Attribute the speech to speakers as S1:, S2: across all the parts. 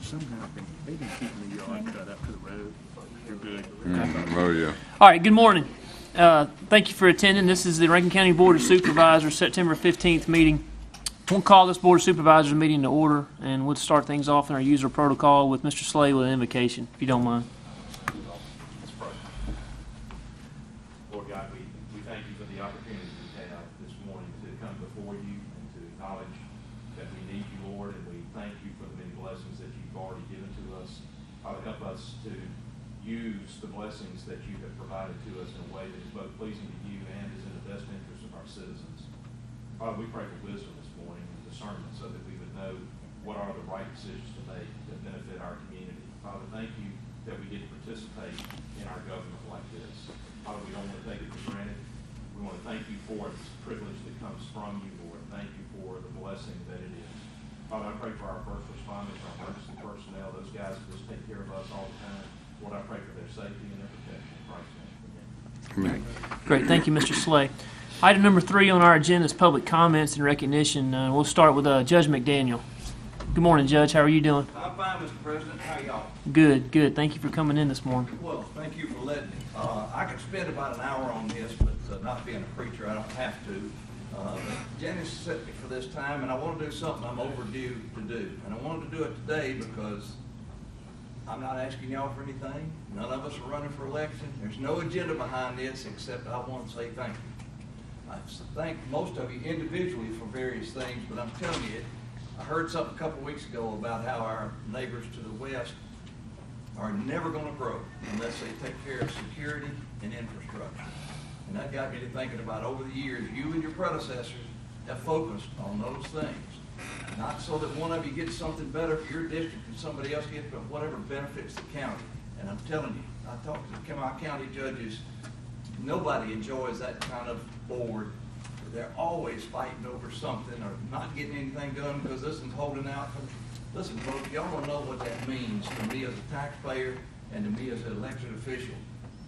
S1: Somehow they've been keeping the yard cut up to the road. You're good.
S2: Oh, yeah.
S3: All right, good morning. Thank you for attending. This is the Rankin County Board of Supervisors September 15th meeting. We'll call this Board of Supervisors meeting to order, and we'll start things off in our user protocol with Mr. Slay with an invocation, if you don't mind.
S4: Let's pray. Lord God, we thank you for the opportunity we have this morning to come before you and to acknowledge that we need you, Lord, and we thank you for the many blessings that you've already given to us. Father, help us to use the blessings that you have provided to us in a way that is both pleasing to you and is in the best interest of our citizens. Father, we pray for wisdom this morning and discernment so that we would know what are the right decisions to make that benefit our community. Father, thank you that we get to participate in our government like this. Father, we don't want to take it for granted. We want to thank you for this privilege that comes from you, Lord. Thank you for the blessing that it is. Father, I pray for our first responders, our emergency personnel, those guys who just take care of us all the time. Lord, I pray for their safety and their protection. In Christ's name, amen.
S3: Great. Thank you, Mr. Slay. Item number 3 on our agenda is public comments and recognition. We'll start with Judge McDaniel. Good morning, Judge. How are you doing?
S5: I'm fine, Mr. President. How y'all?
S3: Good, good. Thank you for coming in this morning.
S5: Well, thank you for letting me. I could spend about an hour on this, but not being a preacher, I don't have to. But Janice set me for this time, and I want to do something I'm overdue to do. And I wanted to do it today because I'm not asking y'all for anything. None of us are running for election. There's no agenda behind this except I want to say thank you. I thank most of you individually for various things, but I'm telling you, I heard something a couple weeks ago about how our neighbors to the west are never going to grow unless they take care of security and infrastructure. And that got me to thinking about over the years, you and your predecessors have focused on those things. Not so that one of you gets something better for your district and somebody else gets, but whatever benefits the county. And I'm telling you, I talked to my county judges, nobody enjoys that kind of board. They're always fighting over something or not getting anything done because this one's holding out. Listen, folks, y'all don't know what that means to me as a taxpayer and to me as an elected official.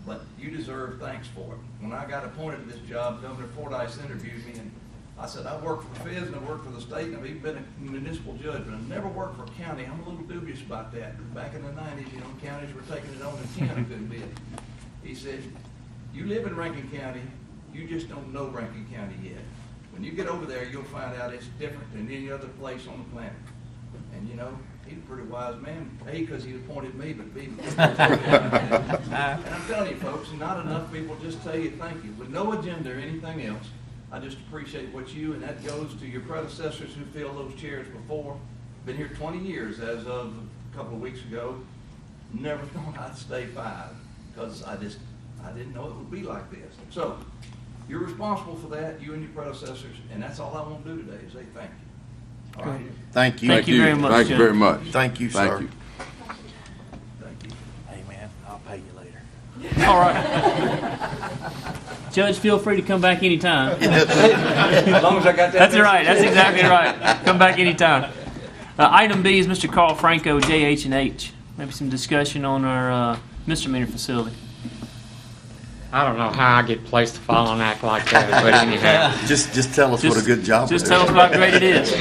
S5: But you deserve thanks for it. When I got appointed to this job, Governor Fordyce interviewed me, and I said, I work for the feds and I work for the state, and I've even been a municipal judge, but I've never worked for a county. I'm a little dubious about that. Back in the 90s, you know, counties were taking it on the 10 a good bit. He said, you live in Rankin County, you just don't know Rankin County yet. When you get over there, you'll find out it's different than any other place on the planet. And you know, he's a pretty wise man. A, because he appointed me, but B, because he appointed me. And I'm telling you, folks, not enough people just tell you thank you. With no agenda or anything else, I just appreciate what you, and that goes to your predecessors who filled those chairs before. Been here 20 years as of a couple of weeks ago. Never thought I'd stay 5 because I didn't know it would be like this. So, you're responsible for that, you and your predecessors, and that's all I want to do today is say thank you. All right.
S6: Thank you.
S3: Thank you very much,
S2: Thank you
S3: Judge.
S2: very much.
S6: Thank you, sir.
S2: Thank you.
S5: Thank you.
S6: Hey, man, I'll pay you later.
S3: All right. Judge, feel free to come back anytime.
S5: As long as I got that.
S3: That's right. That's exactly right. Come back anytime. Item B is Mr. Carl Franco, JH&H. Maybe some discussion on our misdemeanor facility.
S7: I don't know how I get placed to follow an act like that, but anyhow.
S6: Just tell us what a good job
S3: Just
S6: it
S3: tell
S6: is.
S3: us how great it is.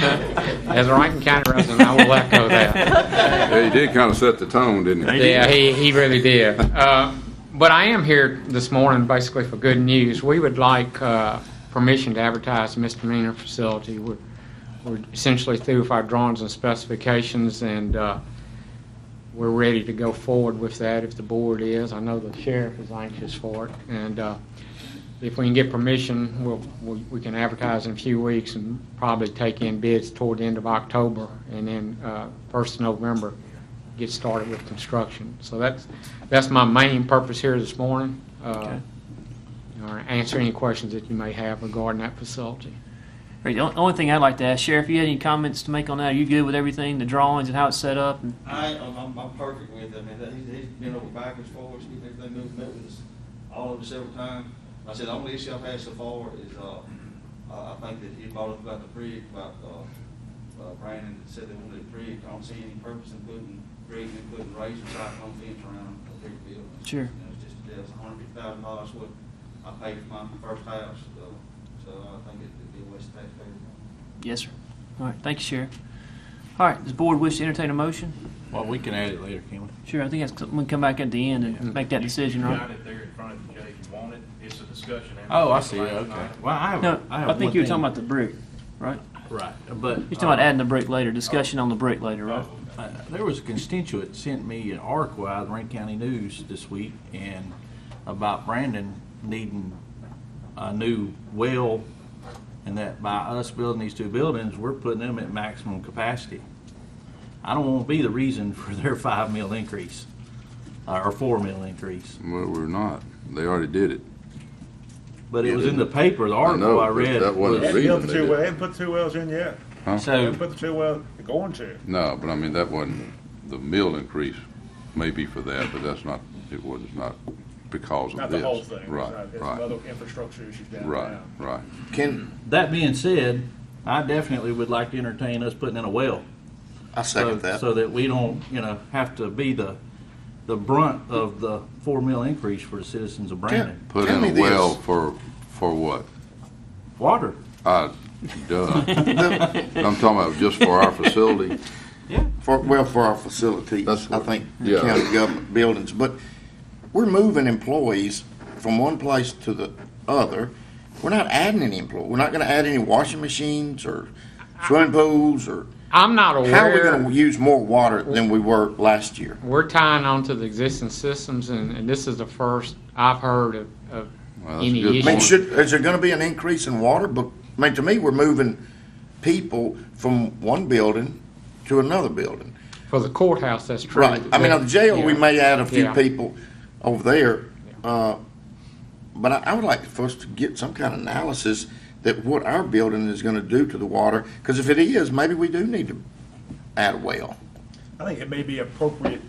S7: As a Rankin County resident, I will echo that.
S2: Yeah, he did kind of set the tone, didn't he?
S7: Yeah, he really did. But I am here this morning basically for good news. We would like permission to advertise the misdemeanor facility. We're essentially through with our drawings and specifications, and we're ready to go forward with that if the board is. I know the sheriff is anxious for it, and if we can get permission, we can advertise in a few weeks and probably take in bids toward the end of October, and then 1st of November get started with construction. So that's my main purpose here this morning.
S3: Okay.
S7: Or answer any questions that you may have regarding that facility.
S3: Great. The only thing I'd like to ask, Sheriff, you had any comments to make on that? Are you good with everything, the drawings and how it's set up?
S8: I'm perfect with it. I mean, he's been over backwards for us, getting everything moved with us, all of it several times. Like I said, the only issue I've had so far is I think that he brought up about the brig, about Brandon said they wanted a brig. I don't see any purpose in putting brig and putting razor cyclone fence around a big building.
S3: Sure.
S8: You know, it's $150,000 what I paid for my first house. So I think it'd be a waste of taxpayer money.
S3: Yes, sir. All right. Thank you, Sheriff. All right. Does the board wish to entertain a motion?
S9: Well, we can add it later, can we?
S3: Sure, I think that's something we can come back at the end and make that decision,
S4: You
S3: right?
S4: got it there in front of you, Jay, if you want it. It's a discussion. and
S9: Oh, I see,
S4: last
S9: okay.
S4: night.
S9: Well,
S3: No,
S9: I have
S3: I think
S9: one
S3: you were
S9: thing.
S3: talking about the brick, right?
S9: Right, but.
S3: You're talking about adding the brick later, discussion on the brick later, right?
S9: There was a constituent sent me an article out of the Rankin County News this week and about Brandon needing a new well, and that by us building these two buildings, we're putting them at maximum capacity. I don't want to be the reason for their 5 mil increase, or 4 mil increase.
S2: Well, we're not. They already did it.
S9: But it was in the paper, the article I
S2: but
S9: read.
S2: that wasn't
S9: was-
S2: the reason
S10: They
S2: they did it.
S10: haven't put the 2 wells in yet. They
S9: So,
S10: haven't put the 2 wells, they're going to.
S2: No, but I mean, that wasn't, the mill increase may be for that, but that's not, it was not because of
S10: Not
S2: this.
S10: the whole thing.
S2: Right,
S10: It's
S2: right,
S10: other infrastructure issues down
S2: right,
S10: now.
S2: right.
S6: Can,
S9: that being said, I definitely would like to entertain us putting in a well.
S6: I second that.
S9: So that we don't, have to be the brunt of the 4 mil increase for the citizens of Brandon.
S2: Put
S6: Tell
S2: in
S6: me
S2: a
S6: this.
S2: well for what?
S9: Water.
S2: Duh. I'm talking about just for our facility.
S6: For our facilities,
S2: That's
S6: I
S2: what-
S6: think,
S2: yeah.
S6: county government buildings, but we're moving employees from one place to the other. We're not adding any employees. We're not gonna add any washing machines or swimming pools or,
S7: I'm not
S6: how are we
S7: aware.
S6: gonna use more water than we were last year?
S7: We're tying onto the existing systems, and this is the first I've heard of
S2: Well, that's
S7: any
S2: a good
S6: I
S7: issue.
S6: mean,
S2: point.
S6: is there gonna be an increase in water? But, I mean, to me, we're moving people from one building to another building.
S7: For the courthouse, that's true.
S6: Right. I mean, on the jail, we
S7: Yeah.
S6: may add a few
S7: Yeah.
S6: people over there. But I would like for us to get some kind of analysis that what our building is gonna do to the water. Because if it is, maybe we do need to add a well.
S10: I think it may be appropriate.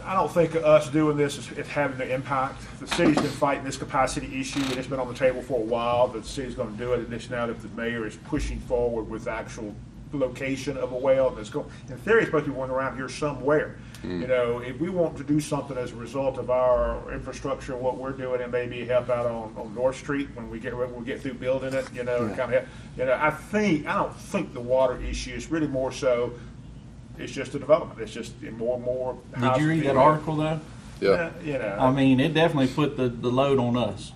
S10: I don't think us doing this is having the impact. The city's been fighting this capacity issue, and it's been on the table for a while. The city's gonna do it, and it's now that the mayor is pushing forward with the actual location of a well that's going, in theory, it's supposed to be one around here somewhere. You know, if we want to do something as a result of our infrastructure, what we're doing, and maybe help out on North Street when we get through building it, and kind of, I don't think the water issue is really more so, it's just a development. It's just more and more.
S9: Did you read that article though?
S2: Yeah.
S9: I mean, it definitely put the load on us.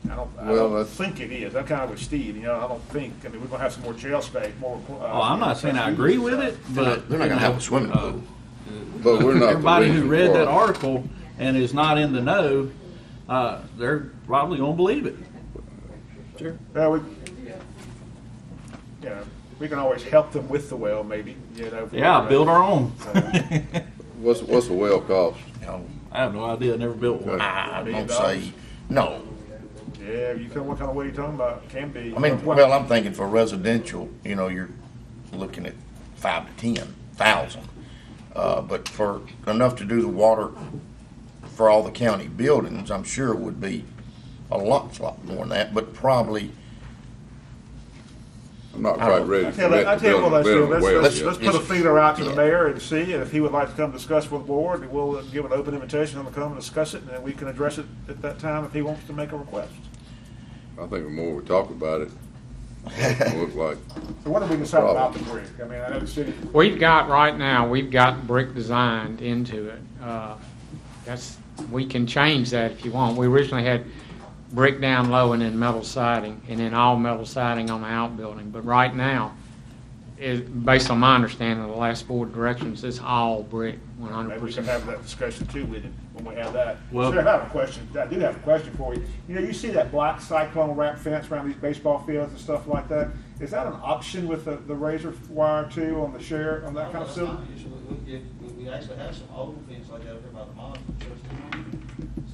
S10: I
S2: Well,
S10: don't
S2: that's-
S10: think it is. I'm kind of with Steve. I don't think. I mean, we're gonna have some more jail space. More.
S9: Oh, I'm not saying I agree with it, but.
S6: They're not gonna have a swimming pool.
S2: But we're not the
S9: Everybody who
S2: reason
S9: read
S2: for
S9: that
S2: it.
S9: article and is not in the know, they're probably gonna believe it.
S10: Well, we can always help them with the well, maybe.
S9: Yeah, build our own.
S2: What's a well cost?
S9: I have no idea, never built one.
S6: I'm gonna say, no.
S10: Yeah, you can. What kind of way you talking about? Can be.
S6: I mean, well, I'm thinking for residential, you're looking at 5 to 10,000. But for enough to do the water for all the county buildings, I'm sure it would be a lot more than that, but probably,
S2: I'm not quite ready
S10: I
S2: to
S10: tell you,
S2: commit to
S10: what, let's do.
S2: building a well
S10: Let's
S2: yet.
S10: put a feeler out to the
S6: Yeah.
S10: mayor and see, and if he would like to come discuss with the board, we'll give an open invitation to him to come and discuss it, and then we can address it at that time if he wants to make a request.
S2: I think the more we talk about it, it looks like,
S10: So what do we decide about the brick? I mean, I know the city.
S7: We've got brick designed into it. We can change that if you want. We originally had brick down low and then metal siding, and then all metal siding on the outbuilding. But right now, based on my understanding of the last board directions, it's all brick,
S10: Maybe we can
S7: 100%.
S10: have that discussion too with him when we have that.
S9: Well-
S10: Sir, I have a question. I do have a question for you. You see that black cyclone wrap fence around these baseball fields and stuff like that? Is that an option with the razor wire too on the share, on that kind of
S8: That's
S10: facility?
S8: not usually. We actually have some old fence like that over by the mall.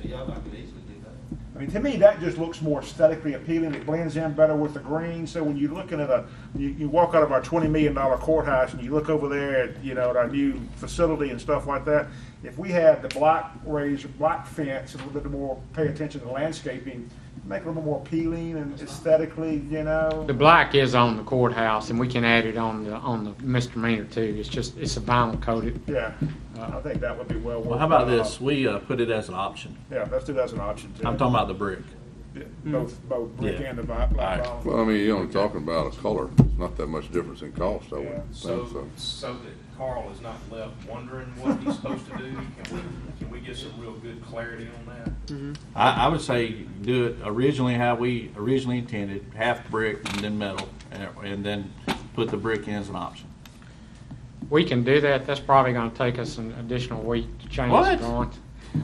S8: So y'all, I could easily do that.
S10: I mean, to me, that just looks more aesthetically appealing. It blends in better with the green. So when you're looking at you walk out of our $20 million courthouse and you look over there at, at our new facility and stuff like that, if we had the black fence and a little bit more pay attention to landscaping, make it a little more appealing and aesthetically,
S7: The black is on the courthouse, and we can add it on the misdemeanor too. It's a vinyl coated.
S10: Yeah, I think that would be well worth.
S9: Well, how about this? We put it as an option.
S10: Yeah, let's do that as an option too.
S9: I'm talking about the brick.
S10: both brick
S9: Yeah.
S10: and the black vinyl.
S2: Well, I mean, you're only talking about a color. It's not that much difference in cost, I wouldn't think so.
S4: So that Carl is not left wondering what he's supposed to do, can we get some real good clarity on that?
S9: I would say do it originally how we originally intended, half brick and then metal, and then put the brick in as an option.
S7: We can do that. That's probably going to take us an additional week to change
S9: What?
S7: the drawings.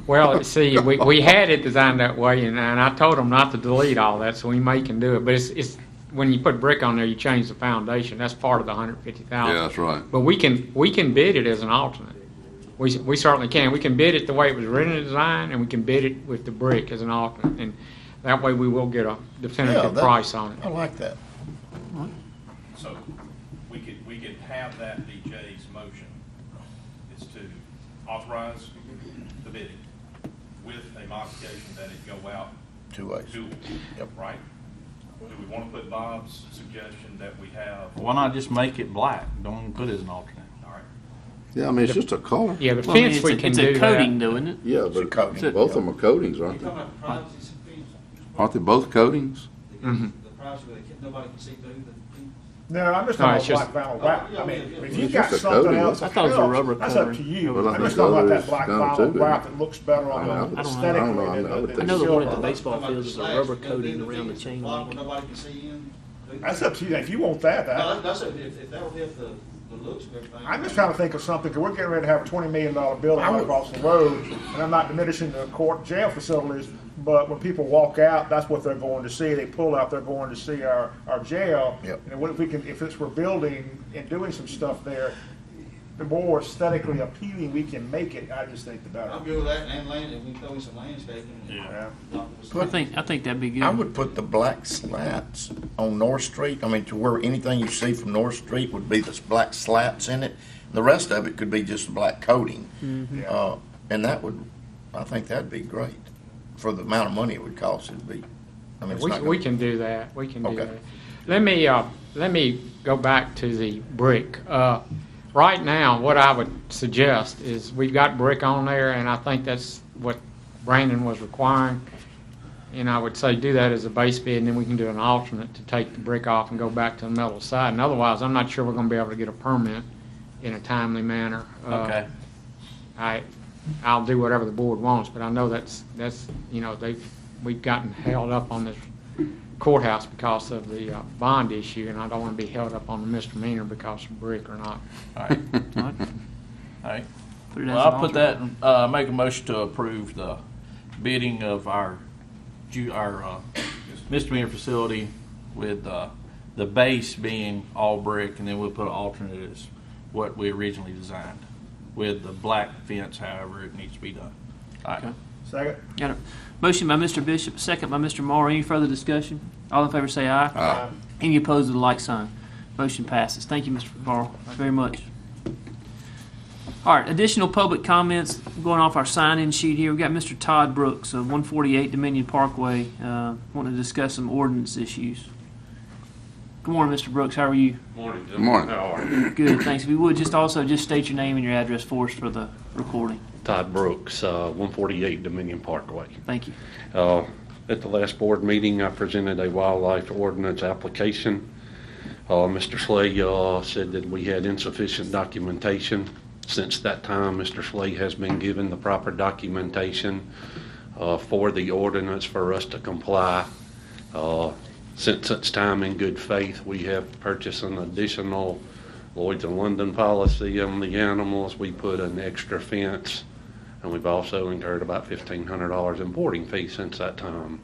S7: Well, see, we had it designed that way, and I told them not to delete all that, so we can do it. But it's when you put brick on there, you change the foundation. That's part of the $150,000.
S2: Yeah, that's right.
S7: But we can bid it as an alternate. We certainly can. We can bid it the way it was originally designed, and we can bid it with the brick as an alternate, and that way we will get a definitive price on it.
S6: I like that.
S4: So we could have that be Jay's motion, is to authorize the bidding with a modification that it go out
S6: 2 ways.
S4: dual,
S6: Yep.
S4: right? Do we want to put Bob's suggestion that we have?
S9: Why not just make it black? Don't even put it as an alternate.
S4: All right.
S2: Yeah, I mean, it's just a color.
S7: Yeah, the
S3: Well, I mean,
S7: fence we can
S3: it's
S7: do
S3: a coating,
S7: that.
S3: though, isn't it?
S2: Yeah,
S6: It's a
S2: but
S6: coating.
S2: both of them are coatings, aren't
S8: You're
S2: they?
S8: talking about privacy subpoenas.
S2: Aren't they both coatings?
S8: The privacy where nobody can see through the.
S10: No, I'm just
S7: No,
S10: talking
S7: it's
S10: about
S7: just-
S10: black vinyl wrap. I mean, if
S2: It's
S10: you got
S2: just a
S10: something
S2: coating.
S10: else,
S3: I thought it was a rubber
S10: that's up to
S3: covering.
S10: you.
S2: Well, I
S10: I'm
S2: think
S10: just talking about
S2: others
S10: that black
S2: done
S10: vinyl
S2: too,
S10: wrap
S2: didn't
S10: that looks better on
S2: I
S10: the
S2: don't know.
S10: aesthetically
S2: I don't know.
S10: than
S2: I would
S10: the
S2: think
S3: I know the
S10: silver.
S3: one at the baseball field is a rubber coating around the chain
S8: Block
S3: link.
S8: where nobody can see in.
S10: That's up to you. If you want that,
S8: No, that's if that would help the looks of everything.
S10: I'm just trying to think of something, because we're getting ready to have a $20 million building right across the road, and I'm not diminishing the court jail facilities, but when people walk out, that's what they're going to see. They pull out, they're going to see our jail.
S6: Yep.
S10: And what if we can, if it's we're building and doing some stuff there, the more aesthetically appealing we can make it, I just think the better.
S8: I'm good with that and land, and we can throw in some landscaping.
S10: Yeah.
S3: I think that'd be good.
S6: I would put the black slats on North Street, I mean, to where anything you see from North Street would be the black slats in it. The rest of it could be just a black coating.
S10: Yeah.
S6: And that would, I think that'd be great. For the amount of money it would cost, it'd be, I mean, it's not
S7: We
S6: gonna-
S7: can do that. We can do
S6: Okay.
S7: that. Let me go back to the brick. Right now, what I would suggest is we've got brick on there, and I think that's what Brandon was requiring. And I would say do that as a base bid, and then we can do an alternate to take the brick off and go back to the metal side. And otherwise, I'm not sure we're going to be able to get a permit in a timely manner.
S9: Okay.
S7: I'll do whatever the board wants, but I know that's we've gotten held up on this courthouse because of the bond issue, and I don't want to be held up on the misdemeanor because of brick or not.
S9: All right.
S3: All right.
S9: All right.
S3: Put it as
S9: Well,
S3: an
S9: I'll put
S3: alternate.
S9: that, make a motion to approve the bidding of our misdemeanor facility with the base being all brick, and then we'll put an alternate as what we originally designed, with the black fence, however it needs to be done. All right.
S3: Okay.
S10: Second?
S3: Got a motion by Mr. Bishop, second by Mr. Morrow. Any further discussion? All in favor say aye.
S2: Aye.
S3: Any opposed with a like sign. Motion passes. Thank you, Mr. Morrow, very much. All right, additional public comments going off our sign-in sheet here. We've got Mr. Todd Brooks of 148 Dominion Parkway wanting to discuss some ordinance issues. Good morning, Mr. Brooks. How are you?
S11: Morning,
S2: Good morning.
S11: How are you?
S3: Good, thanks. If you would, just also just state your name and your address for us for the recording.
S11: Todd Brooks, 148 Dominion Parkway.
S3: Thank you.
S11: At the last board meeting, I presented a wildlife ordinance application. Mr. Slay said that we had insufficient documentation. Since that time, Mr. Slay has been given the proper documentation for the ordinance for us to comply. Since such time, in good faith, we have purchased an additional Lloyd's of London policy on the animals. We put an extra fence, and we've also incurred about $1,500 in boarding fees since that time.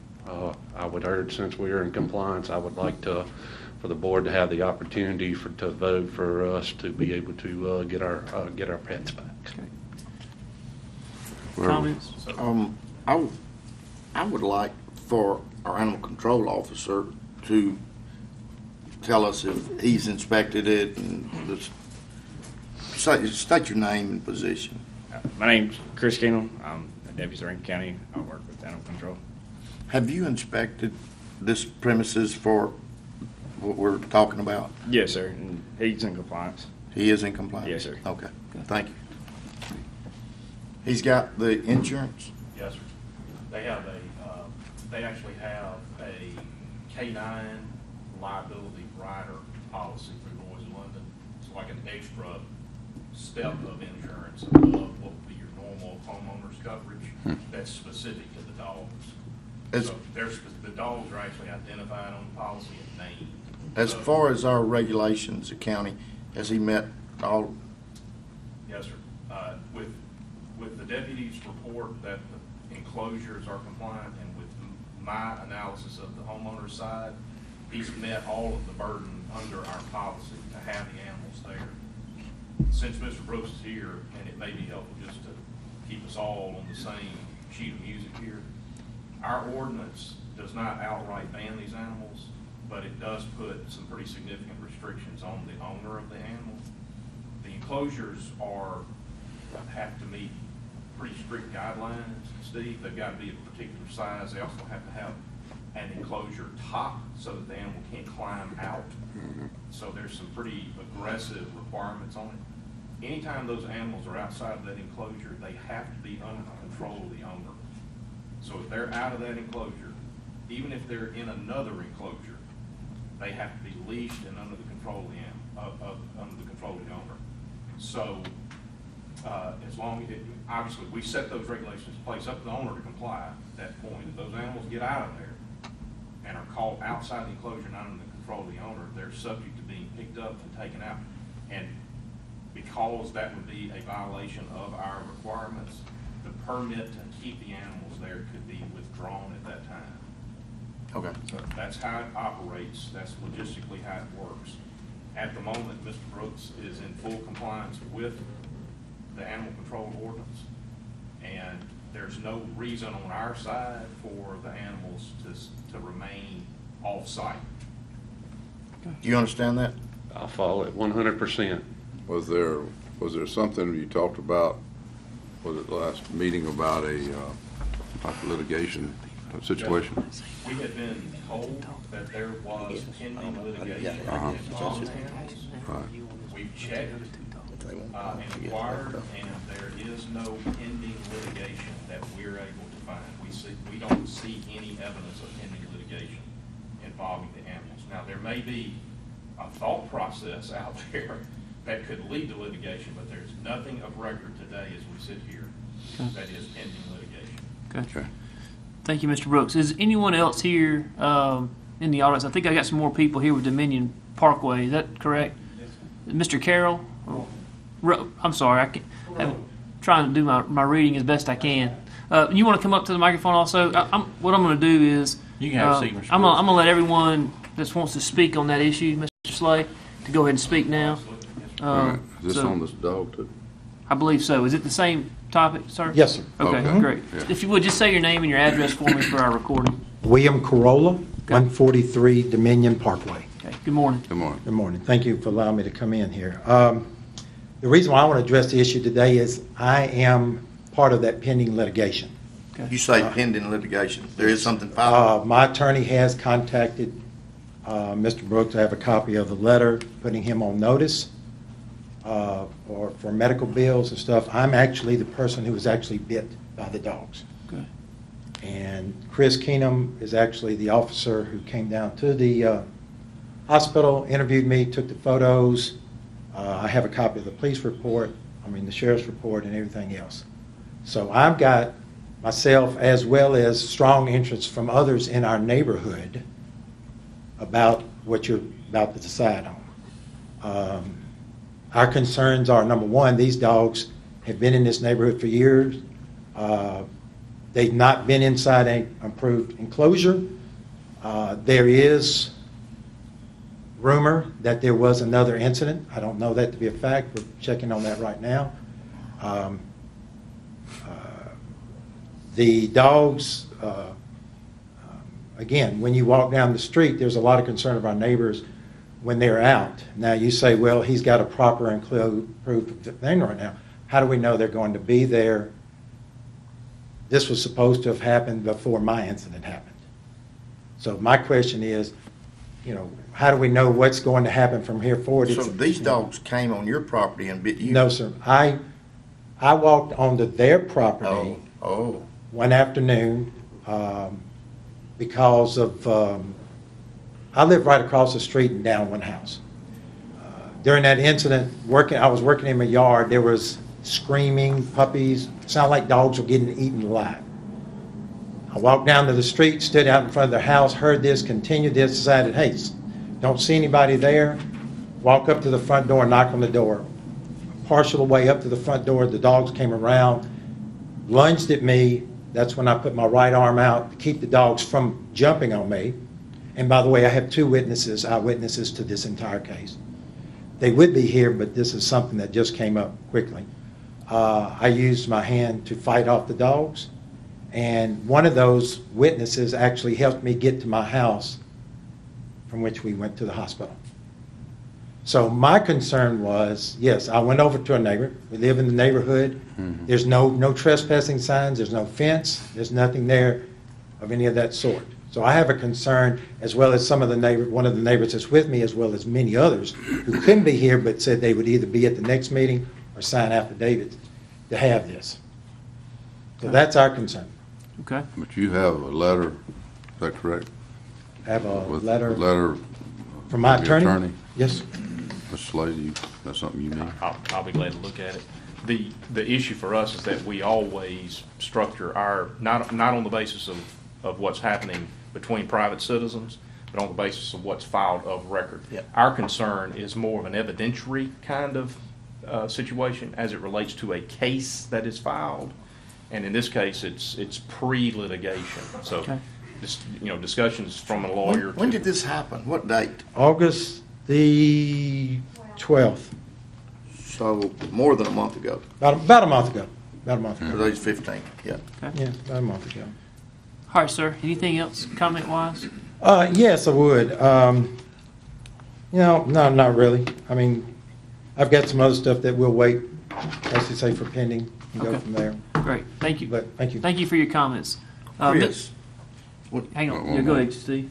S11: I would urge, since we are in compliance, I would like for the board to have the opportunity to vote for us to be able to get our pets back.
S3: Comments?
S6: I would like for our animal control officer to tell us if he's inspected it and just state your name and position.
S12: My name's Chris Keenel. I'm a deputy in Rankin County. I work with animal control.
S6: Have you inspected this premises for what we're talking about?
S12: Yes, sir. And he's in compliance.
S6: He is in compliance?
S12: Yes, sir.
S6: Okay, thank you. He's got the insurance?
S4: Yes, sir. They have they actually have a K-9 liability rider policy through Lloyd's of London. It's like an extra step of insurance above what would be your normal homeowner's coverage that's specific to the dogs. So the dogs are actually identified on the policy and named.
S6: As far as our regulations, the county, has he met all?
S4: Yes, sir. With the deputy's report that the enclosures are compliant, and with my analysis of the homeowner's side, he's met all of the burden under our policy to have the animals there. Since Mr. Brooks is here, and it may be helpful just to keep us all on the same sheet of music here, our ordinance does not outright ban these animals, but it does put some pretty significant restrictions on the owner of the animal. The enclosures have to meet pretty strict guidelines, Steve. They've got to be a particular size. They also have to have an enclosure top so that the animal can't climb out. So there's some pretty aggressive requirements on it. Anytime those animals are outside of that enclosure, they have to be under the control of the owner. So if they're out of that enclosure, even if they're in another enclosure, they have to be leashed and under the control of the owner. So as long as obviously we set those regulations in place up to the owner to comply at that point. If those animals get out of there and are caught outside the enclosure, not under the control of the owner, they're subject to being picked up and taken out. And because that would be a violation of our requirements, the permit to keep the animals there could be withdrawn at that time.
S6: Okay.
S4: So that's how it operates. That's logistically how it works. At the moment, Mr. Brooks is in full compliance with the animal control ordinance, and there's no reason on our side for the animals to remain off-site.
S6: Do you understand that?
S11: I follow it 100%.
S2: Was there something you talked about, was it the last meeting about a like litigation situation?
S4: We had been told that there was pending litigation against all the animals.
S2: Right.
S4: We've checked and inquired, and there is no pending litigation that we're able to find. We don't see any evidence of pending litigation involving the animals. Now, there may be a thought process out there that could lead to litigation, but there's nothing of record today as we sit here that is pending litigation.
S3: Okay. Thank you, Mr. Brooks. Is anyone else here in the audience? I think I got some more people here with Dominion Parkway. Is that correct? Mr. Carroll? I'm sorry. I'm trying to do my reading as best I can. You want to come up to the microphone also? What I'm going to do is
S9: You can have a seat, Mr.
S3: I'm going to let everyone that wants to speak on that issue, Mr. Slay, to go ahead and speak now.
S2: Right. Is this on this dog too?
S3: I believe so. Is it the same topic, sir?
S13: Yes, sir.
S3: Okay,
S2: Okay.
S3: great.
S2: Yeah.
S3: If you would, just say your name and your address for me for our recording.
S13: William Corolla, 143 Dominion Parkway.
S3: Okay, good morning.
S2: Good morning.
S13: Good morning. Thank you for allowing me to come in here. The reason why I want to address the issue today is I am part of that pending litigation.
S6: You say pending litigation. There is something filed?
S13: My attorney has contacted Mr. Brooks. I have a copy of the letter putting him on notice or for medical bills and stuff. I'm actually the person who was actually bit by the dogs.
S3: Okay.
S13: And Chris Keenum is actually the officer who came down to the hospital, interviewed me, took the photos. I have a copy of the police report, the sheriff's report and everything else. So I've got myself as well as strong interest from others in our neighborhood about what you're about to decide on. Our concerns are, number one, these dogs have been in this neighborhood for years. They've not been inside an approved enclosure. There is rumor that there was another incident. I don't know that to be a fact. We're checking on that right now. The dogs, again, when you walk down the street, there's a lot of concern of our neighbors when they're out. Now you say, well, he's got a proper approved thing right now. How do we know they're going to be there? This was supposed to have happened before my incident happened. So my question is, how do we know what's going to happen from here forward?
S6: So these dogs came on your property and bit you?
S13: No, sir. I walked onto their property
S6: Oh.
S13: one afternoon. because of, I live right across the street and down one house. During that incident, I was working in my yard, there was screaming, puppies, sounded like dogs were getting eaten alive. I walked down to the street, stood out in front of their house, heard this, continued this, decided, hey, don't see anybody there. Walk up to the front door, knock on the door. Partial way up to the front door, the dogs came around, lunged at me. That's when I put my right arm out to keep the dogs from jumping on me. And by the way, I have two eyewitnesses to this entire case. They would be here, but this is something that just came up quickly. I used my hand to fight off the dogs, and one of those witnesses actually helped me get to my house, from which we went to the hospital. So my concern was, yes, I went over to a neighbor. We live in the neighborhood.
S2: Mhm.
S13: There's no trespassing signs. There's no fence. There's nothing there of any of that sort. So I have a concern, as well as one of the neighbors that's with me, as well as many others who couldn't be here but said they would either be at the next meeting or sign affidavits to have this. So that's our concern.
S3: Okay.
S2: But you have a letter, is that correct?
S13: I have a
S2: With
S13: letter
S2: Letter
S13: from my
S2: your
S13: attorney. Yes.
S2: Mr. Slade, that's something you need?
S4: I'll be glad to look at it. The issue for us is that we always structure our, not on the basis of what's happening between private citizens, but on the basis of what's filed of record.
S5: Yep.
S4: Our concern is more of an evidentiary kind of situation as it relates to a case that is filed. And in this case, it's pre-litigation. So,
S3: Okay.
S4: discussions from a lawyer.
S6: When did this happen? What date?
S13: August the 12th.
S6: So more than a month ago.
S13: About a month ago.
S6: Today's 15th, yeah.
S13: Yeah, about a month ago.
S3: All right, sir. Anything else comment-wise?
S13: Yes, I would. No, not really. I mean, I've got some other stuff that we'll wait, as you say, for pending and go
S3: Okay.
S13: from there.
S3: Great. Thank you.
S13: But thank you.
S3: Thank you for your comments.
S6: Chris,
S3: Hang on.
S2: One
S3: Yeah, go
S2: more.
S3: ahead, Steve.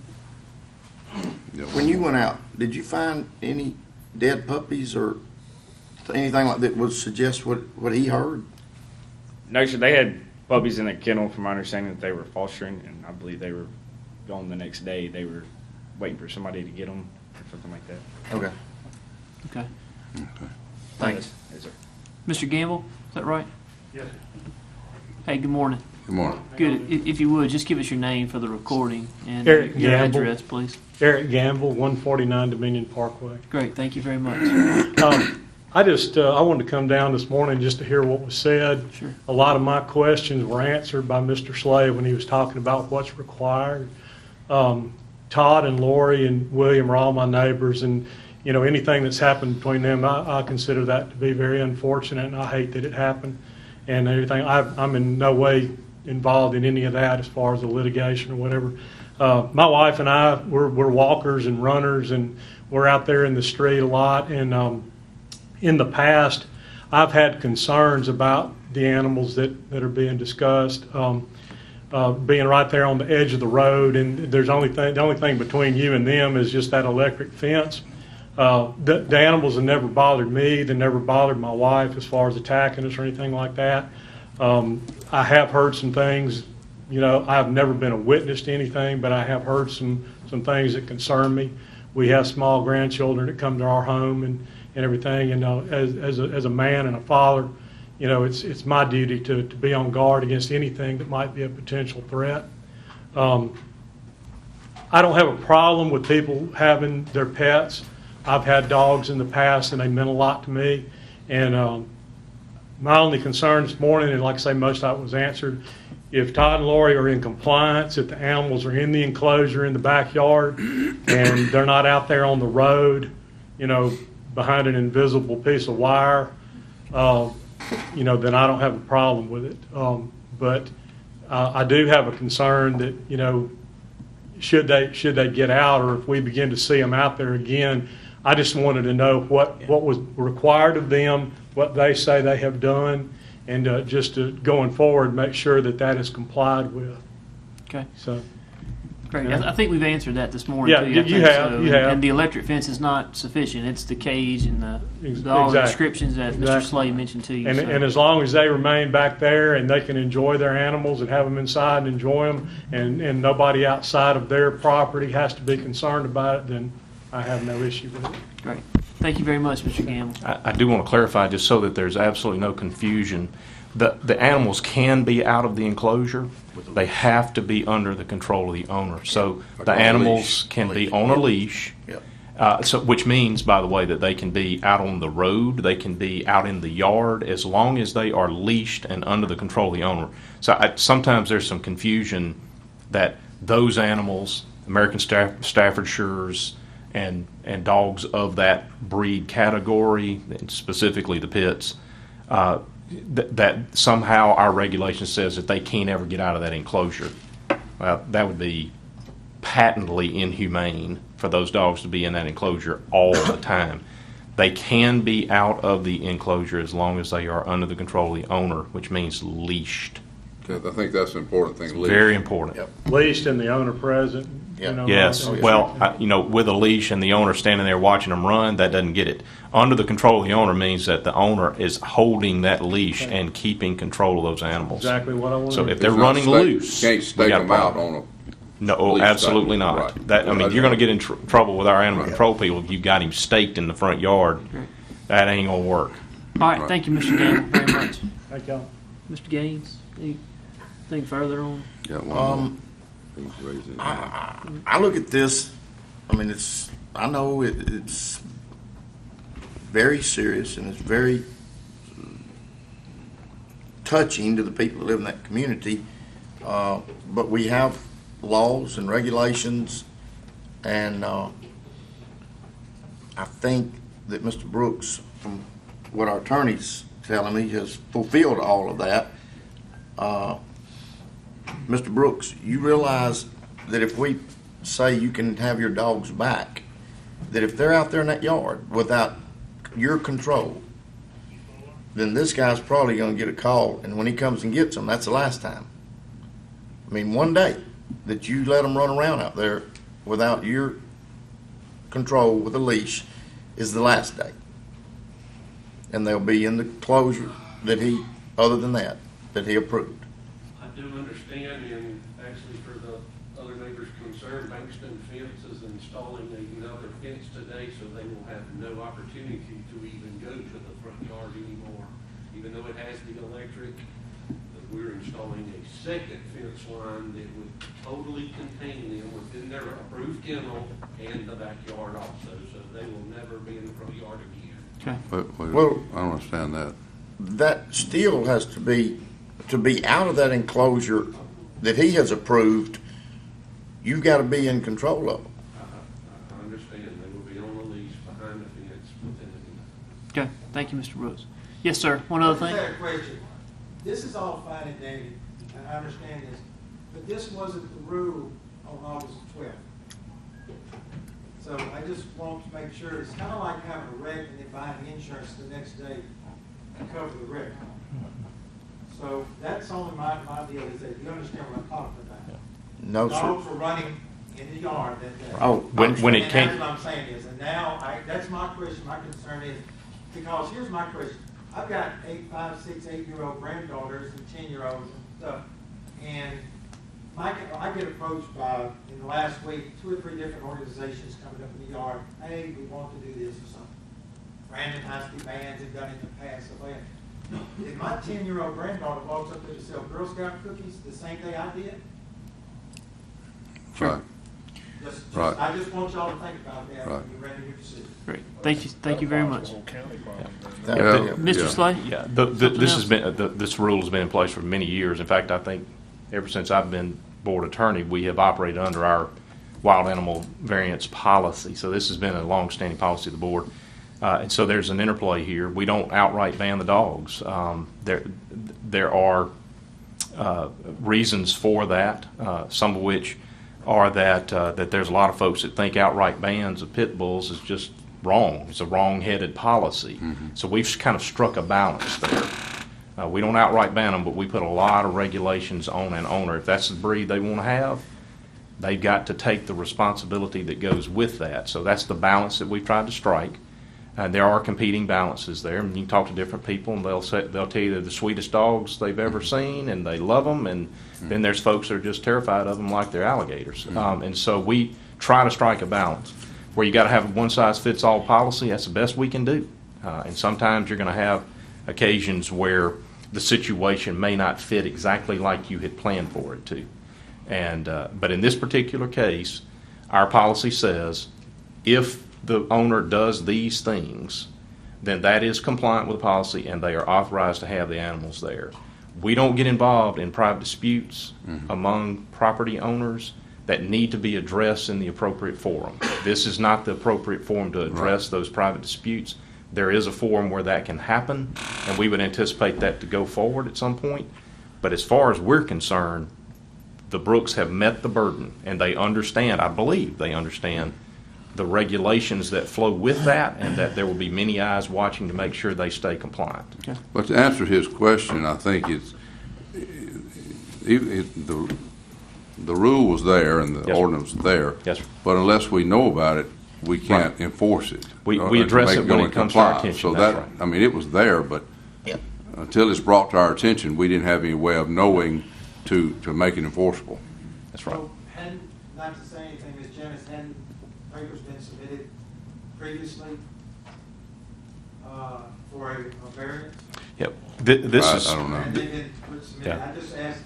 S2: Yeah,
S6: when you went out, did you find any dead puppies or anything like that would suggest what he heard?
S12: No, sir, they had puppies in a kennel, from my understanding that they were fostering, and I believe they were gone the next day. They were waiting for somebody to get them or something like that.
S6: Okay.
S3: Okay.
S2: Okay.
S3: Thanks.
S12: Yes, sir.
S3: Mr. Gamble, is that right?
S9: Yes.
S3: Hey, good morning.
S2: Good morning.
S3: Good. If you would, just give us your name for the recording and
S9: Eric
S3: your
S9: Gamble.
S3: address, please.
S9: Eric Gamble, 149 Dominion Parkway.
S3: Great. Thank you very much.
S9: I wanted to come down this morning just to hear what was said.
S3: Sure.
S9: A lot of my questions were answered by Mr. Slade when he was talking about what's required. Todd and Lori and William are all my neighbors, and anything that's happened between them, I consider that to be very unfortunate, and I hate that it happened and everything. I'm in no way involved in any of that as far as the litigation or whatever. My wife and I, we're walkers and runners, and we're out there in the street a lot. And in the past, I've had concerns about the animals that are being discussed, being right there on the edge of the road, and the only thing between you and them is just that electric fence. The animals have never bothered me. They never bothered my wife as far as attacking us or anything like that. I have heard some things. I've never been a witness to anything, but I have heard some things that concern me. We have small grandchildren that come to our home and everything. And as a man and a father, it's my duty to be on guard against anything that might be a potential threat. I don't have a problem with people having their pets. I've had dogs in the past, and they meant a lot to me. And my only concern this morning, and like I say, most of it was answered, if Todd and Lori are in compliance, if the animals are in the enclosure in the backyard, and they're not out there on the road, behind an invisible piece of wire, then I don't have a problem with it. But I do have a concern that, should they get out, or if we begin to see them out there again, I just wanted to know what was required of them, what they say they have done, and just to, going forward, make sure that is complied with.
S3: Okay.
S9: So,
S3: Great. I think we've answered that this morning.
S14: Yeah,
S3: too. I
S14: you
S3: think
S14: have,
S3: so.
S14: you have.
S3: And the electric fence is not sufficient. It's the cage and all the
S14: Exactly.
S3: descriptions that Mr.
S14: Exactly.
S3: Slade mentioned to you.
S14: And,
S3: so.
S14: and as long as they remain back there and they can enjoy their animals and have them inside and enjoy them, and nobody outside of their property has to be concerned about it, then I have no issue with it.
S3: Great. Thank you very much, Mr. Gamble.
S15: I do want to clarify, just so that there's absolutely no confusion, the animals can be out of the enclosure. They have to be under the control of the owner. So
S6: Like
S15: the
S6: on a
S15: animals
S6: leash.
S15: can be on a leash.
S6: Yep.
S15: So, which means, by the way, that they can be out on the road, they can be out in the yard, as long as they are leashed and under the control of the owner. So sometimes there's some confusion that those animals, American Staffordshires, and dogs of that breed category, and specifically the pits, that somehow our regulation says that they can't ever get out of that enclosure. Well, that would be patently inhumane for those dogs to be in that enclosure all the time. They can be out of the enclosure as long as they are under the control of the owner, which means leashed.
S2: Okay, I think that's an important thing.
S15: Very important.
S6: Yep.
S14: Leashed and the owner present.
S6: Yeah.
S14: You know,
S15: Yes.
S14: nothing-
S15: Well, with a leash and the owner standing there watching them run, that doesn't get it. Under the control of the owner means that the owner is holding that leash and keeping control of those animals.
S14: Exactly what I wanted.
S15: So if
S2: It's
S15: they're
S2: not
S15: running loose,
S2: Can't
S15: we
S2: stake
S15: got a
S2: them out
S15: problem.
S2: on
S15: No,
S2: leash
S15: absolutely
S2: type.
S15: not.
S2: Right.
S15: That I mean, you're going to get in trouble with our animal
S2: Right.
S15: control people if you got him staked in the front yard. That ain't gonna work.
S3: All right. Thank you, Mr. Gamble, very much.
S14: Thank y'all.
S3: Mr. Gaines, anything further on?
S2: a, got one more. He's raising his hand.
S6: I look at this, I mean, I know it's very serious and it's very touching to the people that live in that community, but we have laws and regulations, and I think that Mr. Brooks, from what our attorney's telling me, has fulfilled all of that. Mr. Brooks, you realize that if we say you can have your dogs back, that if they're out there in that yard without your control, then this guy's probably going to get a call, and when he comes and gets them, that's the last time. I mean, one day that you let them run around out there without your control with a leash is the last day. And they'll be in the closure that he, other than that he approved.
S11: I do understand, and actually for the other neighbors concerned, Bankston Fence is installing another fence today, so they will have no opportunity to even go to the front yard anymore. Even though it has the electric, we're installing a second fence line that would totally contain them within their approved kennel and the backyard also, so they will never be in the front yard again.
S3: Okay.
S6: Well,
S2: I don't understand that.
S6: That still has to be out of that enclosure that he has approved. You've got to be in control of them.
S11: I understand, they will be on a leash behind the fence within the.
S3: Okay. Thank you, Mr. Brooks. Yes, sir. One other
S13: I
S3: thing.
S13: just had a question. This is all fine and dandy, and I understand this, but this wasn't the rule on August 12th. So I just want to make sure, it's kind of like having a wreck and then buying insurance the next day to cover the wreck. So that's only my deal, is that you understand what I'm talking about.
S6: No, sir.
S13: Dogs were running in the yard that day.
S6: Oh,
S15: When it
S13: And
S15: came,
S13: that's what I'm saying is, and now, that's my question, my concern is, because here's my question. I've got 5, 6, 8-year-old granddaughters and 10-year-olds and stuff, and I get approached by, in the last week, 2 or 3 different organizations coming up in the yard, hey, we want to do this or something. Brandon High-Speed bands have done it in the past, so if my 10-year-old granddaughter walks up there to sell Girl Scout cookies the same day I did,
S2: Right. Right.
S13: I just want y'all to think about that
S2: Right.
S13: when you're ready to decision.
S3: Great. Thank you very much. Mr.
S2: Yeah.
S3: Slay?
S15: yeah, this rule has been in place for many years. In fact, I think ever since I've been board attorney, we have operated under our wild animal variance policy. So this has been a long-standing policy of the board. And so there's an interplay here. We don't outright ban the dogs. There are reasons for that, some of which are that there's a lot of folks that think outright bans of pit bulls is just wrong. It's a wrong-headed policy.
S2: Mm-hmm.
S15: So we've kind of struck a balance there. We don't outright ban them, but we put a lot of regulations on an owner. If that's the breed they want to have, they've got to take the responsibility that goes with that. So that's the balance that we've tried to strike. There are competing balances there. And you can talk to different people, and they'll tell you they're the sweetest dogs they've ever seen, and they love them. And then there's folks that are just terrified of them, like they're alligators. And so we try to strike a balance where you got to have a one-size-fits-all policy. That's the best we can do. And sometimes you're going to have occasions where the situation may not fit exactly like you had planned for it to. And but in this particular case, our policy says if the owner does these things, then that is compliant with the policy, and they are authorized to have the animals there. We don't get involved in private disputes among property owners that need to be addressed in the appropriate forum. This is not the appropriate forum to address those private disputes. There is a forum where that can happen, and we would anticipate that to go forward at some point. But as far as we're concerned, the Brooks have met the burden, and they understand, I believe they understand, the regulations that flow with that, and that there will be many eyes watching to make sure they stay compliant.
S3: Okay.
S2: But to answer his question, I think the rule was there and the
S15: Yes,
S2: ordinance was there.
S15: Yes, sir.
S2: But unless we know about it, we can't enforce it.
S15: We address it when it comes to our attention.
S2: So
S15: That's
S2: that,
S15: right.
S2: I mean, it was there, but until it's brought to our attention, we didn't have any way of knowing to make it enforceable.
S15: That's right.
S13: So, not to say anything, Ms. Janice, hadn't papers been submitted previously for a variance?
S15: Yep. This is.
S2: I don't know.
S13: And they didn't submit it.
S15: Yeah.
S13: I just asked.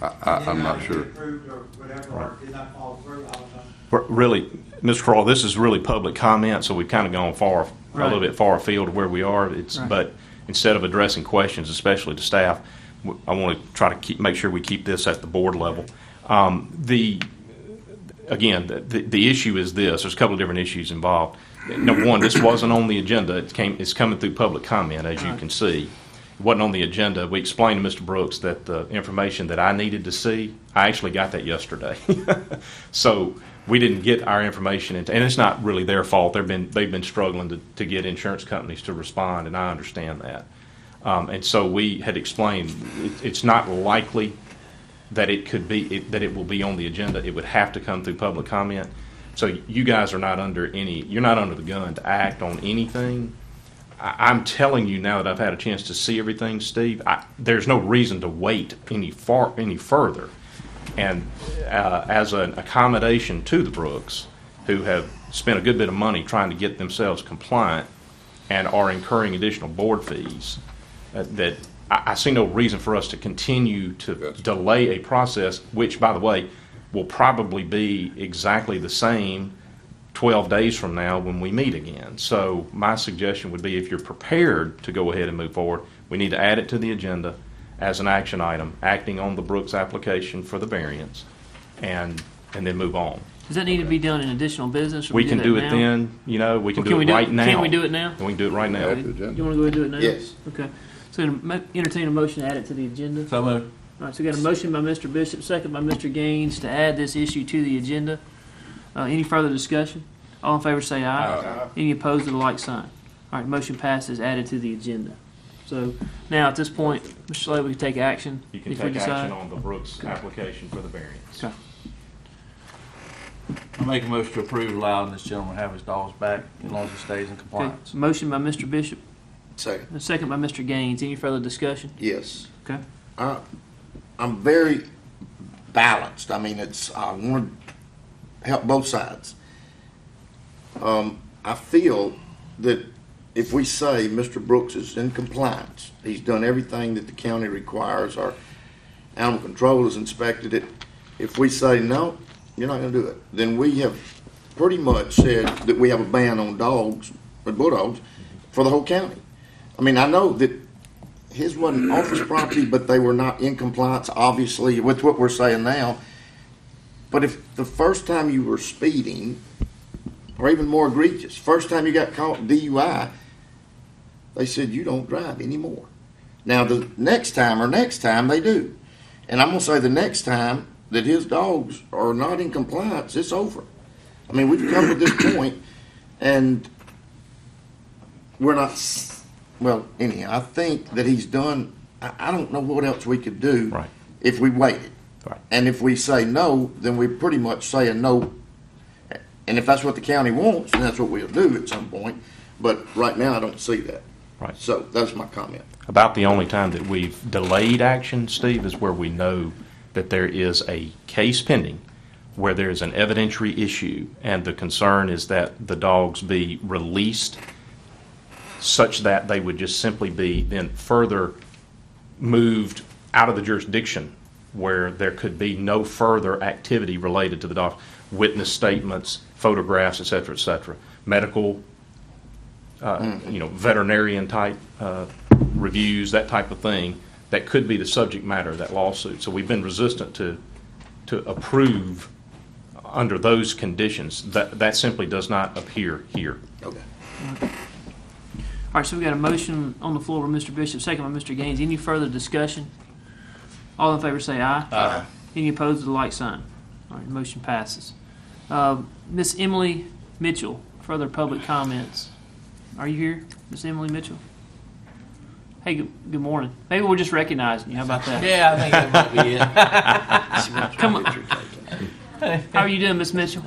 S2: I'm not
S13: did
S2: sure.
S13: get approved or whatever, or did not fall through, I don't know.
S15: Really, Mr. Kroll, this is really public comment, so we've kind of gone a little bit far afield of where we are. But instead of addressing questions, especially to staff, I want to try to make sure we keep this at the board level. The issue is this. There's a couple of different issues involved. Number one, this wasn't on the agenda. It's coming through public comment, as you can see. It wasn't on the agenda. We explained to Mr. Brooks that the information that I needed to see, I actually got that yesterday. So we didn't get our information and it's not really their fault. They've been struggling to get insurance companies to respond, and I understand that. And so we had explained it's not likely that it will be on the agenda. It would have to come through public comment. So you guys are not under you're not under the gun to act on anything. I'm telling you now that I've had a chance to see everything, Steve, there's no reason to wait any further. And as an accommodation to the Brooks, who have spent a good bit of money trying to get themselves compliant and are incurring additional board fees, that I see no reason for us to continue to delay a process, which, by the way, will probably be exactly the same 12 days from now when we meet again. So my suggestion would be, if you're prepared to go ahead and move forward, we need to add it to the agenda as an action item, acting on the Brooks application for the variance, and then move on.
S3: Does that need to be done in additional business? Or
S15: We can do it
S3: now?
S15: then, we can
S3: Well,
S15: do it right now.
S3: Can we do it now?
S15: And we can do it right now.
S3: Okay. You want to go ahead and do it now?
S6: Yes.
S3: Okay. So entertain a motion to add it to the agenda.
S9: So moved.
S3: All right, so we got a motion by Mr. Bishop, second by Mr. Gaines to add this issue to the agenda. Any further discussion? All in favor say aye.
S10: Aye.
S3: Any opposed to the like sign? All right, motion passes, added to the agenda. So now at this point, Mr. Slade, we can take action
S15: You can
S3: if we
S15: take
S3: decide.
S15: action on the Brooks application for the variance.
S3: Okay.
S9: I make a motion to approve allowing this gentleman to have his dogs back as long as he stays in
S3: Okay,
S9: compliance.
S3: motion by Mr. Bishop,
S6: Second.
S3: and second by Mr. Gaines. Any further discussion?
S6: Yes.
S3: Okay.
S6: I'm very balanced. I mean, I want to help both sides. I feel that if we say Mr. Brooks is in compliance, he's done everything that the county requires, our animal control has inspected it. If we say, no, you're not going to do it, then we have pretty much said that we have a ban on dogs, and bulldogs, for the whole county. I mean, I know that his wasn't office property, but they were not in compliance, obviously, with what we're saying now. But if the first time you were speeding, or even more egregious, first time you got caught DUI, they said you don't drive anymore. Now the next time they do. And I'm going to say the next time that his dogs are not in compliance, it's over. I mean, we've come to this point, and we're not, well, anyhow, I think that he's done, I don't know what else we could do
S15: Right.
S6: if we waited.
S15: Right.
S6: And if we say no, then we're pretty much saying no. And if that's what the county wants, then that's what we'll do at some point. But right now, I don't see that.
S15: Right.
S6: So that's my comment.
S15: About the only time that we've delayed action, Steve, is where we know that there is a case pending, where there is an evidentiary issue, and the concern is that the dogs be released such that they would just simply be then further moved out of the jurisdiction where there could be no further activity related to the dogs, witness statements, photographs, et cetera, medical, veterinarian type reviews, that type of thing, that could be the subject matter of that lawsuit. So we've been resistant to approve under those conditions. That simply does not appear here.
S6: Okay.
S3: All right, so we got a motion on the floor by Mr. Bishop, second by Mr. Gaines. Any further discussion? All in favor say aye.
S6: Aye.
S3: Any opposed to the like sign? All right, motion passes. Miss Emily Mitchell, further public comments. Are you here, Miss Emily Mitchell? Hey, good morning. Maybe we're just recognizing you. How about that?
S9: Yeah, I think that might be it.
S3: Come on. How are you doing, Miss Mitchell?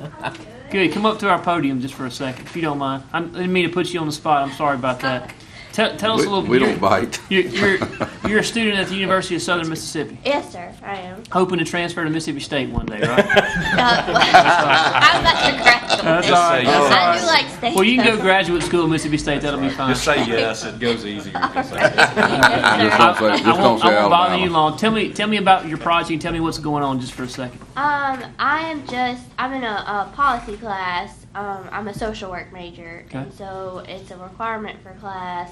S3: Good. Come up to our podium just for a second, if you don't mind. I didn't mean to put you on the spot. I'm sorry about that. Tell us a little bit.
S2: We don't bite.
S3: You're a student at the University of Southern Mississippi.
S16: Yes, sir, I am.
S3: Hoping to transfer to Mississippi State one day, right?
S16: I'm about to graduate.
S3: That's all right.
S16: I do like state.
S3: Well, you can go graduate school at Mississippi State. That'll be fine.
S8: Just say yes, it goes easier.
S2: Just don't say
S3: I won't bother
S2: Alabama.
S3: you long. Tell me about your project. Tell me what's going on just for a second.
S16: I'm in a policy class. I'm a social work major,
S3: Okay.
S16: and so it's a requirement for class,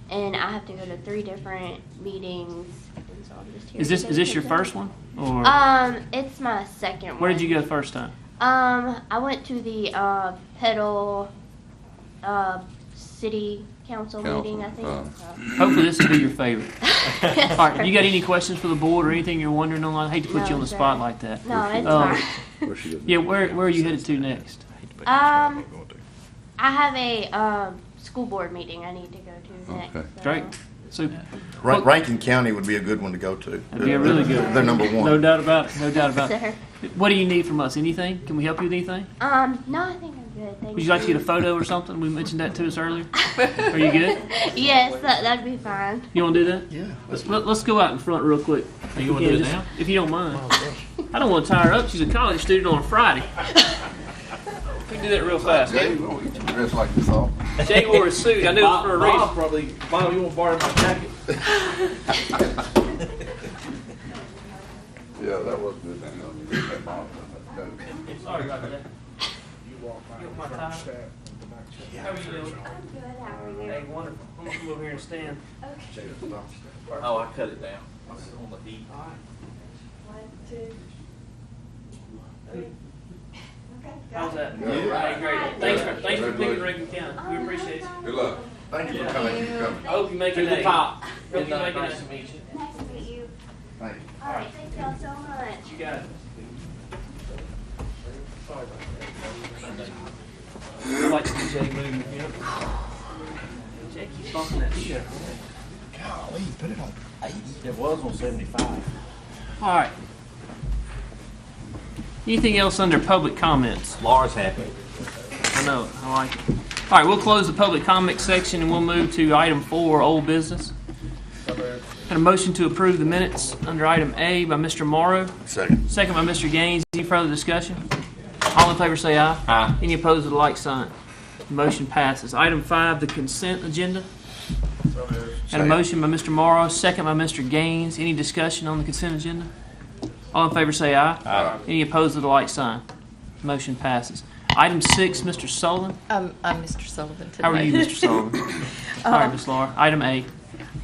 S16: and I have to go to 3 different meetings. And so I'm just here.
S3: Is this your first one? Or
S16: It's my second one.
S3: where did you go first time?
S16: I went to the Petal City Council meeting, I think.
S3: Hopefully this will be your favorite.
S16: Yes,
S3: All right,
S16: sir.
S3: you got any questions for the board or anything you're wondering on? I hate to put you on the
S16: sir.
S3: spot like that.
S16: No, it's fine.
S3: Yeah, where are you headed to next?
S16: I have a school board meeting I need to go to next.
S2: Okay.
S16: so-
S3: Great. Super.
S6: Rankin County would be a good one to go to.
S3: That'd be a really good.
S6: They're number one.
S3: No doubt about it. No doubt about
S16: Sir.
S3: it. What do you need from us? Anything? Can we help you with anything?
S16: No, I think I'm good. Thank
S3: Would you like to get a photo or something? We mentioned that to us earlier. Are you good?
S16: Yes, that'd be fine.
S3: You want to do that?
S6: Yeah.
S3: Let's go out in front real quick.
S9: You want to do it now?
S3: If you don't mind. I don't want to tie her up. She's a college student on a Friday. We can do that real fast.
S2: Jay, you dress like you thought.
S3: Jay wore a suit. I knew it was for a reason.
S9: Bob probably, Bob, you want to borrow my jacket?
S2: Yeah, that was good.
S3: Sorry about that.
S10: You walk by
S3: You want my
S10: the
S3: tie?
S10: front step and the back step.
S3: How are you doing?
S16: I'm good. How are you?
S3: Hey, wonderful. I'm going to come over here and stand.
S9: Oh, I cut it down on the heat.
S16: 1, 2, 3.
S3: How's that?
S2: Yeah.
S3: Hey, great. Thanks for picking Rankin County. We appreciate it.
S2: Good luck.
S6: Thank you for coming.
S3: I hope you make
S9: To
S3: it
S9: the top.
S3: Hope you make
S9: Nice
S3: it.
S9: to meet you.
S16: Nice to meet you.
S6: Thank you.
S16: All right, thank y'all so much.
S3: You got it. I like to see Jay moving. Jay keeps bumping that shit.
S6: Golly, put it on 80.
S9: It was on 75.
S3: All right. Anything else under public comments?
S9: Laura's happy.
S3: I know it. I like it. All right, we'll close the public comment section and we'll move to item 4, old business. Got a motion to approve the minutes under item A by Mr. Morrow.
S6: Second.
S3: Second by Mr. Gaines. Any further discussion? All in favor say aye.
S9: Aye.
S3: Any opposed with a like sign. Motion passes. Item 5, the consent agenda. Got a motion by Mr. Morrow, second by Mr. Gaines. Any discussion on the consent agenda? All in favor say aye.
S9: Aye.
S3: Any opposed with a like sign. Motion passes. Item 6, Mr. Sullivan.
S17: I'm Mr. Sullivan today.
S3: How are you, Mr. Sullivan? All right, Ms. Laura. Item A.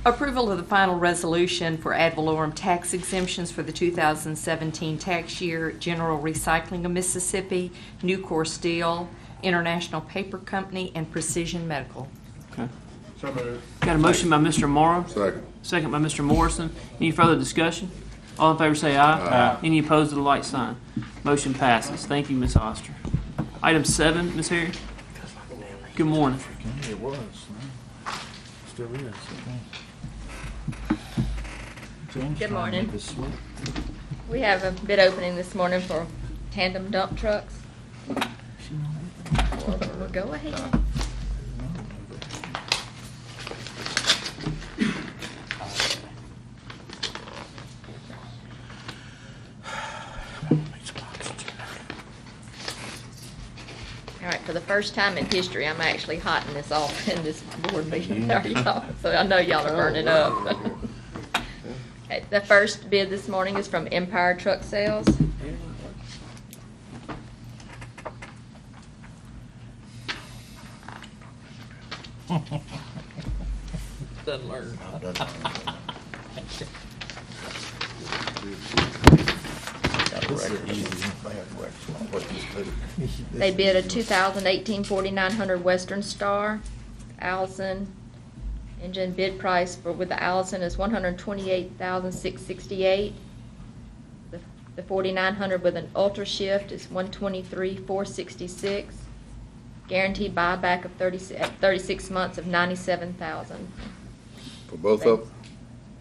S17: Approval of the final resolution for ad valorem tax exemptions for the 2017 tax year, General Recycling of Mississippi, Nucor Steel, International Paper Company, and Precision Medical.
S3: Okay.
S10: So moved.
S3: Got a motion by Mr. Morrow,
S2: Second.
S3: second by Mr. Morrison. Any further discussion? All in favor say aye.
S9: Aye.
S3: Any opposed with a like sign. Motion passes. Thank you, Ms. Oster. Item 7, Ms. Harry. Good morning.
S9: It was. Still is.
S17: Good morning.
S18: We have a bid opening this morning for tandem dump trucks. Well, go ahead. All right, for the first time in history, I'm actually hotting this off in this board meeting. Are y'all? So I know y'all are burning up. Okay, the first bid this morning is from Empire Truck Sales.
S9: Doesn't learn.
S18: They bid a 2018 4900 Western Star Allison engine. Bid price for with the Allison is $128,668. The 4900 with an Ultra Shift is $123,466. Guaranteed buyback of 36 months of $97,000.
S2: For both of them?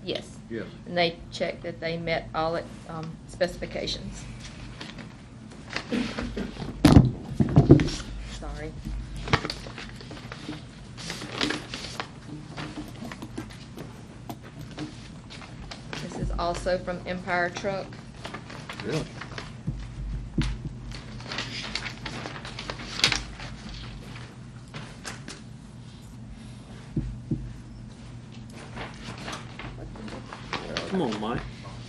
S18: Yes.
S2: Yes.
S18: And they checked that they met all specifications. Sorry. This is also from Empire Truck.
S2: Really?
S3: Come on, Mike.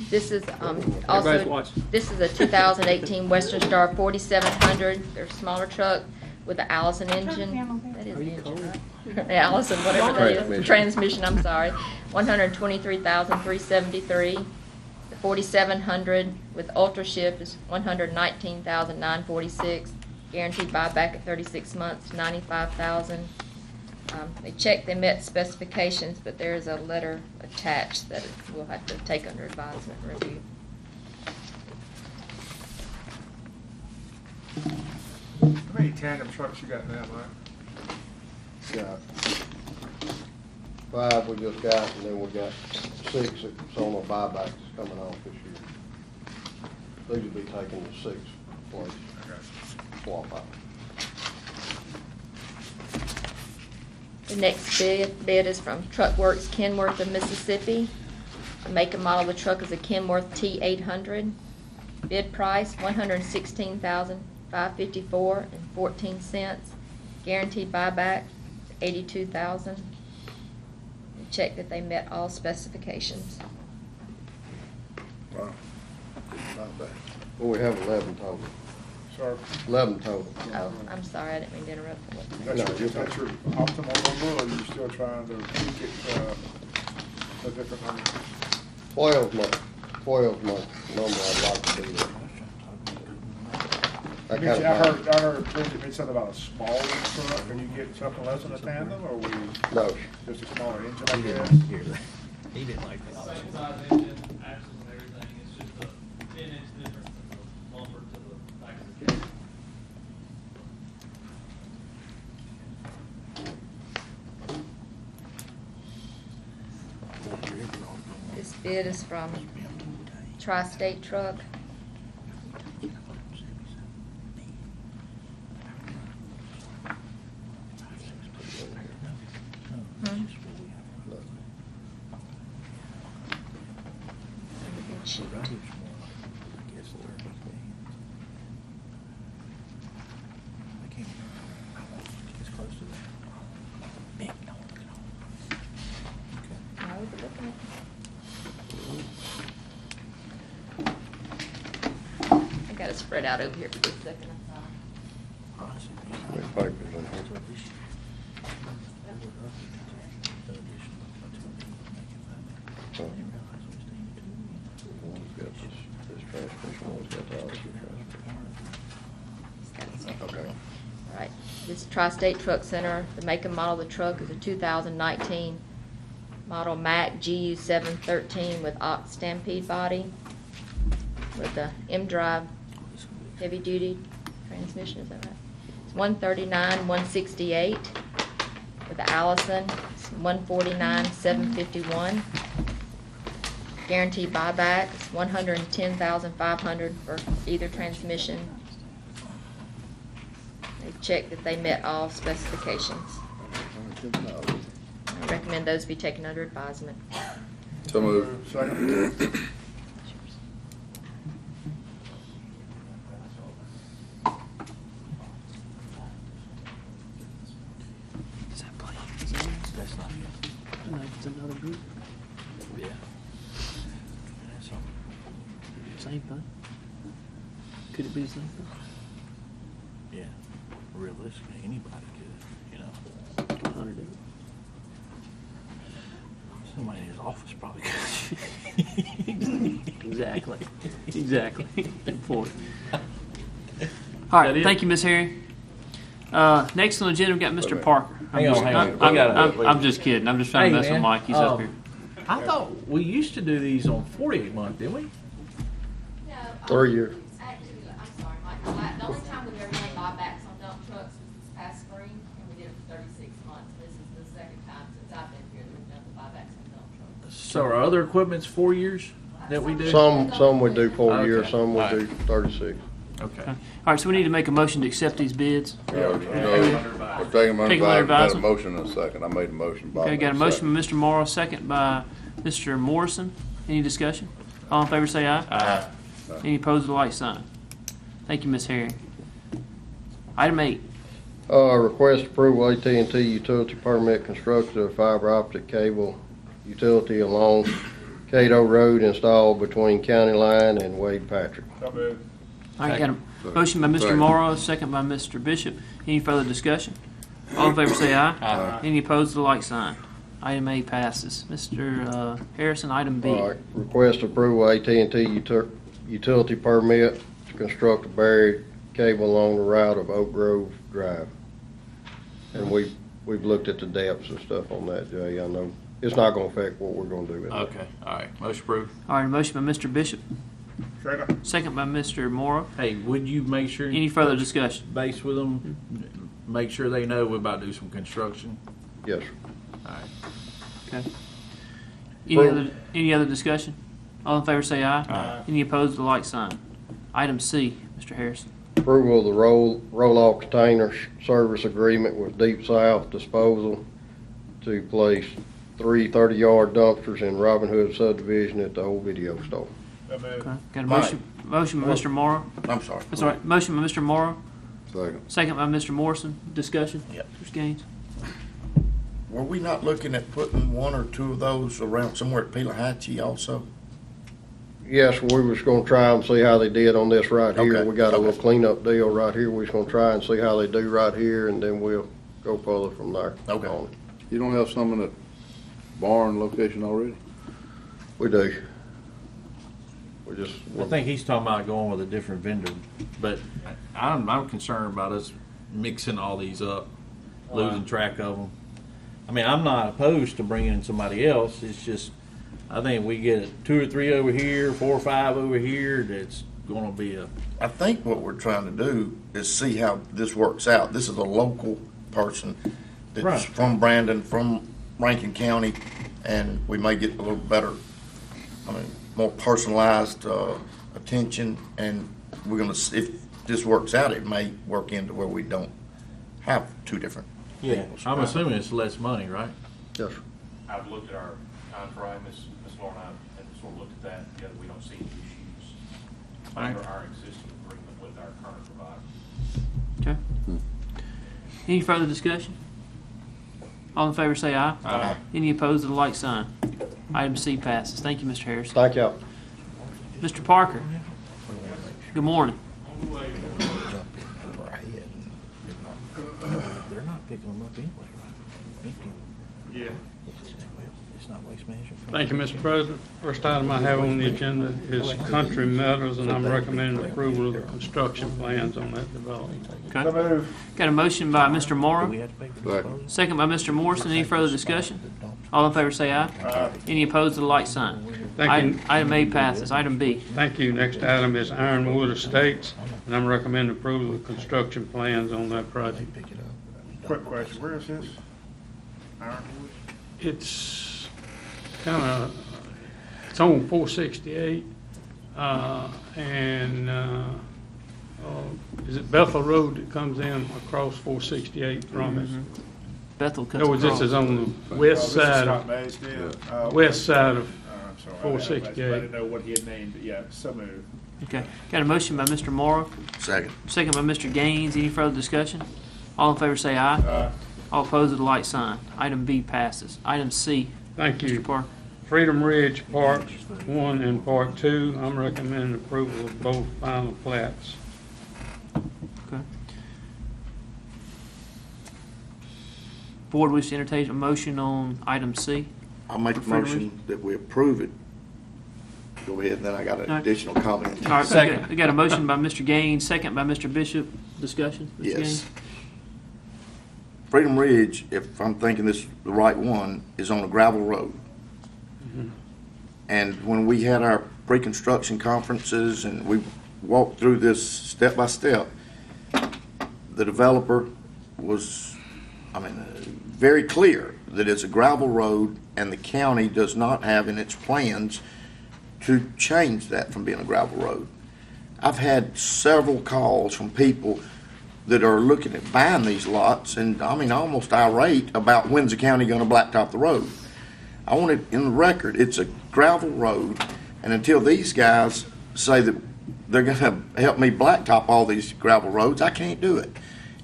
S18: This is
S3: Everybody's
S18: also,
S3: watching.
S18: this is a 2018 Western Star 4700. They're a smaller truck with the Allison engine. That is the engine, right? The Allison, whatever that is. Transmission, I'm sorry. $123,373. The 4700 with Ultra Shift is $119,946. Guaranteed buyback at 36 months, $95,000. They checked, they met specifications, but there is a letter attached that we'll have to take under advisement and review.
S10: How many tandem trucks you got now, Mike?
S19: Got 5 we just got, and then we got 6 that's on the buybacks coming off this year. These will be taking the 6th place. Swap out.
S18: The next bid is from Truck Works Kenworth of Mississippi. The make and model of the truck is a Kenworth T800. Bid price $116,554.14. Guaranteed buyback $82,000. Check that they met all specifications.
S19: Wow. Not bad. Well, we have 11 total.
S10: Sir?
S19: 11 total.
S18: Oh, I'm sorry, I didn't mean to interrupt.
S10: That's your optimal number, or are you still trying to tweak it a different number?
S19: 12's my number I'd like to do that.
S10: I heard Bridget mentioned something about a smaller truck. Are you getting something less than a tandem, or we?
S19: No.
S10: Just a smaller engine, I guess?
S9: He didn't like that.
S3: Same size engine, axles and everything, it's just a 10-inch difference in the bumper to the back of the cab.
S18: This bid is from Tri-State Truck. I got it spread out over here for just a second.
S19: There's papers in here. One's got this transmission, one's got the other transmission. Okay.
S18: All right, this Tri-State Truck Center, the make and model of the truck is a 2019 model Mack GU 713 with Ox Stampede body with the M-Drive heavy duty transmission, is that right? It's $139,168 with the Allison, it's $149,751. Guaranteed buyback is $110,500 for either transmission. They checked that they met all specifications. I recommend those be taken under advisement.
S2: So moved.
S10: Second.
S3: That's not it. No, it's another group.
S9: Yeah.
S3: Same thing. Could it be the same thing?
S9: Yeah. Realistically, anybody could, you know.
S3: 100 of it.
S9: Somebody in his office probably could.
S3: Exactly. Exactly. Good point. All right. Thank you, Ms. Harry. Next on the agenda, we've got Mr. Parker. I'm just kidding. I'm just trying to mess with Mike. He's up here.
S9: I thought we used to do these on 48 month, didn't we?
S18: No.
S2: 3 years.
S18: Actually, I'm sorry, Mike. The only time we've ever done buybacks on dump trucks was this past spring, and we did it for 36 months. This is the second time since I've been here that we've done the buybacks on dump trucks.
S9: So our other equipment's 4 years that we do?
S2: Some we do 4 years,
S9: Okay.
S2: some we
S9: All right.
S2: do 36.
S9: Okay.
S3: All right, so we need to make a motion to accept these bids.
S2: We're taking them under
S3: Take 'em under
S2: advisement. Got a
S3: advisement.
S2: motion in a second. I made a motion. Bob
S3: Okay, got a
S2: made
S3: motion by Mr. Morrow, second by Mr. Morrison. Any discussion? All in favor say aye.
S9: Aye.
S3: Any opposed, the like sign. Thank you, Ms. Harry. Item 8.
S19: Request approval AT&T utility permit construction of fiber optic cable utility along Cato Road installed between County Line and Wade Patrick.
S10: So moved.
S3: All right, got a motion by Mr.
S2: Second.
S3: Morrow, second by Mr. Bishop. Any further discussion? All in favor say aye.
S9: Aye.
S3: Any opposed, the like sign. Item A passes. Mr. Harrison, item B.
S19: All right, request approval AT&T utility permit to construct a buried cable along the route of Oak Grove Drive. And we've looked at the depths and stuff on that, Jay. I know it's not gonna affect what we're gonna do with it.
S9: Okay, all right. Motion approved.
S3: All right, motion by Mr. Bishop,
S10: Second.
S3: second by Mr. Morrow.
S9: Hey, would you make sure?
S3: Any further discussion?
S9: Base with them, make sure they know we're about to do some construction.
S19: Yes, sir.
S9: All right.
S3: Okay. Any other discussion? All in favor say aye.
S9: Aye.
S3: Any opposed, the like sign. Item C, Mr. Harrison.
S19: Approval of the roll-off container service agreement with Deep South Disposal to place 3 30-yard dumpsters in Robin Hood subdivision at the old video store.
S10: So moved.
S3: Okay. Got a motion by Mr. Morrow.
S6: I'm sorry.
S3: That's all right. Motion by Mr. Morrow,
S2: Second.
S3: second by Mr. Morrison. Discussion?
S9: Yep.
S3: Mr. Gaines?
S6: Were we not looking at putting 1 or 2 of those around somewhere at Pelahatchie also?
S19: Yes, we was gonna try and see how they did on this right here.
S6: Okay,
S19: We got a
S6: okay.
S19: little cleanup deal right here. We was gonna try and see how they do right here, and then we'll go further from there.
S6: Okay.
S19: on it.
S2: You don't have some in the barn location already?
S19: We do. We just,
S9: I think he's talking about going with a different vendor, but I'm concerned about us mixing all these up, losing track of them. I mean, I'm not opposed to bringing in somebody else. It's just, I think we get 2 or 3 over here, 4 or 5 over here. That's going to be a.
S6: I think what we're trying to do is see how this works out. This is a local person that's
S9: Right.
S6: from Brandon, from Rankin County, and we may get a little better, more personalized attention. And we're going to, if this works out, it may work into where we don't have 2 different.
S9: Yeah, I'm assuming it's less money, right?
S19: yes, sir.
S15: I've looked at our contract, Ms. Lauren, and I have sort of looked at that together. We don't see any issues under our existing agreement with our current provider.
S3: Okay. Any further discussion? All in favor say aye.
S6: Aye.
S3: Any opposed, the like sign. Item C passes. Thank you, Mr. Harrison.
S19: Thank y'all.
S3: Mr. Parker, good morning.
S9: They're not picking them up anyway, right?
S10: Yeah.
S9: It's not waste management.
S14: Thank you, Mr. President. First item I have on the agenda is Country Meadows, and I'm recommending approval of the construction plans on that development.
S10: So
S3: Okay.
S10: moved.
S3: Got a motion by Mr. Morrow,
S9: We have to pay for the
S2: Second.
S3: second by Mr. Morrison. Any further discussion? All in favor say aye. Any opposed, the like sign.
S14: Thank you.
S3: Item A passes. Item B.
S14: Thank you. Next item is Ironwood Estates, and I'm recommending approval of construction plans on that project.
S10: Quick question. Where is this? Ironwood?
S14: It's kind of It's on 468, is it Bethel Road that comes in across 468 from it?
S3: Bethel cuts
S14: No, this
S3: across.
S14: is on the west side of, west side of
S10: I'm sorry, I
S14: 468.
S10: didn't know what he had named, but yeah, so moved.
S3: Okay. Got a motion by Mr. Morrow,
S6: Second.
S3: second by Mr. Gaines. Any further discussion? All in favor say aye.
S10: Aye.
S3: All opposed with the light sign. Item B passes. Item C.
S14: Thank you.
S3: Mr. Parker.
S14: Freedom Ridge Part 1 and Part 2, I'm recommending approval of both final plats.
S3: Okay. Board wishes to entertain a motion on item C.
S6: I'll make a
S3: Freedom
S6: motion that we approve it. Go ahead, and then I got an
S3: All right.
S6: additional comment.
S3: All right, we got a motion by Mr. Gaines, second by Mr. Bishop. Discussion? Mr.
S6: Yes.
S3: Gaines?
S6: Freedom Ridge, if I'm thinking this is the right one, is on a gravel road. And when we had our pre-construction conferences and we walked through this step by step, the developer was, very clear that it's a gravel road and the county does not have in its plans to change that from being a gravel road. I've had several calls from people that are looking at buying these lots and almost irate about when's the county gonna blacktop the road. I want it in the record, it's a gravel road, and until these guys say that they're gonna help me blacktop all these gravel roads, I can't do it.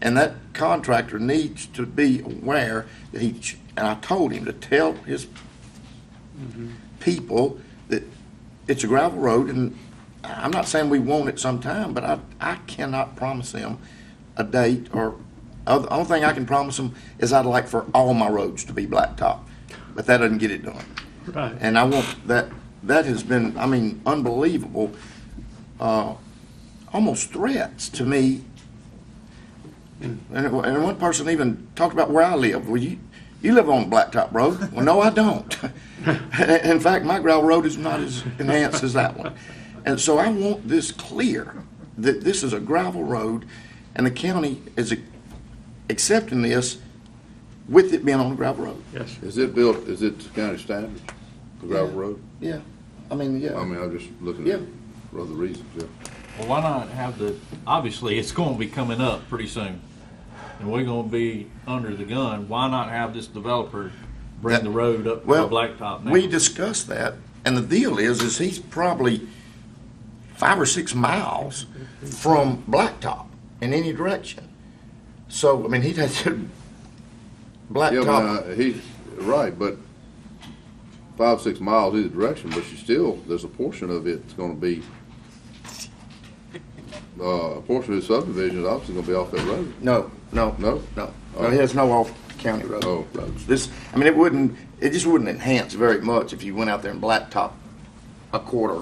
S6: And that contractor needs to be aware that and I told him to tell his people that it's a gravel road, and I'm not saying we won't at some time, but I cannot promise them a date, or the only thing I can promise them is I'd like for all my roads to be blacktop, but that doesn't get it done.
S14: Right.
S6: And I want that has been, unbelievable, almost threats to me. And one person even talked about where I live. Well, you live on a blacktop road. Well, no, I don't. In fact, my gravel road is not as enhanced as that one. And so I want this clear, that this is a gravel road, and the county is accepting this with it being on a gravel road.
S14: Yes.
S2: Is it county standards, the gravel road?
S6: Yeah. Yeah.
S2: I'm just looking at for other reasons, yeah.
S9: Well, why not have obviously it's going to be coming up pretty soon, and we're going to be under the gun. Why not have this developer bring the road up to a blacktop now?
S6: We discussed that, and the deal is he's probably 5 or 6 miles from blacktop in any direction. So, he'd have to blacktop.
S2: Yeah, but he's right, but 5, 6 miles either direction, but there's a portion of it's going to be, a portion of his subdivision is obviously going to be off that road.
S6: No. He has no off county roads. It just wouldn't enhance very much if you went out there and blacktop a quarter,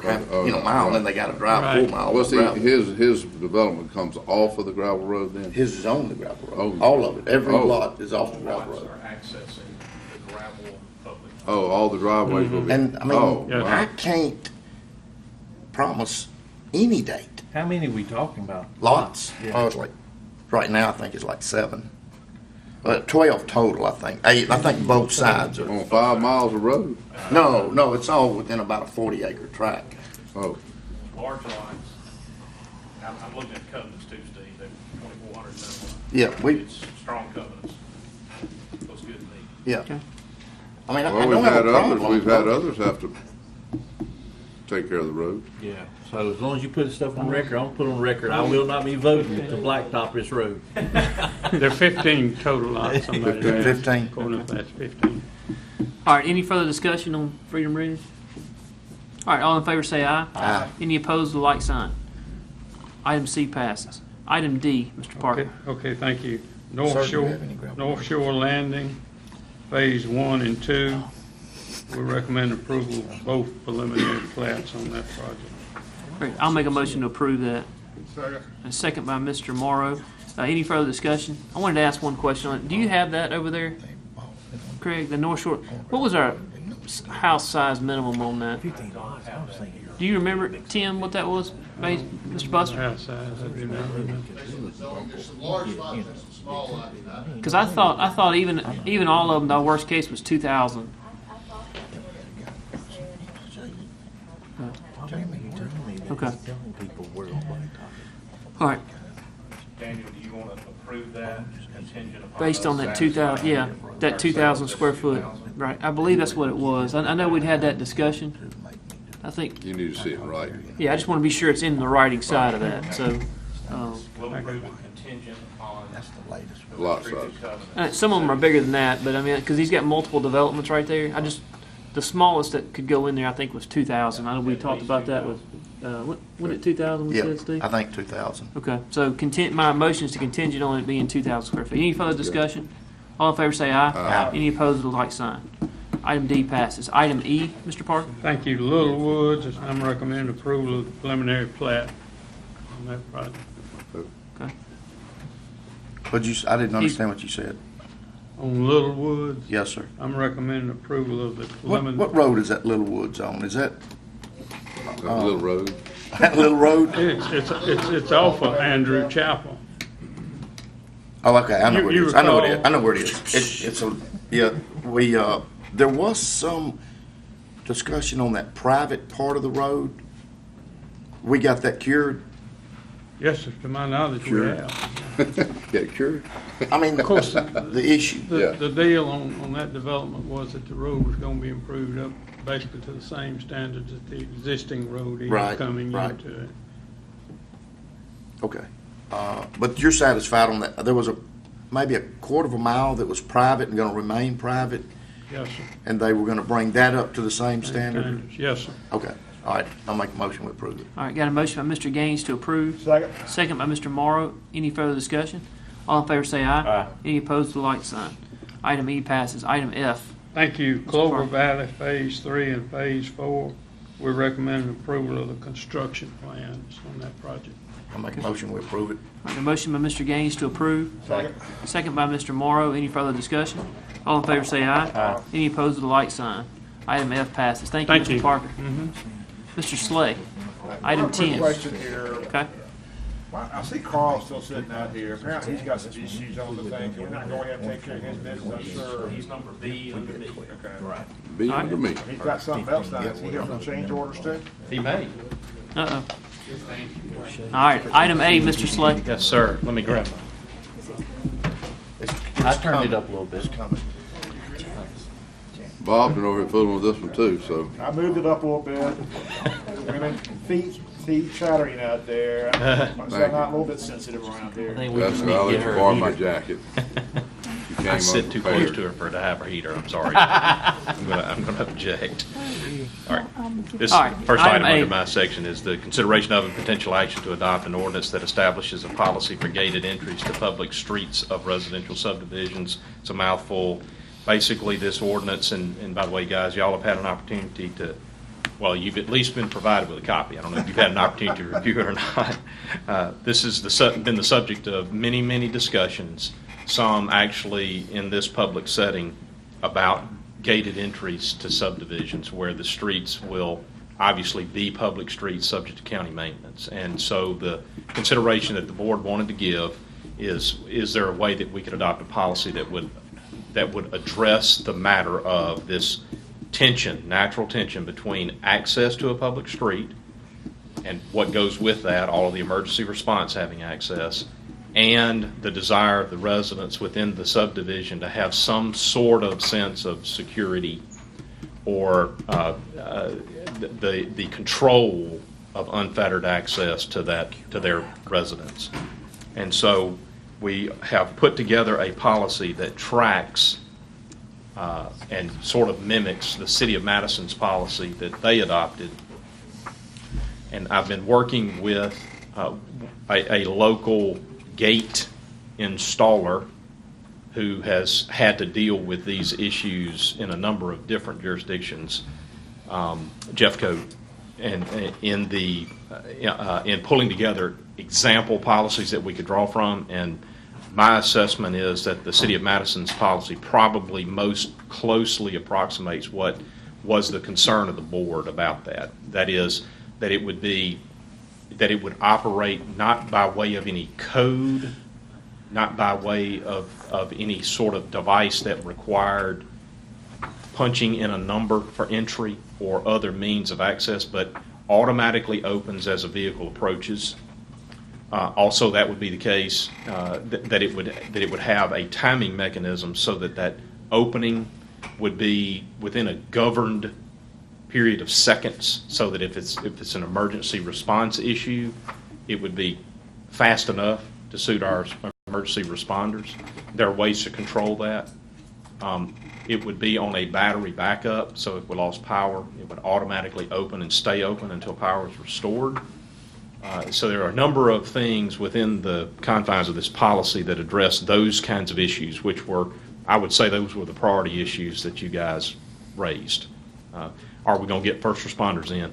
S6: mile, and then they got to drive 4 miles.
S2: Well, see, his development comes off of the gravel road then?
S6: His is on the gravel road. All of it. Every lot is off the gravel road.
S4: Accessing the gravel public.
S2: Oh, all the driveways will be.
S6: And
S2: wow.
S6: I can't promise any date.
S9: How many are we talking about?
S6: Lots.
S9: Yeah.
S6: It's like, right now I think it's like 7. 12 total, I think. 8. I think both sides are.
S2: On 5 miles of road?
S6: No, it's all within about a 40-acre tract.
S2: Oh.
S4: Large lots. I'm looking at covenants too, Steve. They're 2,400 minimum.
S6: Yeah,
S4: It's strong covenants. Looks good to me.
S6: Yeah.
S3: Okay.
S6: I don't have a problem.
S2: We've had others have to take care of the road.
S9: Yeah. So as long as you put stuff on record, I'll put on record, I will not be voting to blacktop this road.
S14: There are 15 total lots.
S6: 15.
S14: According to that's 15.
S3: All right, any further discussion on Freedom Ridge? All right, all in favor say aye.
S6: Aye.
S3: Any opposed, the like sign. Item C passes. Item D, Mr. Parker.
S14: Okay, thank you.
S6: Sir, do you have any gravel?
S14: North Shore Landing, Phase 1 and 2. We recommend approval of both preliminary plats on that project.
S3: Great. I'll make a motion to approve that.
S10: Second.
S3: A second by Mr. Morrow. Any further discussion? I wanted to ask one question on it. Do you have that over there, Craig, the North Shore? What was our house size minimum on that? Do you remember, Tim, what that was, Mr. Buster?
S14: House size, I do not remember.
S1: There's some large lots and some small lots.
S3: Because I thought even all of them, the worst case was 2,000. Okay. All right.
S4: Daniel, do you want to approve that contingent upon?
S3: Based on
S4: us
S3: that 2,000, yeah,
S4: satisfying
S3: that 2,000 square foot, right. I believe that's what it was. I know we'd had that discussion. I think,
S2: You need to see it right.
S3: yeah, I just want to be sure it's in the writing side of that, so.
S4: We'll approve it contingent upon. the
S2: Lot
S4: restricted
S2: size.
S4: covenant.
S3: Some of them are bigger than that, but I mean, because he's got multiple developments right there. The smallest that could go in there, I think, was 2,000. I know we talked about that with, what it 2,000 we
S6: Yeah,
S3: said, Steve?
S6: I think 2,000.
S3: Okay, so my motion is to contingent on it being 2,000 square feet. Any further discussion? All in favor say aye.
S6: Aye.
S3: Any opposed with a like sign. Item D passes. Item E, Mr. Parker?
S14: Thank you. Little Woods, I'm recommending approval of the preliminary plat on that project.
S3: Okay.
S6: I didn't understand what you said.
S14: On Little Woods,
S6: Yes, sir.
S14: I'm recommending approval of the preliminary.
S6: What road is that Little Woods on? Is that
S2: Little road.
S6: that Little Road?
S14: It's off of Andrew Chapel.
S6: Oh, okay, I know where it
S14: You
S6: is. I know
S14: recall-
S6: it is. I know where it is. It's a, yeah, there was some discussion on that private part of the road. We got that cured.
S14: Yes, sir, to my knowledge, we
S2: Sure.
S14: have.
S2: Get it cured?
S6: I mean,
S14: Of course,
S6: the issue.
S2: Yeah.
S14: The deal on that development was that the road was gonna be improved up basically to the same standards that the existing road is
S6: Right,
S14: coming
S6: right.
S14: into it.
S6: Okay. But you're satisfied on that? There was maybe a quarter of a mile that was private and gonna remain private,
S14: Yes, sir.
S6: and they were gonna bring that up to the same standard?
S14: Standards. Yes, sir.
S6: Okay, all right, I'll make a motion to approve it.
S3: All right, got a motion by Mr. Gaines to approve.
S10: Second.
S3: Second by Mr. Morrow. Any further discussion? All in favor say aye.
S12: Aye.
S3: Any opposed with a like sign. Item E passes. Item F.
S14: Thank you.
S3: Mr.
S14: Clover
S3: Parker.
S14: Valley Phase 3 and Phase 4, we're recommending approval of the construction plans on that project.
S6: I'll make a motion, we approve it.
S3: All right, a motion by Mr. Gaines to approve.
S10: Second.
S3: Second by Mr. Morrow. Any further discussion? All in favor say aye.
S12: Aye.
S3: Any opposed with a like sign. Item F passes. Thank you,
S14: Thank
S3: Mr.
S14: you.
S3: Parker. Mr. Slay. Item
S10: Quick
S3: 10.
S10: question here.
S3: Okay.
S10: Well, I see Carl still sitting out here. Apparently, he's got some issues on the thing. Can we not go ahead and take care of his business? I'm sure.
S4: He's number B under me.
S10: Okay.
S4: Right.
S2: Be under me.
S10: He's got something else now. Is he here for change orders too?
S15: He may.
S3: Uh-oh. All right. Item A, Mr. Slay.
S15: Yes, sir. Let me grab
S6: I turned it up a little bit. It's coming.
S2: Bob's been over here fooling with this one too, so.
S10: I moved it up a little bit. I mean, feet chattering out there. I'm not a little bit sensitive around here.
S2: That's why I let you borrow my jacket. You came
S15: I sit too close
S2: unprepared.
S15: to her for her to have her heater. I'm sorry. I'm gonna object. All right. This
S3: All right.
S15: first
S3: Item
S15: item
S3: A.
S15: under my section is the consideration of and potential action to adopt an ordinance that establishes a policy for gated entries to public streets of residential subdivisions. It's a mouthful. Basically, this ordinance, and by the way, guys, y'all have had an opportunity to, well, you've at least been provided with a copy. I don't know if you've had an opportunity to review it or not. This has been the subject of many, many discussions, some actually in this public setting, about gated entries to subdivisions where the streets will obviously be public streets subject to county maintenance. And so the consideration that the board wanted to give is there a way that we could adopt a policy that would address the matter of this tension, natural tension between access to a public street and what goes with that, all of the emergency response having access, and the desire of the residents within the subdivision to have some sort of sense of security or the control of unfettered access to their residence. And so we have put together a policy that tracks and sort of mimics the City of Madison's policy that they adopted. And I've been working with a local gate installer who has had to deal with these issues in a number of different jurisdictions, Jeffco, and in pulling together example policies that we could draw from. And my assessment is that the City of Madison's policy probably most closely approximates what was the concern of the board about that. That is, that it would operate not by way of any code, not by way of any sort of device that required punching in a number for entry or other means of access, but automatically opens as a vehicle approaches. Also, that would be the case that it would have a timing mechanism so that opening would be within a governed period of seconds, so that if it's an emergency response issue, it would be fast enough to suit our emergency responders. There are ways to control that. It would be on a battery backup, so if we lost power, it would automatically open and stay open until power is restored. So there are a number of things within the confines of this policy that address those kinds of issues, which were, I would say, those were the priority issues that you guys raised. Are we going to get first responders in?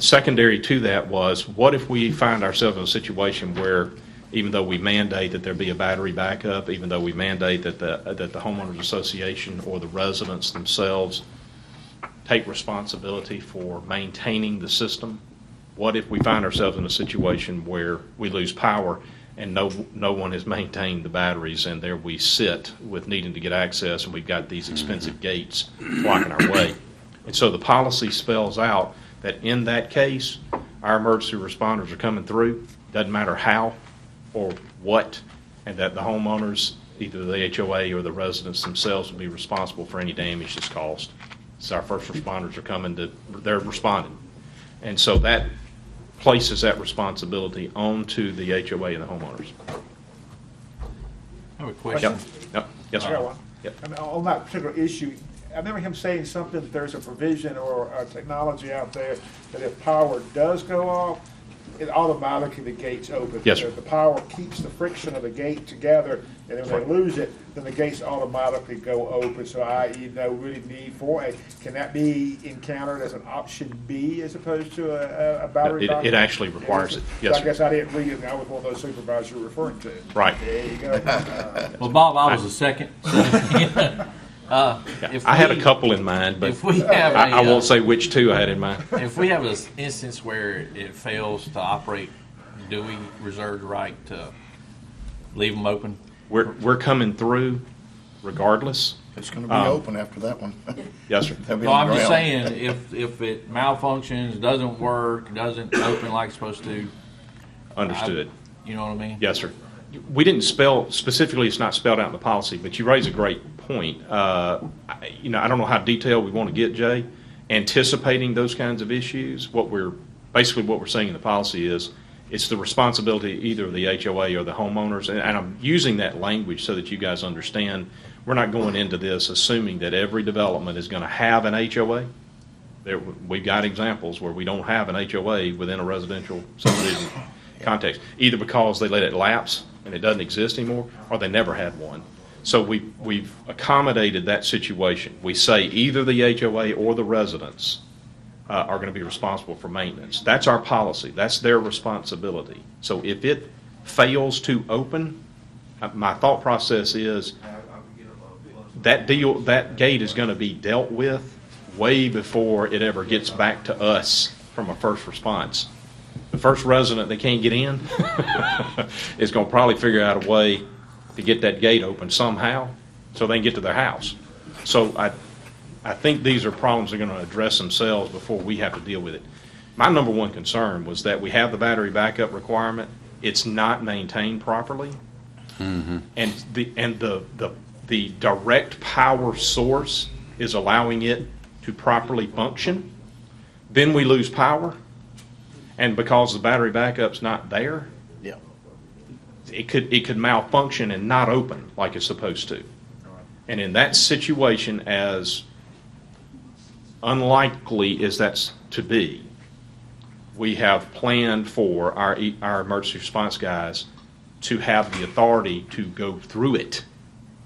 S15: Secondary to that was, what if we find ourselves in a situation where, even though we mandate that there be a battery backup, even though we mandate that the homeowners association or the residents themselves take responsibility for maintaining the system, what if we find ourselves in a situation where we lose power and no one has maintained the batteries, and there we sit with needing to get access, and we've got these expensive gates blocking our way? And so the policy spells out that in that case, our emergency responders are coming through, doesn't matter how or what, and that the homeowners, either the HOA or the residents themselves, will be responsible for any damage that's caused. So our first responders are coming they're responding. And so that places that responsibility onto the HOA and the homeowners.
S9: I have a question.
S15: Yep. Yes,
S10: I
S15: sir.
S10: got one.
S15: Yep.
S10: I mean, on that particular issue, I remember him saying something, that there's a provision or a technology out there that if power does go off, it automatically, the gates open.
S15: Yes, sir.
S10: The power keeps the friction of the gate together, and then when they lose it, then the gates automatically go open. So i.e., no really need for a, can that be encountered as an option B as opposed to a battery backup?
S15: It actually requires it. Yes,
S10: So I
S15: sir.
S10: guess I didn't read it, and I was one of those supervisors you're referring to.
S15: Right.
S10: There you go.
S9: Well, Bob, I was the second.
S15: I had a couple in mind, but
S9: if we have
S15: I won't say which two I had in mind.
S9: If we have an instance where it fails to operate, do we reserve the right to leave them open?
S15: We're coming through regardless.
S6: It's going to be open after that one.
S15: Yes, sir.
S9: So I'm just saying, if it malfunctions, doesn't work, doesn't open like it's supposed to.
S15: Understood.
S9: You know what I mean?
S15: Yes, sir. We didn't specifically, it's not spelled out in the policy, but you raise a great point. I don't know how detailed we want to get, Jay. Anticipating those kinds of issues, what we're saying in the policy is, it's the responsibility either of the HOA or the homeowners, and I'm using that language so that you guys understand we're not going into this assuming that every development is going to have an HOA. We've got examples where we don't have an HOA within a residential subdivision context, either because they let it lapse and it doesn't exist anymore, or they never had one. So we've accommodated that situation. We say either the HOA or the residents are going to be responsible for maintenance. That's our policy. That's their responsibility. So if it fails to open, my thought process is that gate is going to be dealt with way before it ever gets back to us from a first response. The first resident that can't get in is going to probably figure out a way to get that gate open somehow so they can get to their house. So I think these are problems that are going to address themselves before we have to deal with it. My number one concern was that we have the battery backup requirement. It's not maintained properly. Mm-hmm. And the direct power source is allowing it to properly function. Then we lose power. And because the battery backup's not there, it could malfunction and not open like it's supposed to. And in that situation, as unlikely as that's to be, we have planned for our emergency response guys to have the authority to go through it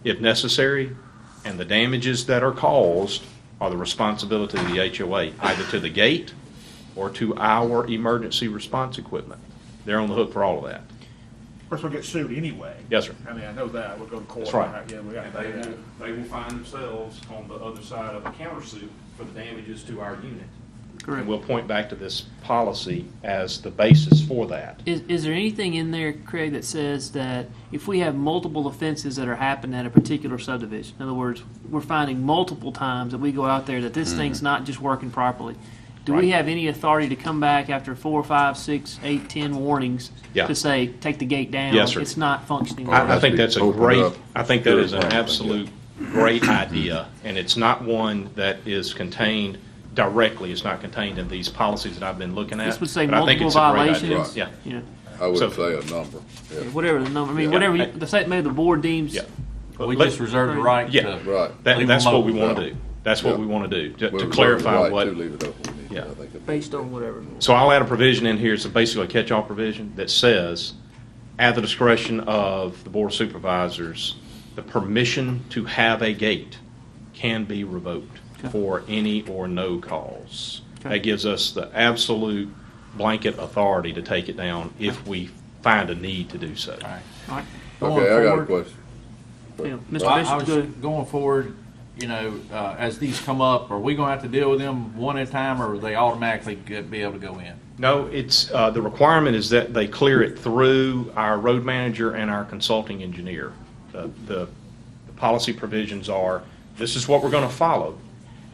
S15: if necessary, and the damages that are caused are the responsibility of the HOA, either to the gate or to our emergency response equipment. They're on the hook for all of that.
S10: Of course, we'll get sued anyway.
S15: Yes, sir.
S10: I mean, I know that. We'll go to court.
S15: That's right.
S10: Yeah, we got
S15: And
S10: to pay that.
S15: they will find themselves on the other side of a countersuit for the damages to our unit.
S3: Correct.
S15: And we'll point back to this policy as the basis for that.
S3: Is there anything in there, Craig, that says that if we have multiple offenses that are happening at a particular subdivision, in other words, we're finding multiple times that we go out there that this thing's not just working properly, Do we have any authority to come back after 4, 5, 6, 8, 10 warnings
S15: Yeah.
S3: to say, take the gate down?
S15: Yes, sir.
S3: It's not functioning.
S15: I think that's a
S2: Open
S15: great,
S2: up.
S15: I think that is an
S2: Security.
S15: absolute great idea, and it's not one that is contained directly, it's not contained in these policies that I've been looking at.
S3: This would say
S15: but I think
S3: multiple
S15: it's a great idea.
S3: violations.
S15: Yeah.
S3: You know,
S2: I would
S15: So-
S2: say a number, yeah.
S3: whatever the number, I mean,
S15: Yeah.
S3: whatever, maybe the board deems.
S15: Yeah.
S9: We
S15: Let-
S9: just reserve the right
S15: Yeah.
S9: to.
S2: Right.
S15: That,
S9: Leave
S15: that's
S9: them
S15: what we
S9: open.
S15: want to do. That's what
S2: Yeah.
S15: we want to do,
S2: We
S15: to
S2: reserve the
S15: clarify
S2: right
S15: what.
S2: to leave it open. We need
S15: Yeah.
S2: to, I think that'd be-
S3: Based on whatever.
S15: So I'll add a provision in here, it's basically a catch-all provision that says, at the discretion of the Board of Supervisors, the permission to have a gate can be revoked for any or no cause.
S3: Okay.
S15: That gives us the absolute blanket authority to take it down if we find a need to do so.
S3: All right.
S2: Okay, I got a question.
S3: Yeah,
S9: Well,
S3: Mr.
S9: I
S3: Bishop,
S9: was
S3: good.
S9: going forward, as these come up, are we gonna have to deal with them one at a time, or are they automatically be able to go in?
S15: No, it's, the requirement is that they clear it through our road manager and our consulting engineer. The policy provisions are, this is what we're going to follow.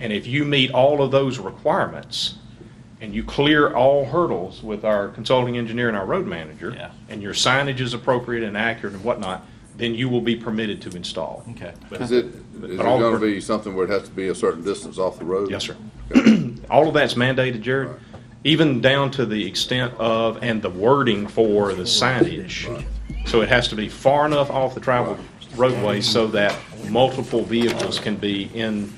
S15: And if you meet all of those requirements, and you clear all hurdles with our consulting engineer and our road manager,
S9: Yeah.
S15: and your signage is appropriate and accurate and whatnot, then you will be permitted to install.
S9: Okay.
S2: Is it
S15: all
S2: going
S15: the-
S2: to be something where it has to be a certain distance off the road?
S15: Yes, sir. All of that's mandated, Jared, even down to the extent of, and the wording for the signage. So it has to be far enough off the traveled roadway so that multiple vehicles can be in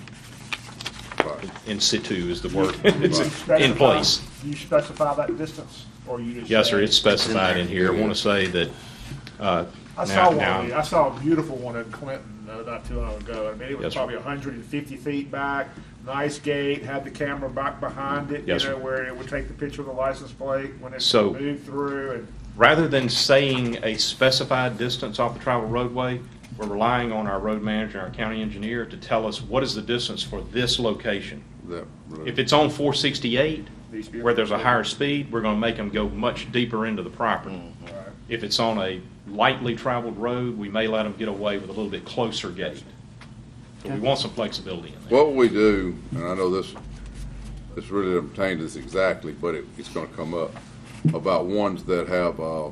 S15: situ is the word. It's in place.
S10: Do you specify that distance, or you just?
S15: Yes,
S10: say-
S15: sir, it's specified in here. I want to say that,
S10: I saw
S15: now,
S10: one. I saw a beautiful one in Clinton not too long ago. I mean, it was
S15: Yes, sir.
S10: probably 150 feet back. Nice gate. Had the camera back behind it.
S15: Yes,
S10: you know,
S15: sir.
S10: where it would take the picture of the license plate when it
S15: So-
S10: moved through. And
S15: rather than saying a specified distance off the traveled roadway, we're relying on our road manager and our county engineer to tell us what is the distance for this location.
S2: That road.
S15: If it's on 468,
S10: Needs to be-
S15: where there's a higher speed, we're going to make them go much deeper into the property. If it's on a lightly traveled road, we may let them get away with a little bit closer gate. So we want some flexibility in there.
S2: What will we do, and I know this really doesn't pertain to this exactly, but it's going to come up, about ones that have a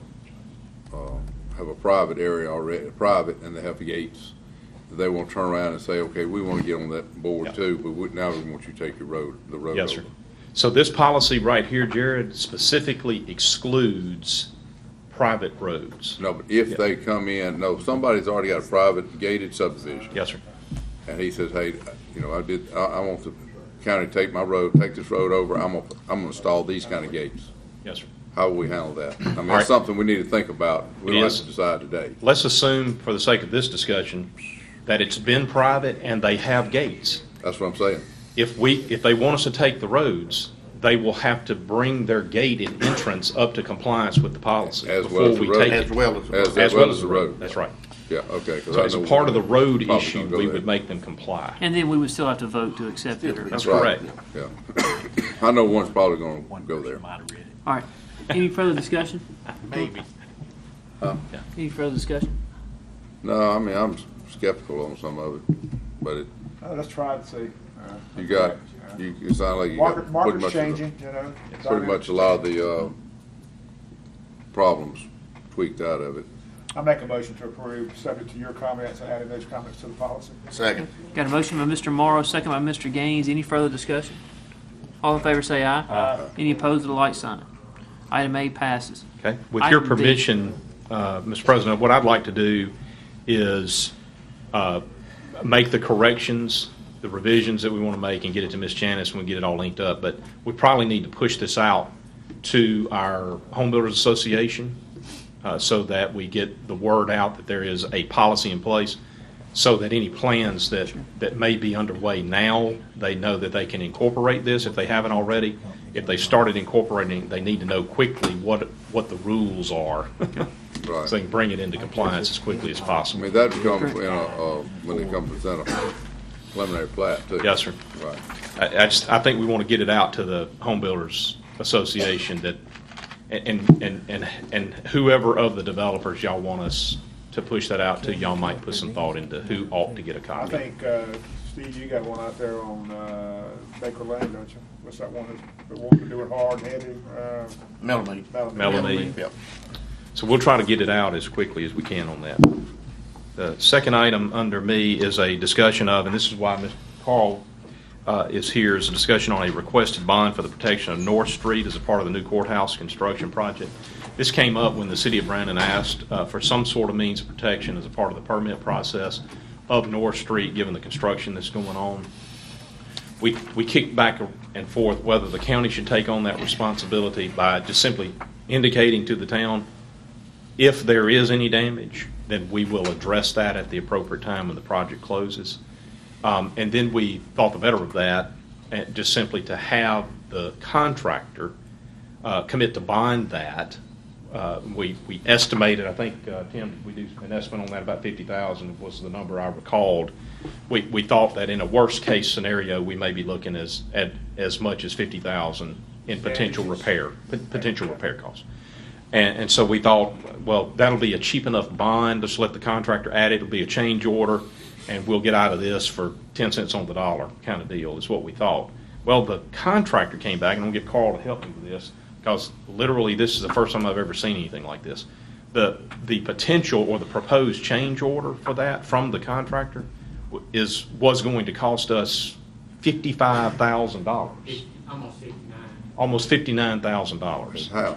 S2: private area already, private, and they have gates. They won't turn around and say, okay, we want to get on that board
S15: Yeah.
S2: too, but now we want you to take the road
S15: Yes, sir.
S2: over.
S15: So this policy right here, Jared, specifically excludes private roads.
S2: No, but if
S15: Yeah.
S2: they come in, no, somebody's already got a private gated subdivision.
S15: Yes, sir.
S2: And he says, hey, I want the county to take this road over, I'm gonna install these kind of gates.
S15: Yes, sir.
S2: How will we handle that? I mean,
S15: All right.
S2: it's something we need to think about. We
S15: It
S2: don't have
S15: is.
S2: to decide today.
S15: Let's assume, for the sake of this discussion, that it's been private and they have gates.
S2: That's what I'm saying.
S15: If they want us to take the roads, they will have to bring their gate and entrance up to compliance with the policy
S2: As well
S15: before
S2: as the
S15: we
S2: road.
S15: take it.
S6: As well as the
S2: As well as the road.
S15: That's right.
S2: Yeah, okay. 'cause
S15: So
S2: I
S15: as a
S2: know
S15: part of the road
S2: probably
S15: issue,
S2: gonna go
S15: we
S2: there.
S15: would make them comply.
S3: And then we would still have to vote to accept it. Or,
S15: That's
S2: Right.
S15: correct.
S2: Yeah. I know one's probably gonna go there.
S3: all right. Any further discussion?
S9: Maybe.
S3: Any further discussion?
S2: No, I mean, I'm skeptical on some of it, but
S10: let's try and see.
S2: you sound like you got pretty
S10: Market's
S2: much,
S10: changing.
S2: pretty much a lot of the, problems tweaked out of it.
S10: I make a motion to approve, subject to your comments and adding those comments to the policy.
S6: Second.
S3: Got a motion by Mr. Morrow, second by Mr. Gaines. Any further discussion? All in favor say aye.
S10: Aye.
S3: Any opposed to the light sign. Item A passes.
S15: Okay, with your
S3: Item B.
S15: permission, Mr. President, what I'd like to do is make the corrections, the revisions that we want to make, and get it to Ms. Janice when we get it all linked up. But we probably need to push this out to our Home Builders Association so that we get the word out that there is a policy in place, so that any plans that may be underway now, they know that they can incorporate this if they haven't already. If they started incorporating, they need to know quickly what the rules are,
S2: Right.
S15: so they can bring it into compliance as quickly as
S2: I
S15: possible.
S2: mean, that becomes, when they come to present a preliminary plat too.
S15: Yes, sir.
S2: Right.
S15: I think we want to get it out to the Home Builders Association that, and whoever of the developers y'all want us to push that out to, y'all might put some thought into who ought to get a
S10: I
S15: copy.
S10: think Steve, you got one out there on Baker Lane, don't you? What's that one that wants to do it hard and heavy?
S6: Melanie.
S15: Melanie.
S6: Yep.
S15: So we'll try to get it out as quickly as we can on that. The second item under me is a discussion of, and this is why Mr. Carl is here, is a discussion on a requested bond for the protection of North Street as a part of the new courthouse construction project. This came up when the city of Brandon asked for some sort of means of protection as a part of the permit process of North Street, given the construction that's going on. We kicked back and forth whether the county should take on that responsibility by just simply indicating to the town, if there is any damage, then we will address that at the appropriate time when the project closes. And then we thought the better of that, just simply to have the contractor commit to bond that. We estimated, I think, Tim, we do an estimate on that, about $50,000 was the number I recalled. We thought that in a worst case scenario, we may be looking at as much as $50,000 in potential repair costs. And so we thought, well, that'll be a cheap enough bond. Just let the contractor add it. It'll be a change order, and we'll get out of this for 10 cents on the dollar kind of deal is what we thought. Well, the contractor came back, and I'm going to get Carl to help me with this, because literally this is the first time I've ever seen anything like this. The potential or the proposed change order for that from the contractor was going to cost us $55,000. Almost $59,000.
S2: How?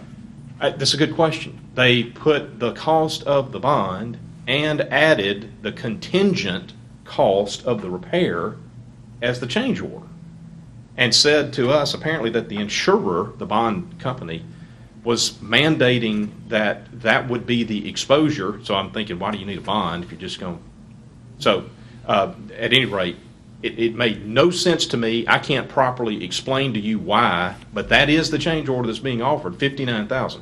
S15: That's a good question. They put the cost of the bond and added the contingent cost of the repair as the change order, and said to us apparently that the insurer, the bond company, was mandating that that would be the exposure. So I'm thinking, why do you need a bond if you're just going? So at any rate, it made no sense to me. I can't properly explain to you why, but that is the change order that's being offered, $59,000.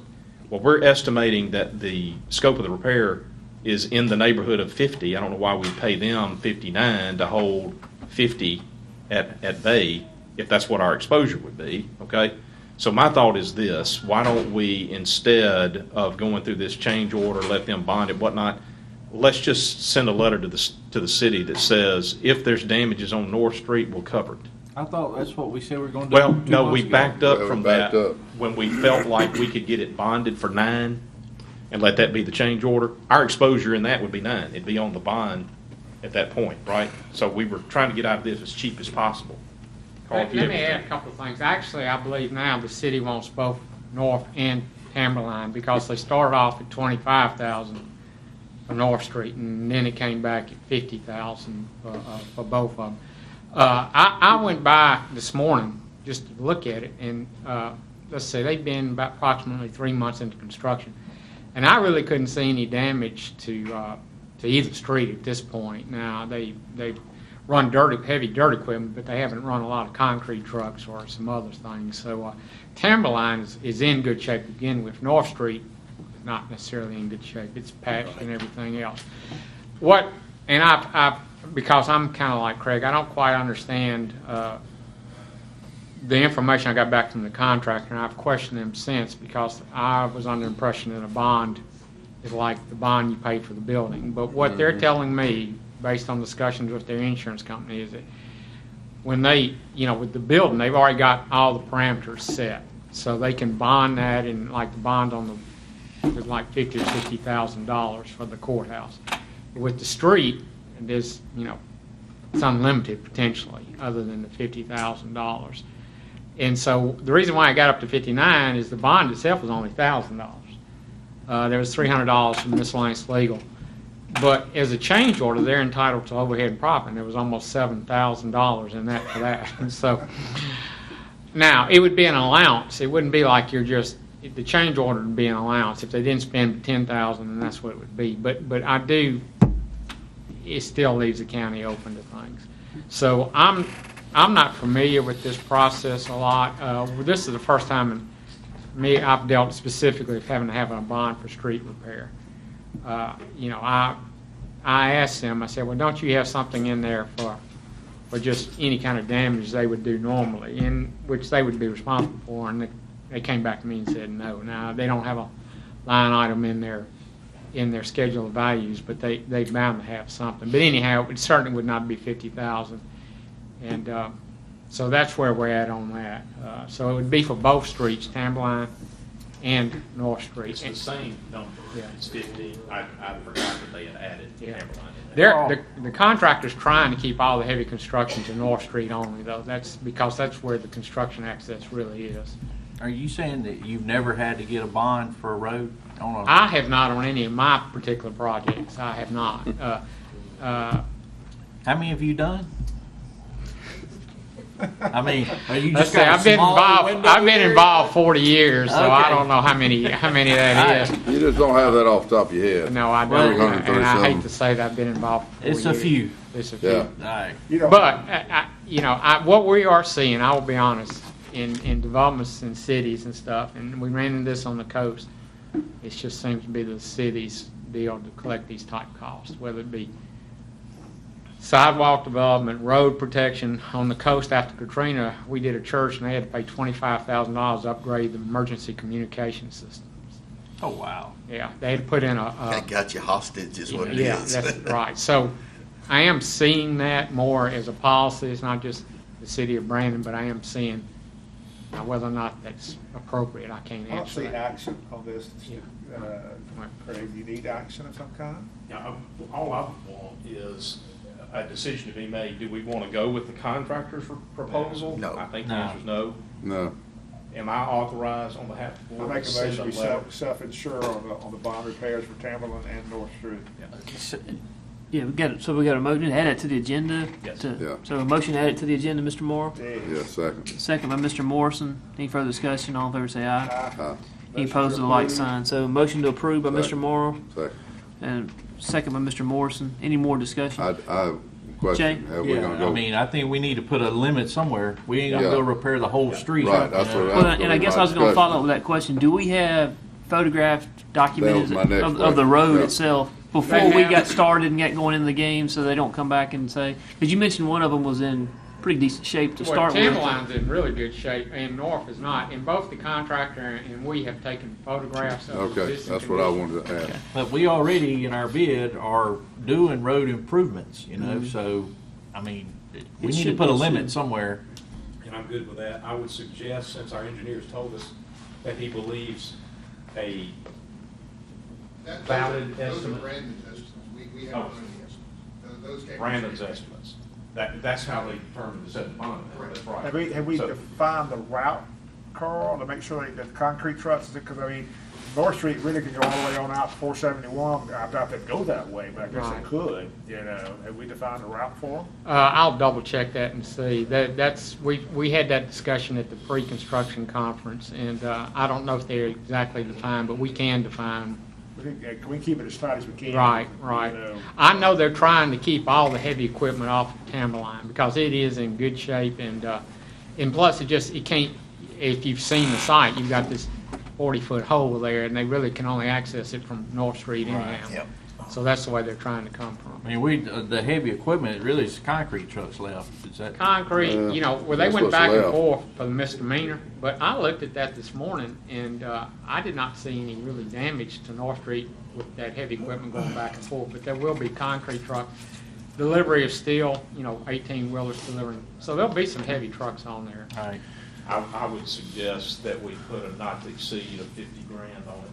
S15: Well, we're estimating that the scope of the repair is in the neighborhood of 50. I don't know why we pay them 59 to hold 50 at bay, if that's what our exposure would be, okay? So my thought is this: why don't we, instead of going through this change order, let them bond it, whatnot, let's just send a letter to the city that says, if there's damages on North Street, we'll cover it.
S9: I thought that's what we said we were going to do.
S15: Well,
S9: 2
S15: no,
S9: months
S15: we
S9: ago.
S15: backed up
S2: Well, we
S15: from
S2: backed
S15: that
S2: up.
S15: when we felt like we could get it bonded for 9 and let that be the change order. Our exposure in that would be 9. It'd be on the bond at that point, right? So we were trying to get out of this as cheap as possible. Carl, if you
S7: Let
S15: have
S7: me add a
S15: anything.
S7: couple of things. Actually, I believe now the city wants both North and Timberline, because they started off at $25,000 for North Street, and then it came back at $50,000 for both of them. I went by this morning just to look at it, and let's say they've been about approximately 3 months into construction, and I really couldn't see any damage to either street at this point. Now they run heavy dirt equipment, but they haven't run a lot of concrete trucks or some other things. So Timberline is in good shape to begin with. North Street is not necessarily in good shape. It's patched and everything else. Because I'm kind of like Craig, I don't quite understand the information I got back from the contractor, and I've questioned them since, because I was under the impression that a bond is like the bond you pay for the building. But what they're telling me, based on discussions with their insurance company, is that when they, with the building, they've already got all the parameters set, so they can bond that, and like the bond on is like $50,000 or $60,000 for the courthouse. With the street, there's, it's unlimited potentially, other than the $50,000. And so the reason why I got up to 59 is the bond itself was only $1,000. There was $300 from miscellaneous legal. But as a change order, they're entitled to overhead and profit, and there was almost $7,000 in that for that. And so now it would be an allowance. It wouldn't be like the change order would be an allowance. If they didn't spend $10,000, then that's what it would be. But it still leaves the county open to things. So I'm not familiar with this process a lot. This is the first time I've dealt specifically with having to have a bond for street repair. I asked them, I said, well, don't you have something in there for just any kind of damage they would do normally, which they would be responsible for? And they came back to me and said no. Now, they don't have a line item in their schedule of values, but they're bound to have something. But anyhow, it certainly would not be $50,000. And so that's where we're at on that. So it would be for both streets, Tamberline and North Street.
S15: It's the same number.
S7: Yeah.
S15: It's 50. I forgot that they had added
S7: Yeah.
S15: Timberline in there.
S7: The contractor's trying to keep all the heavy construction to North Street only, though. That's because that's where the construction access really is.
S9: Are you saying that you've never had to get a bond for a road on a?
S7: I have not on any of my particular projects. I have not.
S9: How many have you done? I mean, you
S7: Let's
S9: just
S7: say
S9: got a small window
S7: I've been
S9: there?
S7: involved 40 years, so I
S9: Okay.
S7: don't know how many that is.
S2: You just don't have that off the top of your head.
S7: No, I don't.
S2: 330
S7: And I hate
S2: something.
S7: to say that I've been involved for 40
S9: It's a
S7: years.
S9: few.
S7: It's a few.
S2: Yeah.
S9: All right.
S7: But what we are seeing, I will be honest, in developments in cities and stuff, and we ran into this on the coast. It just seems to be the city's deal to collect these type costs, whether it be sidewalk development, road protection. On the coast after Katrina, we did a church and they had to pay $25,000 to upgrade the emergency communication systems.
S9: Oh, wow.
S7: Yeah, they had to put in
S6: That got you hostage is what it is.
S7: Yeah, that's right. So I am seeing that more as a policy. It's not just the city of Brandon, but I am seeing now whether or not that's appropriate. I can't
S10: I don't
S7: answer
S10: see
S7: that.
S10: action on this. Craig, you need action of some kind?
S15: Now, all I want is a decision to be made. Do we want to go with the contractor's proposal?
S6: No.
S15: I think the answer is no.
S2: No.
S15: Am I authorized on behalf of the
S10: I
S15: board
S10: make
S15: to
S10: a
S15: send
S10: motion
S15: a
S10: we
S15: letter?
S10: self-insure on the bond repairs for Tamberlin and North Street.
S3: Yeah, we got it. So we got a motion to add it to the agenda.
S15: Yes.
S2: Yeah.
S3: So a motion to add it to the agenda, Mr. Morrow.
S2: Yeah, second.
S3: Second by Mr. Morrison. Any further discussion? All in favor say aye.
S2: Aye.
S3: Any opposed to the like sign. So motion to approve by Mr.
S2: Second.
S3: Morrow
S2: Second.
S3: and second by Mr. Morrison. Any more discussion?
S2: I have a question.
S3: Jay?
S2: Have we gonna
S9: Yeah,
S2: go?
S9: I mean, I think we need to put a limit somewhere. We ain't gonna
S2: Yeah.
S9: go repair the whole street.
S2: Right, that's what
S3: Well, and I guess I was going to follow up with that question. Do we have photographed documents
S2: my next
S3: of the
S2: question.
S3: road
S2: Yeah.
S3: itself before we got started and got going in the game, so they don't come back and say? Because you mentioned one of them was in pretty decent shape to
S7: Well,
S3: start with.
S7: Timberline's in really good shape, and North is not. And both the contractor and we have taken photographs of
S2: Okay,
S7: existing
S2: that's what I
S7: condition.
S2: wanted to ask.
S9: But we already, in our bid, are doing road improvements, you know,
S3: Mm-hmm.
S9: so, I mean, we
S3: It
S9: need to
S3: should
S9: put a
S3: be
S9: limit
S3: soon.
S9: somewhere.
S15: And I'm good with that. I would suggest, since our engineers told us that he believes a valid
S20: Those are
S15: estimate.
S20: Brandon's estimates. We haven't done any estimates. Those came from
S15: Brandon's
S20: state.
S15: estimates. That's how they determined to set the bond. That's right.
S10: Have we
S15: So-
S10: defined the route, Carl, to make sure that the concrete trucks, because I mean, North Street really could go all the way on out to 471. I doubt they'd go that way, but I guess
S7: Right.
S10: it could, you know. Have we defined a route for them?
S7: I'll double check that and see. We had that discussion at the pre-construction conference, and I don't know if they're exactly defined, but we can define.
S10: Can we keep it as tight as we can?
S7: Right,
S10: you
S7: right.
S10: know?
S7: I know they're trying to keep all the heavy equipment off of Timberline because it is in good shape, and plus it can't. If you've seen the site, you've got this 40-foot hole there, and they really can only access it from North Street anyhow.
S9: Yep.
S7: So that's the way they're trying to come from.
S9: I mean, the heavy equipment, it really is concrete trucks left. Is that?
S7: Concrete, you know, where they
S2: that's
S7: went
S2: what's
S7: back and
S2: left.
S7: forth for the misdemeanor, but I looked at that this morning, and I did not see any really damage to North Street with that heavy equipment going back and forth, but there will be concrete trucks, delivery of steel, you know, 18-wheelers delivering, so there'll be some heavy trucks on there.
S9: All right.
S15: I would suggest that we put a not to exceed of 50 grand on it.